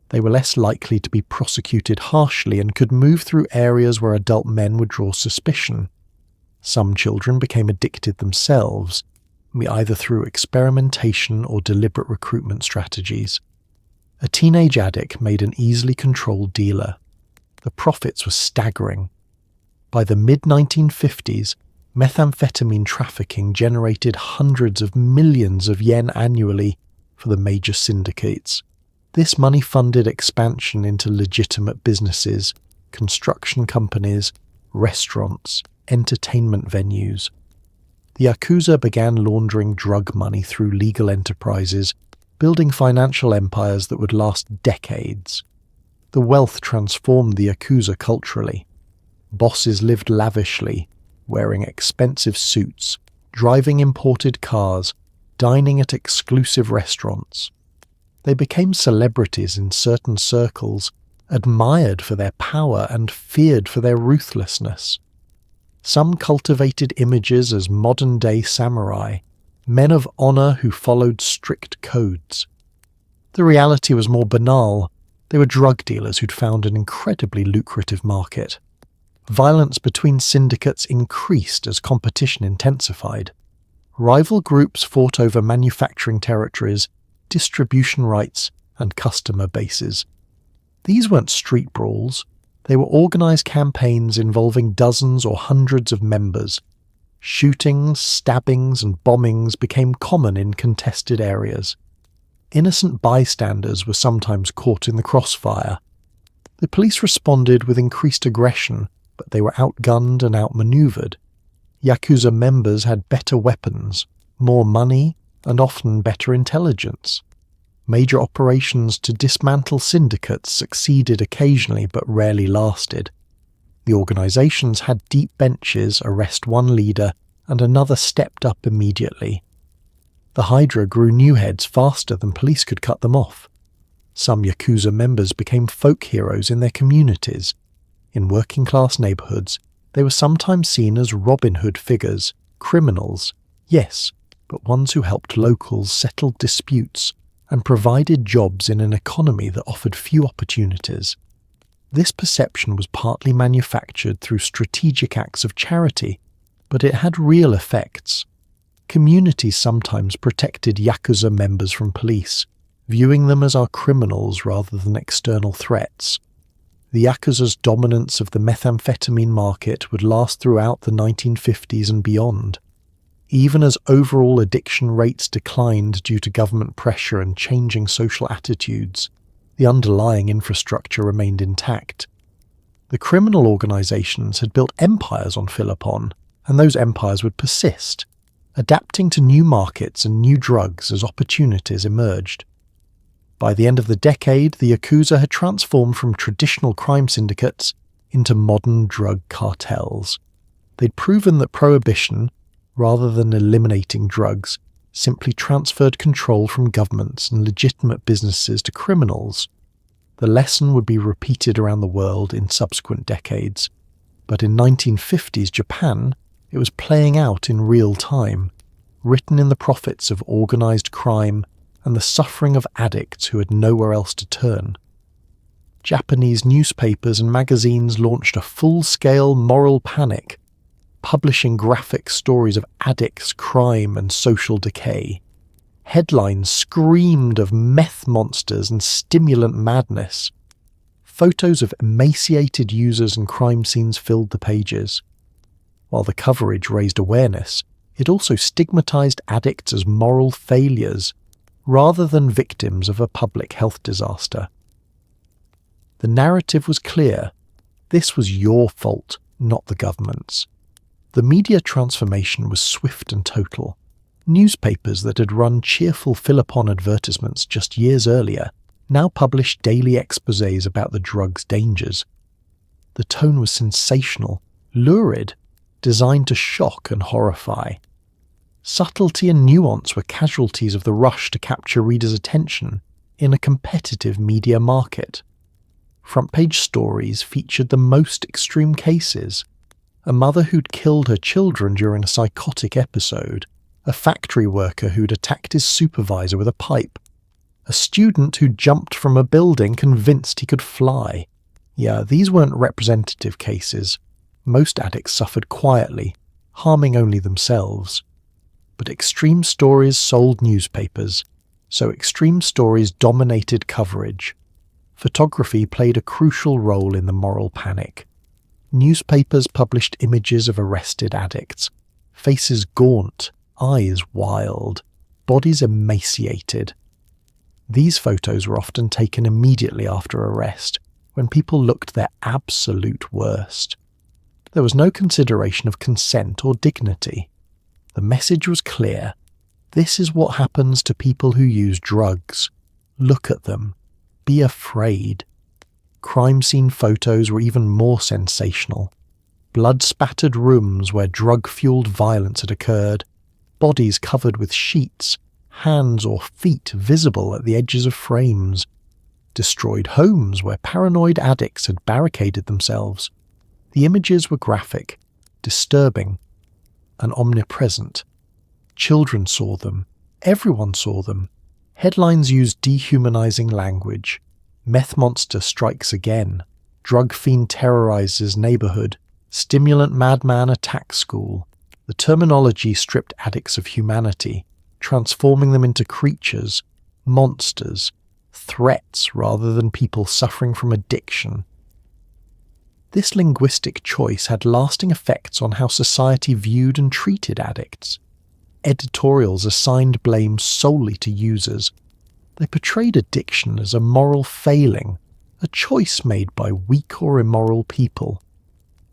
They were less likely to be prosecuted harshly and could move through areas where adult men would draw suspicion. Some children became addicted themselves, either through experimentation or deliberate recruitment strategies. A teenage addict made an easily controlled dealer. The profits were staggering. By the mid-1950s, methamphetamine trafficking generated hundreds of millions of yen annually for the major syndicates. This money funded expansion into legitimate businesses, construction companies, restaurants, entertainment venues. The Yakuza began laundering drug money through legal enterprises, building financial empires that would last decades. The wealth transformed the Yakuza culturally. Bosses lived lavishly, wearing expensive suits, driving imported cars, dining at exclusive restaurants. They became celebrities in certain circles, admired for their power and feared for their ruthlessness. Some cultivated images as modern-day samurai, men of honor who followed strict codes. The reality was more banal. They were drug dealers who'd found an incredibly lucrative market. Violence between syndicates increased as competition intensified. Rival groups fought over manufacturing territories, distribution rights, and customer bases. These weren't street brawls. They were organized campaigns involving dozens or hundreds of members. Shootings, stabbings, and bombings became common in contested areas. Innocent bystanders were sometimes caught in the crossfire. The police responded with increased aggression, but they were outgunned and outmaneuvered. Yakuza members had better weapons, more money, and often better intelligence. Major operations to dismantle syndicates succeeded occasionally but rarely lasted. The organizations had deep benches arrest one leader and another stepped up immediately. The Hydra grew new heads faster than police could cut them off. Some Yakuza members became folk heroes in their communities. In working-class neighborhoods, they were sometimes seen as Robin Hood figures, criminals, yes, but ones who helped locals settle disputes and provided jobs in an economy that offered few opportunities. This perception was partly manufactured through strategic acts of charity, but it had real effects. Communities sometimes protected Yakuza members from police, viewing them as our criminals rather than external threats. The Yakuza's dominance of the methamphetamine market would last throughout the 1950s and beyond. Even as overall addiction rates declined due to government pressure and changing social attitudes, the underlying infrastructure remained intact. The criminal organizations had built empires on Philopon, and those empires would persist, adapting to new markets and new drugs as opportunities emerged. By the end of the decade, the Yakuza had transformed from traditional crime syndicates into modern drug cartels. They'd proven that prohibition, rather than eliminating drugs, simply transferred control from governments and legitimate businesses to criminals. The lesson would be repeated around the world in subsequent decades, but in 1950s Japan, it was playing out in real time, written in the profits of organized crime and the suffering of addicts who had nowhere else to turn. Japanese newspapers and magazines launched a full-scale moral panic, publishing graphic stories of addicts, crime, and social decay. Headlines screamed of meth monsters and stimulant madness. Photos of emaciated users and crime scenes filled the pages. While the coverage raised awareness, it also stigmatized addicts as moral failures, rather than victims of a public health disaster. The narrative was clear. This was your fault, not the government's. The media transformation was swift and total. Newspapers that had run cheerful Philopon advertisements just years earlier now published daily exposés about the drug's dangers. The tone was sensational, lurid, designed to shock and horrify. Subtlety and nuance were casualties of the rush to capture readers' attention in a competitive media market. Front-page stories featured the most extreme cases: a mother who'd killed her children during a psychotic episode, a factory worker who'd attacked his supervisor with a pipe, a student who jumped from a building convinced he could fly. Yeah, these weren't representative cases. Most addicts suffered quietly, harming only themselves. But extreme stories sold newspapers, so extreme stories dominated coverage. Photography played a crucial role in the moral panic. Newspapers published images of arrested addicts, faces gaunt, eyes wild, bodies emaciated. These photos were often taken immediately after arrest, when people looked their absolute worst. There was no consideration of consent or dignity. The message was clear. This is what happens to people who use drugs. Look at them. Be afraid. Crime scene photos were even more sensational. Blood-spattered rooms where drug-fueled violence had occurred, bodies covered with sheets, hands or feet visible at the edges of frames, destroyed homes where paranoid addicts had barricaded themselves. The images were graphic, disturbing, and omnipresent. Children saw them. Everyone saw them. Headlines used dehumanizing language. Meth monster strikes again. Drug fiend terrorizes neighborhood. Stimulant madman attacks school. The terminology stripped addicts of humanity, transforming them into creatures, monsters, threats rather than people suffering from addiction. This linguistic choice had lasting effects on how society viewed and treated addicts. Editorials assigned blame solely to users. They portrayed addiction as a moral failing, a choice made by weak or immoral people.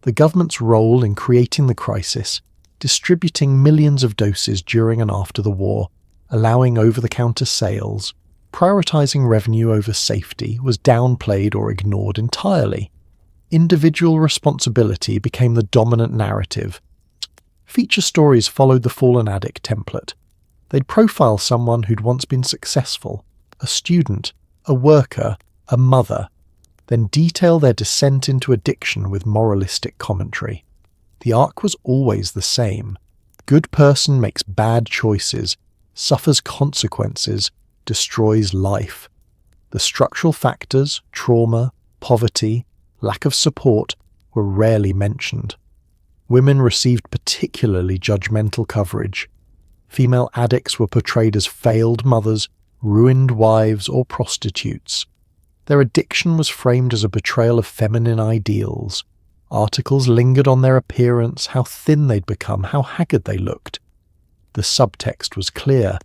The government's role in creating the crisis, distributing millions of doses during and after the war, allowing over-the-counter sales, prioritizing revenue over safety, was downplayed or ignored entirely. Individual responsibility became the dominant narrative. Feature stories followed the fallen addict template. They'd profile someone who'd once been successful, a student, a worker, a mother, then detail their descent into addiction with moralistic commentary. The arc was always the same. Good person makes bad choices, suffers consequences, destroys life. The structural factors, trauma, poverty, lack of support, were rarely mentioned. Women received particularly judgmental coverage. Female addicts were portrayed as failed mothers, ruined wives, or prostitutes. Their addiction was framed as a betrayal of feminine ideals. Articles lingered on their appearance, how thin they'd become, how haggard they looked. The subtext was clear.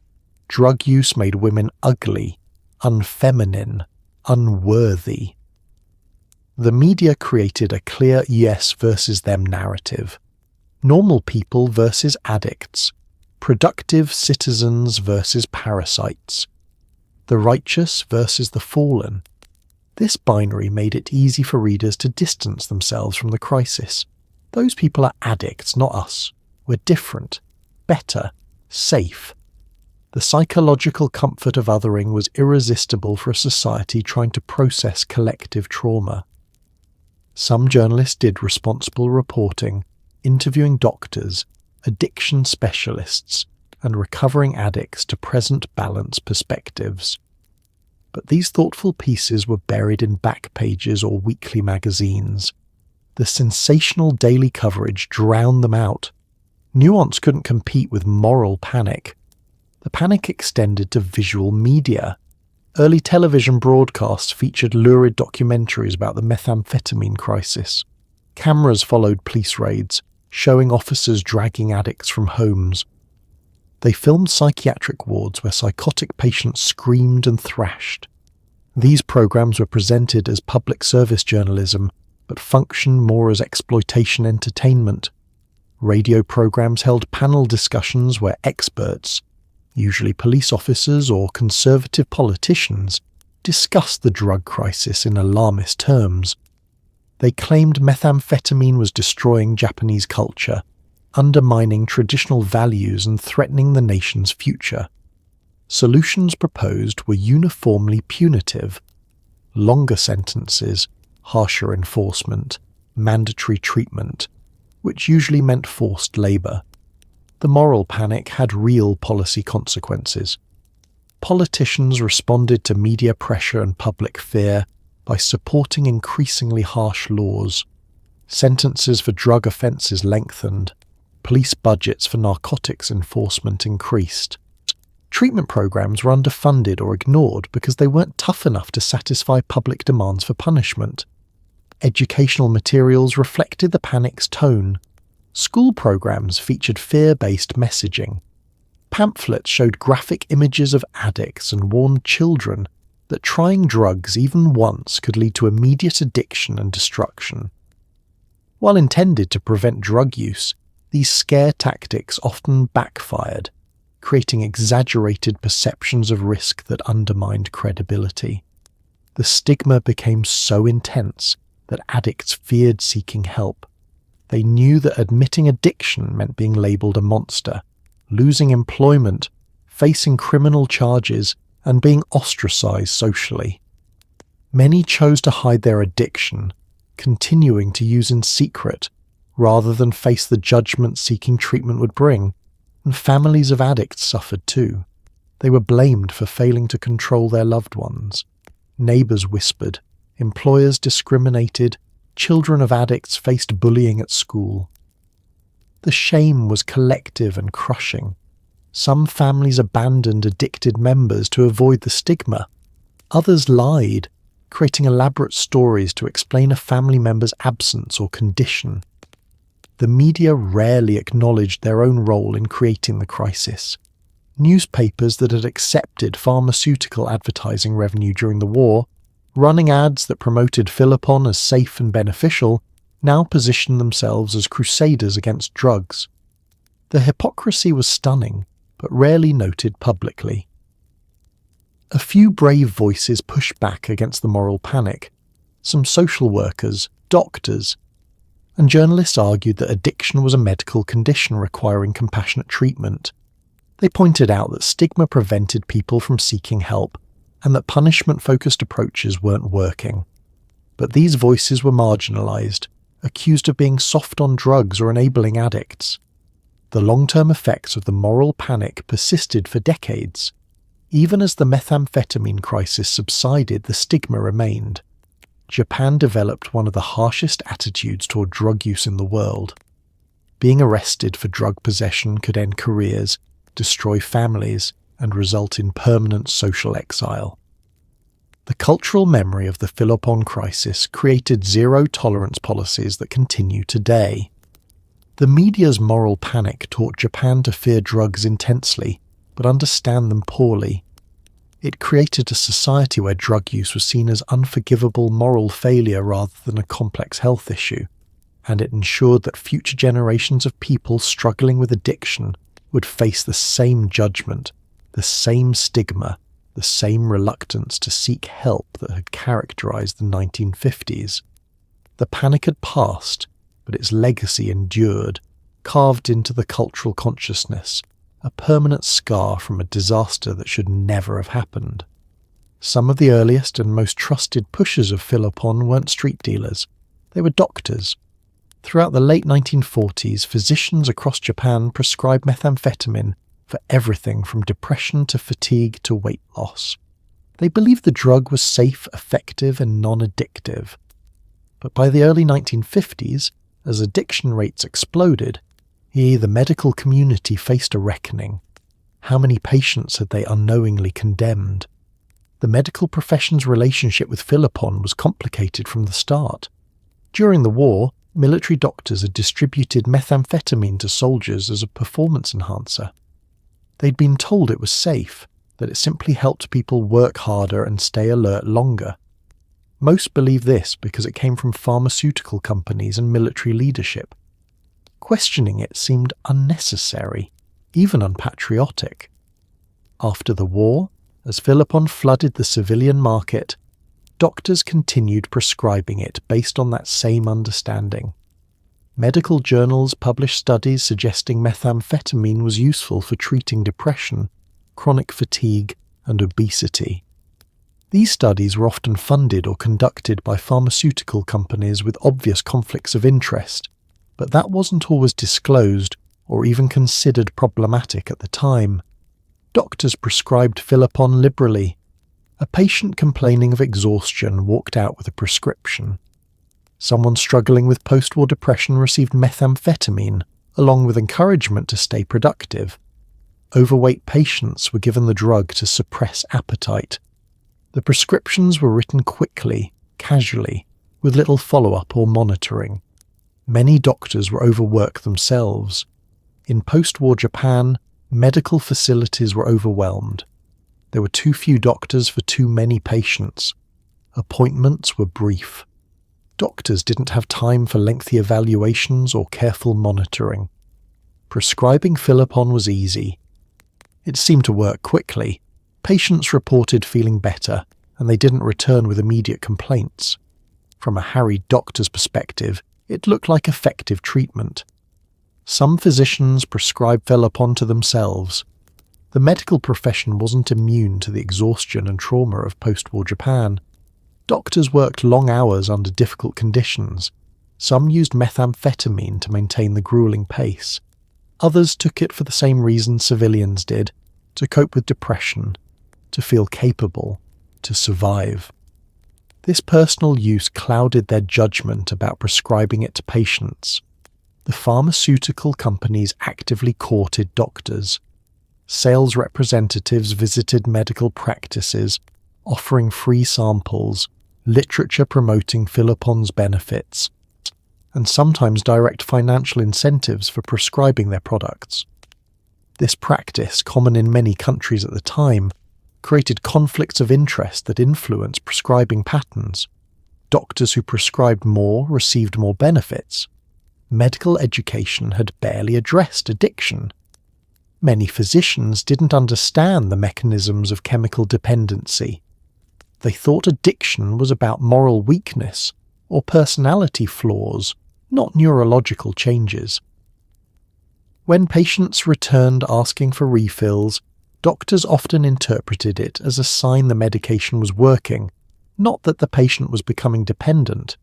Drug use made women ugly, unfeminine, unworthy. The media created a clear yes versus them narrative. Normal people versus addicts. Productive citizens versus parasites. The righteous versus the fallen. This binary made it easy for readers to distance themselves from the crisis. Those people are addicts, not us. We're different, better, safe. The psychological comfort of othering was irresistible for a society trying to process collective trauma. Some journalists did responsible reporting, interviewing doctors, addiction specialists, and recovering addicts to present balance perspectives. But these thoughtful pieces were buried in back pages or weekly magazines. The sensational daily coverage drowned them out. Nuance couldn't compete with moral panic. The panic extended to visual media. Early television broadcasts featured lurid documentaries about the methamphetamine crisis. Cameras followed police raids, showing officers dragging addicts from homes. They filmed psychiatric wards where psychotic patients screamed and thrashed. These programs were presented as public service journalism, but functioned more as exploitation entertainment. Radio programs held panel discussions where experts, usually police officers or conservative politicians, discussed the drug crisis in alarmist terms. They claimed methamphetamine was destroying Japanese culture, undermining traditional values and threatening the nation's future. Solutions proposed were uniformly punitive. Longer sentences, harsher enforcement, mandatory treatment, which usually meant forced labour. The moral panic had real policy consequences. Politicians responded to media pressure and public fear by supporting increasingly harsh laws. Sentences for drug offences lengthened. Police budgets for narcotics enforcement increased. Treatment programs were underfunded or ignored because they weren't tough enough to satisfy public demands for punishment. Educational materials reflected the panic's tone. School programs featured fear-based messaging. Pamphlets showed graphic images of addicts and warned children that trying drugs even once could lead to immediate addiction and destruction. While intended to prevent drug use, these scare tactics often backfired, creating exaggerated perceptions of risk that undermined credibility. The stigma became so intense that addicts feared seeking help. They knew that admitting addiction meant being labelled a monster, losing employment, facing criminal charges, and being ostracised socially. Many chose to hide their addiction, continuing to use in secret, rather than face the judgment seeking treatment would bring, and families of addicts suffered too. They were blamed for failing to control their loved ones. Neighbours whispered, employers discriminated, children of addicts faced bullying at school. The shame was collective and crushing. Some families abandoned addicted members to avoid the stigma. Others lied, creating elaborate stories to explain a family member's absence or condition. The media rarely acknowledged their own role in creating the crisis. Newspapers that had accepted pharmaceutical advertising revenue during the war, running ads that promoted Philopon as safe and beneficial, now positioned themselves as crusaders against drugs. The hypocrisy was stunning, but rarely noted publicly. A few brave voices pushed back against the moral panic. Some social workers, doctors, and journalists argued that addiction was a medical condition requiring compassionate treatment. They pointed out that stigma prevented people from seeking help, and that punishment-focused approaches weren't working. But these voices were marginalised, accused of being soft on drugs or enabling addicts. The long-term effects of the moral panic persisted for decades. Even as the methamphetamine crisis subsided, the stigma remained. Japan developed one of the harshest attitudes toward drug use in the world. Being arrested for drug possession could end careers, destroy families, and result in permanent social exile. The cultural memory of the Philopon crisis created zero-tolerance policies that continue today. The media's moral panic taught Japan to fear drugs intensely, but understand them poorly. It created a society where drug use was seen as unforgivable moral failure rather than a complex health issue, and it ensured that future generations of people struggling with addiction would face the same judgment, the same stigma, the same reluctance to seek help that had characterized the 1950s. The panic had passed, but its legacy endured, carved into the cultural consciousness, a permanent scar from a disaster that should never have happened. Some of the earliest and most trusted pushers of Philopon weren't street dealers, they were doctors. Throughout the late 1940s, physicians across Japan prescribed methamphetamine for everything from depression to fatigue to weight loss. They believed the drug was safe, effective, and non-addictive. But by the early 1950s, as addiction rates exploded, the medical community faced a reckoning. How many patients had they unknowingly condemned? The medical profession's relationship with Philopon was complicated from the start. During the war, military doctors had distributed methamphetamine to soldiers as a performance enhancer. They'd been told it was safe, that it simply helped people work harder and stay alert longer. Most believed this because it came from pharmaceutical companies and military leadership. Questioning it seemed unnecessary, even unpatriotic. After the war, as Philopon flooded the civilian market, doctors continued prescribing it based on that same understanding. Medical journals published studies suggesting methamphetamine was useful for treating depression, chronic fatigue, and obesity. These studies were often funded or conducted by pharmaceutical companies with obvious conflicts of interest, but that wasn't always disclosed or even considered problematic at the time. Doctors prescribed Philopon liberally. A patient complaining of exhaustion walked out with a prescription. Someone struggling with post-war depression received methamphetamine, along with encouragement to stay productive. Overweight patients were given the drug to suppress appetite. The prescriptions were written quickly, casually, with little follow-up or monitoring. Many doctors were overworked themselves. In post-war Japan, medical facilities were overwhelmed. There were too few doctors for too many patients. Appointments were brief. Doctors didn't have time for lengthy evaluations or careful monitoring. Prescribing Philopon was easy. It seemed to work quickly. Patients reported feeling better, and they didn't return with immediate complaints. From a harried doctor's perspective, it looked like effective treatment. Some physicians prescribed Philopon to themselves. The medical profession wasn't immune to the exhaustion and trauma of post-war Japan. Doctors worked long hours under difficult conditions. Some used methamphetamine to maintain the grueling pace. Others took it for the same reason civilians did, to cope with depression, to feel capable, to survive. This personal use clouded their judgment about prescribing it to patients. The pharmaceutical companies actively courted doctors. Sales representatives visited medical practices, offering free samples, literature promoting Philopon's benefits, and sometimes direct financial incentives for prescribing their products. This practice, common in many countries at the time, created conflicts of interest that influenced prescribing patterns. Doctors who prescribed more received more benefits. Medical education had barely addressed addiction. Many physicians didn't understand the mechanisms of chemical dependency. They thought addiction was about moral weakness or personality flaws, not neurological changes. When patients returned asking for refills, doctors often interpreted it as a sign the medication was working, not that the patient was becoming dependent.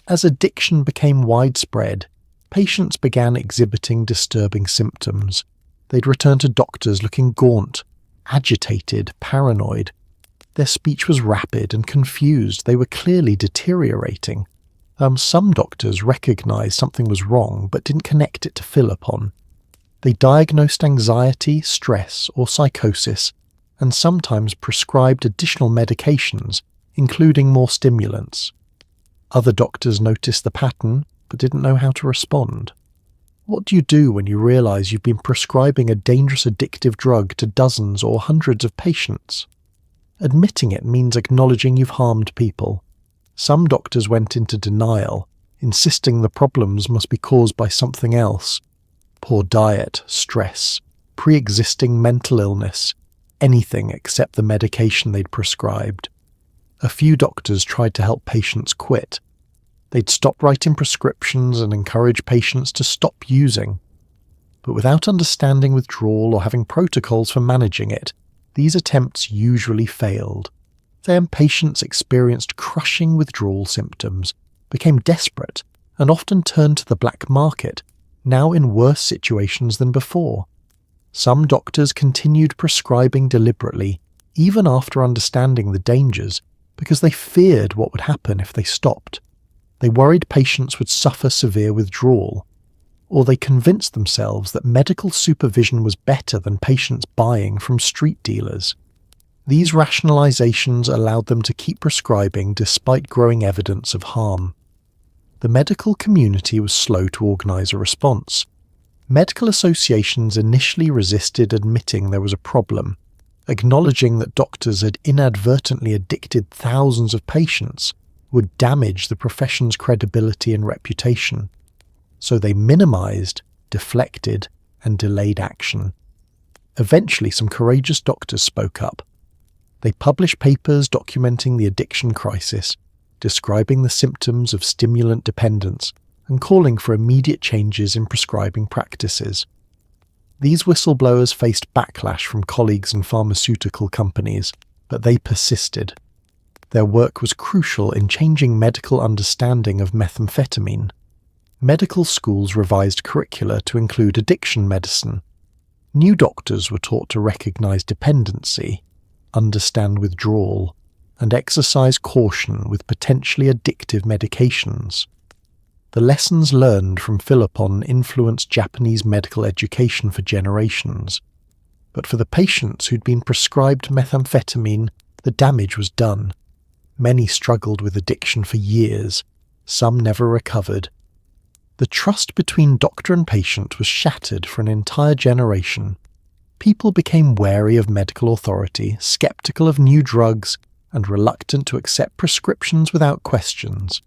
As addiction became widespread, patients began exhibiting disturbing symptoms. They'd return to doctors looking gaunt, agitated, paranoid. Their speech was rapid and confused. They were clearly deteriorating. Some doctors recognized something was wrong but didn't connect it to Philopon. They diagnosed anxiety, stress, or psychosis, and sometimes prescribed additional medications, including more stimulants. Other doctors noticed the pattern but didn't know how to respond. What do you do when you realize you've been prescribing a dangerous addictive drug to dozens or hundreds of patients? Admitting it means acknowledging you've harmed people. Some doctors went into denial, insisting the problems must be caused by something else. Poor diet, stress, pre-existing mental illness, anything except the medication they'd prescribed. A few doctors tried to help patients quit. They'd stop writing prescriptions and encourage patients to stop using. But without understanding withdrawal or having protocols for managing it, these attempts usually failed. Then patients experienced crushing withdrawal symptoms, became desperate, and often turned to the black market, now in worse situations than before. Some doctors continued prescribing deliberately, even after understanding the dangers, because they feared what would happen if they stopped. They worried patients would suffer severe withdrawal, or they convinced themselves that medical supervision was better than patients buying from street dealers. These rationalizations allowed them to keep prescribing despite growing evidence of harm. The medical community was slow to organize a response. Medical associations initially resisted admitting there was a problem, acknowledging that doctors had inadvertently addicted thousands of patients would damage the profession's credibility and reputation. So they minimized, deflected, and delayed action. Eventually, some courageous doctors spoke up. They published papers documenting the addiction crisis, describing the symptoms of stimulant dependence, and calling for immediate changes in prescribing practices. These whistleblowers faced backlash from colleagues and pharmaceutical companies, but they persisted. Their work was crucial in changing medical understanding of methamphetamine. Medical schools revised curricula to include addiction medicine. New doctors were taught to recognize dependency, understand withdrawal, and exercise caution with potentially addictive medications. The lessons learned from Philopon influenced Japanese medical education for generations. But for the patients who'd been prescribed methamphetamine, the damage was done. Many struggled with addiction for years. Some never recovered. The trust between doctor and patient was shattered for an entire generation. People became wary of medical authority, skeptical of new drugs, and reluctant to accept prescriptions without questions.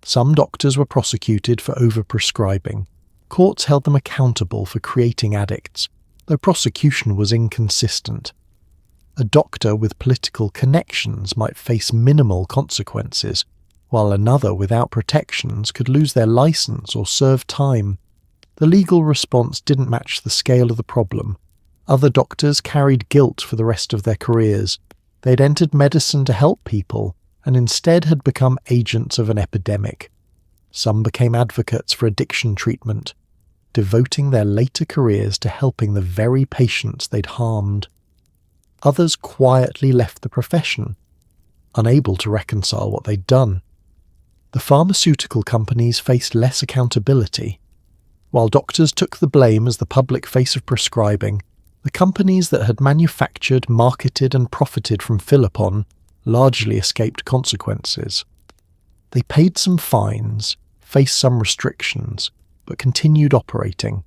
Some doctors were prosecuted for overprescribing. Courts held them accountable for creating addicts, though prosecution was inconsistent. A doctor with political connections might face minimal consequences, while another without protections could lose their license or serve time. The legal response didn't match the scale of the problem. Other doctors carried guilt for the rest of their careers. They'd entered medicine to help people, and instead had become agents of an epidemic. Some became advocates for addiction treatment, devoting their later careers to helping the very patients they'd harmed. Others quietly left the profession, unable to reconcile what they'd done. The pharmaceutical companies faced less accountability. While doctors took the blame as the public face of prescribing, the companies that had manufactured, marketed and profited from Philopon largely escaped consequences. They paid some fines, faced some restrictions, but continued operating.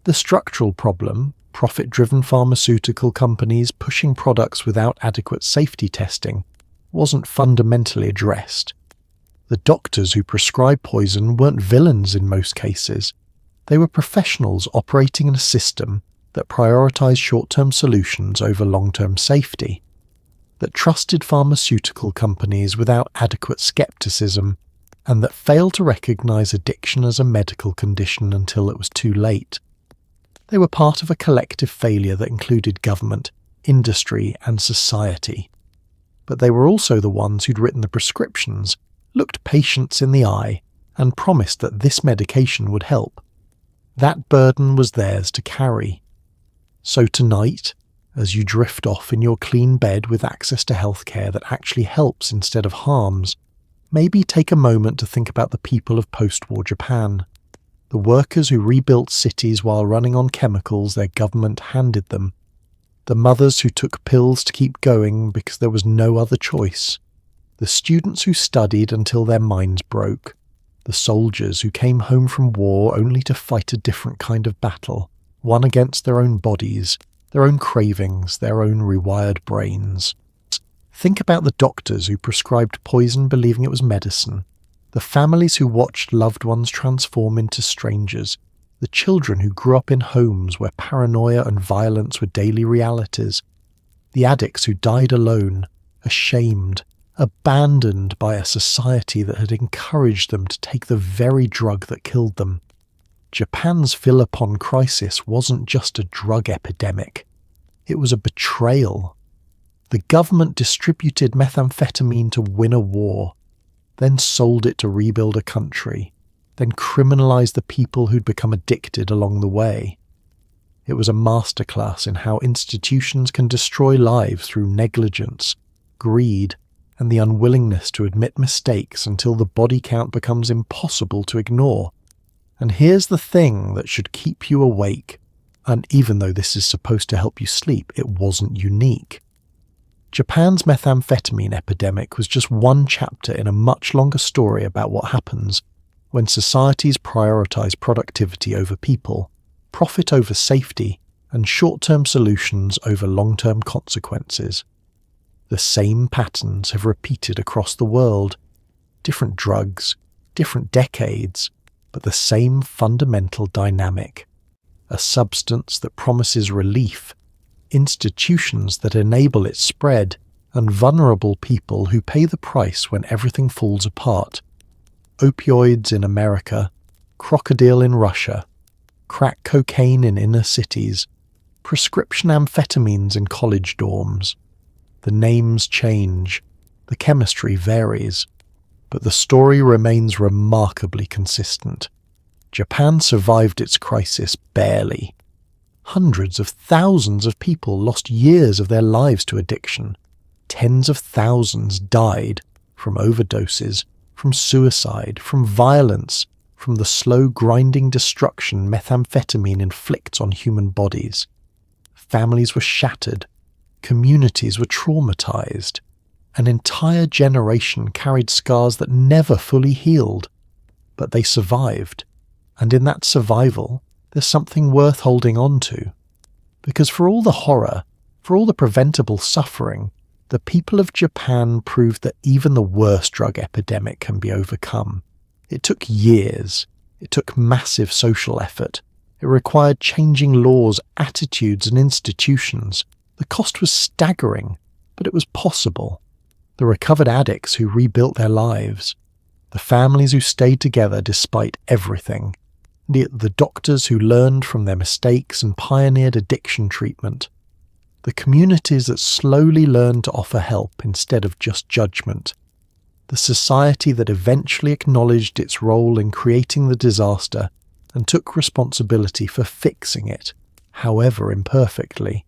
The structural problem, profit-driven pharmaceutical companies pushing products without adequate safety testing, wasn't fundamentally addressed. The doctors who prescribed poison weren't villains in most cases. They were professionals operating in a system that prioritized short-term solutions over long-term safety, that trusted pharmaceutical companies without adequate skepticism, and that failed to recognize addiction as a medical condition until it was too late. They were part of a collective failure that included government, industry, and society. But they were also the ones who'd written the prescriptions, looked patients in the eye, and promised that this medication would help. That burden was theirs to carry. So tonight, as you drift off in your clean bed with access to healthcare that actually helps instead of harms, maybe take a moment to think about the people of post-war Japan, the workers who rebuilt cities while running on chemicals their government handed them, the mothers who took pills to keep going because there was no other choice, the students who studied until their minds broke, the soldiers who came home from war only to fight a different kind of battle, one against their own bodies, their own cravings, their own rewired brains. Think about the doctors who prescribed poison believing it was medicine, the families who watched loved ones transform into strangers, the children who grew up in homes where paranoia and violence were daily realities, the addicts who died alone, ashamed, abandoned by a society that had encouraged them to take the very drug that killed them. Japan's Philopon crisis wasn't just a drug epidemic. It was a betrayal. The government distributed methamphetamine to win a war, then sold it to rebuild a country, then criminalized the people who'd become addicted along the way. It was a masterclass in how institutions can destroy lives through negligence, greed, and the unwillingness to admit mistakes until the body count becomes impossible to ignore. And here's the thing that should keep you awake, and even though this is supposed to help you sleep, it wasn't unique. Japan's methamphetamine epidemic was just one chapter in a much longer story about what happens when societies prioritize productivity over people, profit over safety, and short-term solutions over long-term consequences. The same patterns have repeated across the world. Different drugs, different decades, but the same fundamental dynamic. A substance that promises relief, institutions that enable its spread, and vulnerable people who pay the price when everything falls apart. Opioids in America, crocodile in Russia, crack cocaine in inner cities, prescription amphetamines in college dorms. The names change, the chemistry varies, but the story remains remarkably consistent. Japan survived its crisis barely. Hundreds of thousands of people lost years of their lives to addiction. Tens of thousands died from overdoses, from suicide, from violence, from the slow grinding destruction methamphetamine inflicts on human bodies. Families were shattered. Communities were traumatized. An entire generation carried scars that never fully healed. But they survived. And in that survival, there's something worth holding on to. Because for all the horror, for all the preventable suffering, the people of Japan proved that even the worst drug epidemic can be overcome. It took years. It took massive social effort. It required changing laws, attitudes, and institutions. The cost was staggering, but it was possible. The recovered addicts who rebuilt their lives, the families who stayed together despite everything, the doctors who learned from their mistakes and pioneered addiction treatment, the communities that slowly learned to offer help instead of just judgment, the society that eventually acknowledged its role in creating the disaster and took responsibility for fixing it, however imperfectly.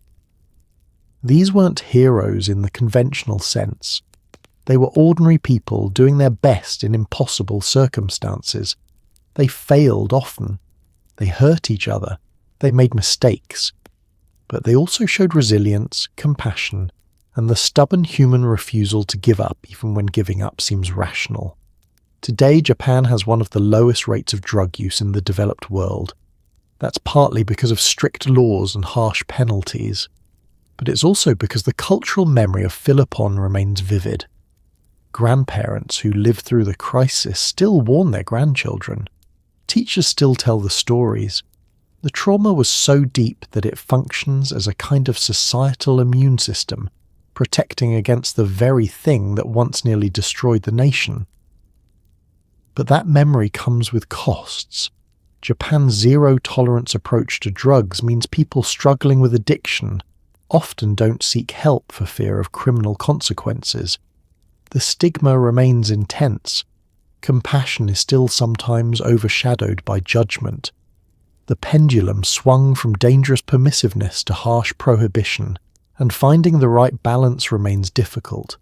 These weren't heroes in the conventional sense. They were ordinary people doing their best in impossible circumstances. They failed often. They hurt each other. They made mistakes. But they also showed resilience, compassion, and the stubborn human refusal to give up even when giving up seems rational. Today, Japan has one of the lowest rates of drug use in the developed world. That's partly because of strict laws and harsh penalties. But it's also because the cultural memory of Philopon remains vivid. Grandparents who lived through the crisis still warn their grandchildren. Teachers still tell the stories. The trauma was so deep that it functions as a kind of societal immune system, protecting against the very thing that once nearly destroyed the nation. But that memory comes with costs. Japan's zero-tolerance approach to drugs means people struggling with addiction often don't seek help for fear of criminal consequences. The stigma remains intense. Compassion is still sometimes overshadowed by judgment. The pendulum swung from dangerous permissiveness to harsh prohibition, and finding the right balance remains difficult.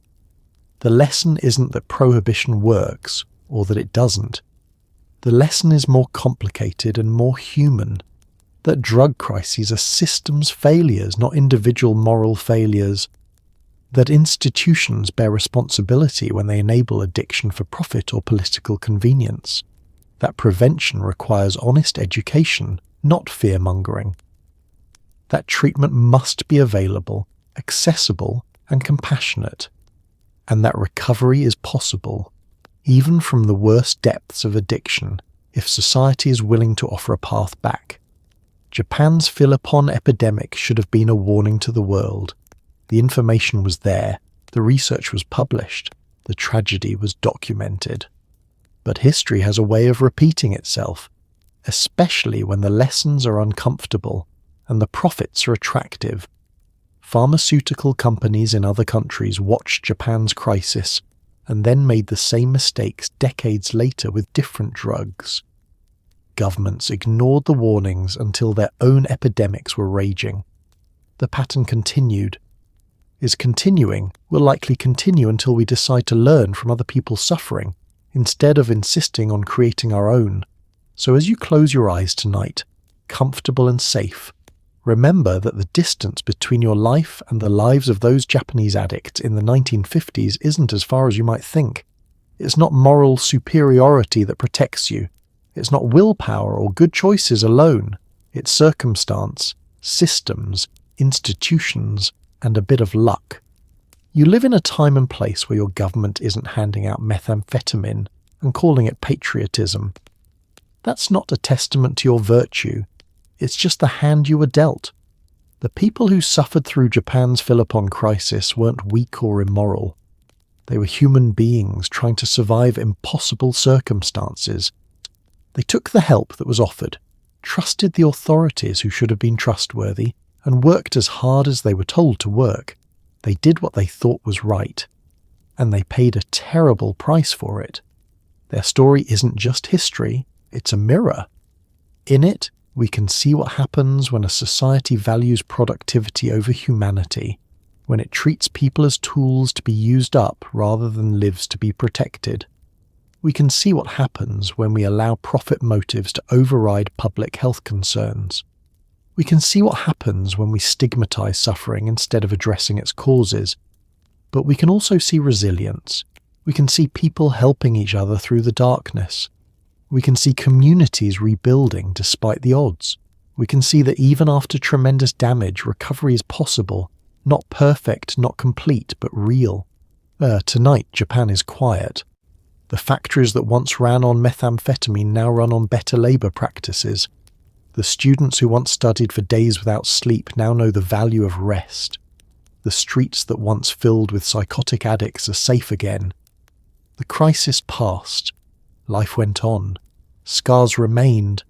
The lesson isn't that prohibition works, or that it doesn't. The lesson is more complicated and more human, that drug crises are systems failures, not individual moral failures, that institutions bear responsibility when they enable addiction for profit or political convenience, that prevention requires honest education, not fear-mongering, that treatment must be available, accessible, and compassionate, and that recovery is possible, even from the worst depths of addiction, if society is willing to offer a path back. Japan's Philopon epidemic should have been a warning to the world. The information was there, the research was published, the tragedy was documented. But history has a way of repeating itself, especially when the lessons are uncomfortable and the profits are attractive. Pharmaceutical companies in other countries watched Japan's crisis and then made the same mistakes decades later with different drugs. Governments ignored the warnings until their own epidemics were raging. The pattern continued, is continuing, will likely continue until we decide to learn from other people's suffering, instead of insisting on creating our own. So as you close your eyes tonight, comfortable and safe, remember that the distance between your life and the lives of those Japanese addicts in the 1950s isn't as far as you might think. It's not moral superiority that protects you. It's not willpower or good choices alone. It's circumstance, systems, institutions, and a bit of luck. You live in a time and place where your government isn't handing out methamphetamine and calling it patriotism. That's not a testament to your virtue. It's just the hand you were dealt. The people who suffered through Japan's Philopon crisis weren't weak or immoral. They were human beings trying to survive impossible circumstances. They took the help that was offered, trusted the authorities who should have been trustworthy, and worked as hard as they were told to work. They did what they thought was right, and they paid a terrible price for it. Their story isn't just history, it's a mirror. In it, we can see what happens when a society values productivity over humanity, when it treats people as tools to be used up rather than lives to be protected. We can see what happens when we allow profit motives to override public health concerns. We can see what happens when we stigmatize suffering instead of addressing its causes. But we can also see resilience. We can see people helping each other through the darkness. We can see communities rebuilding despite the odds. We can see that even after tremendous damage, recovery is possible, Not perfect, not complete, but real. Tonight, Japan is quiet. The factories that once ran on methamphetamine now run on better labour practices. The students who once studied for days without sleep now know the value of rest. The streets that once filled with psychotic addicts are safe again. The crisis passed. Life went on. Scars remained.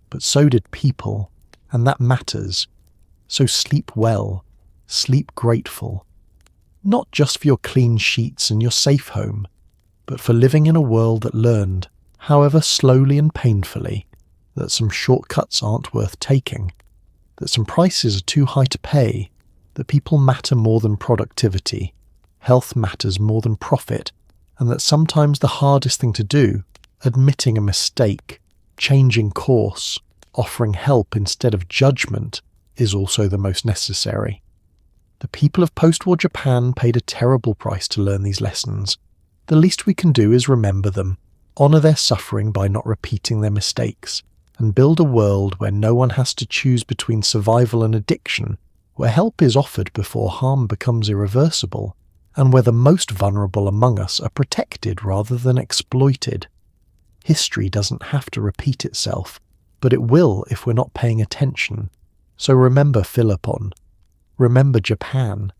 But so did people, and that matters. So sleep well. Sleep grateful. Not just for your clean sheets and your safe home, but for living in a world that learned, however slowly and painfully, that some shortcuts aren't worth taking, that some prices are too high to pay, that people matter more than productivity, health matters more than profit, and that sometimes the hardest thing to do, admitting a mistake, changing course, offering help instead of judgment, is also the most necessary. The people of post-war Japan paid a terrible price to learn these lessons. The least we can do is remember them, honour their suffering by not repeating their mistakes, and build a world where no one has to choose between survival and addiction, where help is offered before harm becomes irreversible, and where the most vulnerable among us are protected rather than exploited. History doesn't have to repeat itself, but it will if we're not paying attention. So remember Philopon. Remember Japan.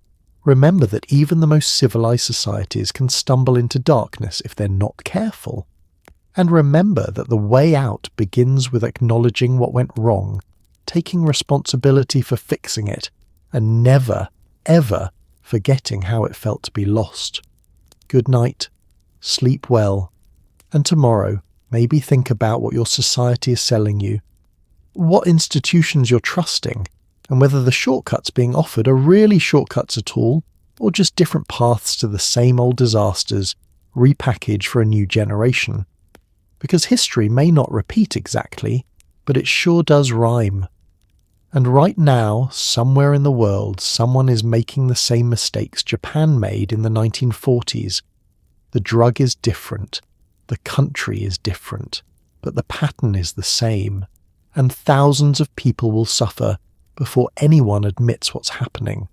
Remember that even the most civilized societies can stumble into darkness if they're not careful. And remember that the way out begins with acknowledging what went wrong, taking responsibility for fixing it, and never, ever forgetting how it felt to be lost. Good night, sleep well, and tomorrow maybe think about what your society is selling you, what institutions you're trusting, and whether the shortcuts being offered are really shortcuts at all, or just different paths to the same old disasters, repackaged for a new generation. Because history may not repeat exactly, but it sure does rhyme. And right now, somewhere in the world, someone is making the same mistakes Japan made in the 1940s. The drug is different, the country is different, but the pattern is the same, and thousands of people will suffer before anyone admits what's happening.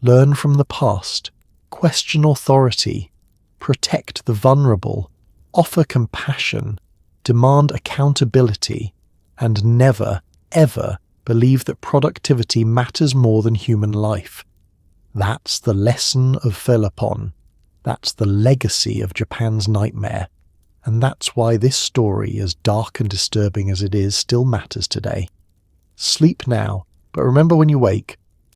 Learn from the past, question authority, protect the vulnerable, offer compassion, demand accountability, and never, ever believe that productivity matters more than human life. That's the lesson of Philopon. That's the legacy of Japan's nightmare. And that's why this story, as dark and disturbing as it is, still matters today. Sleep now, but remember when you wake,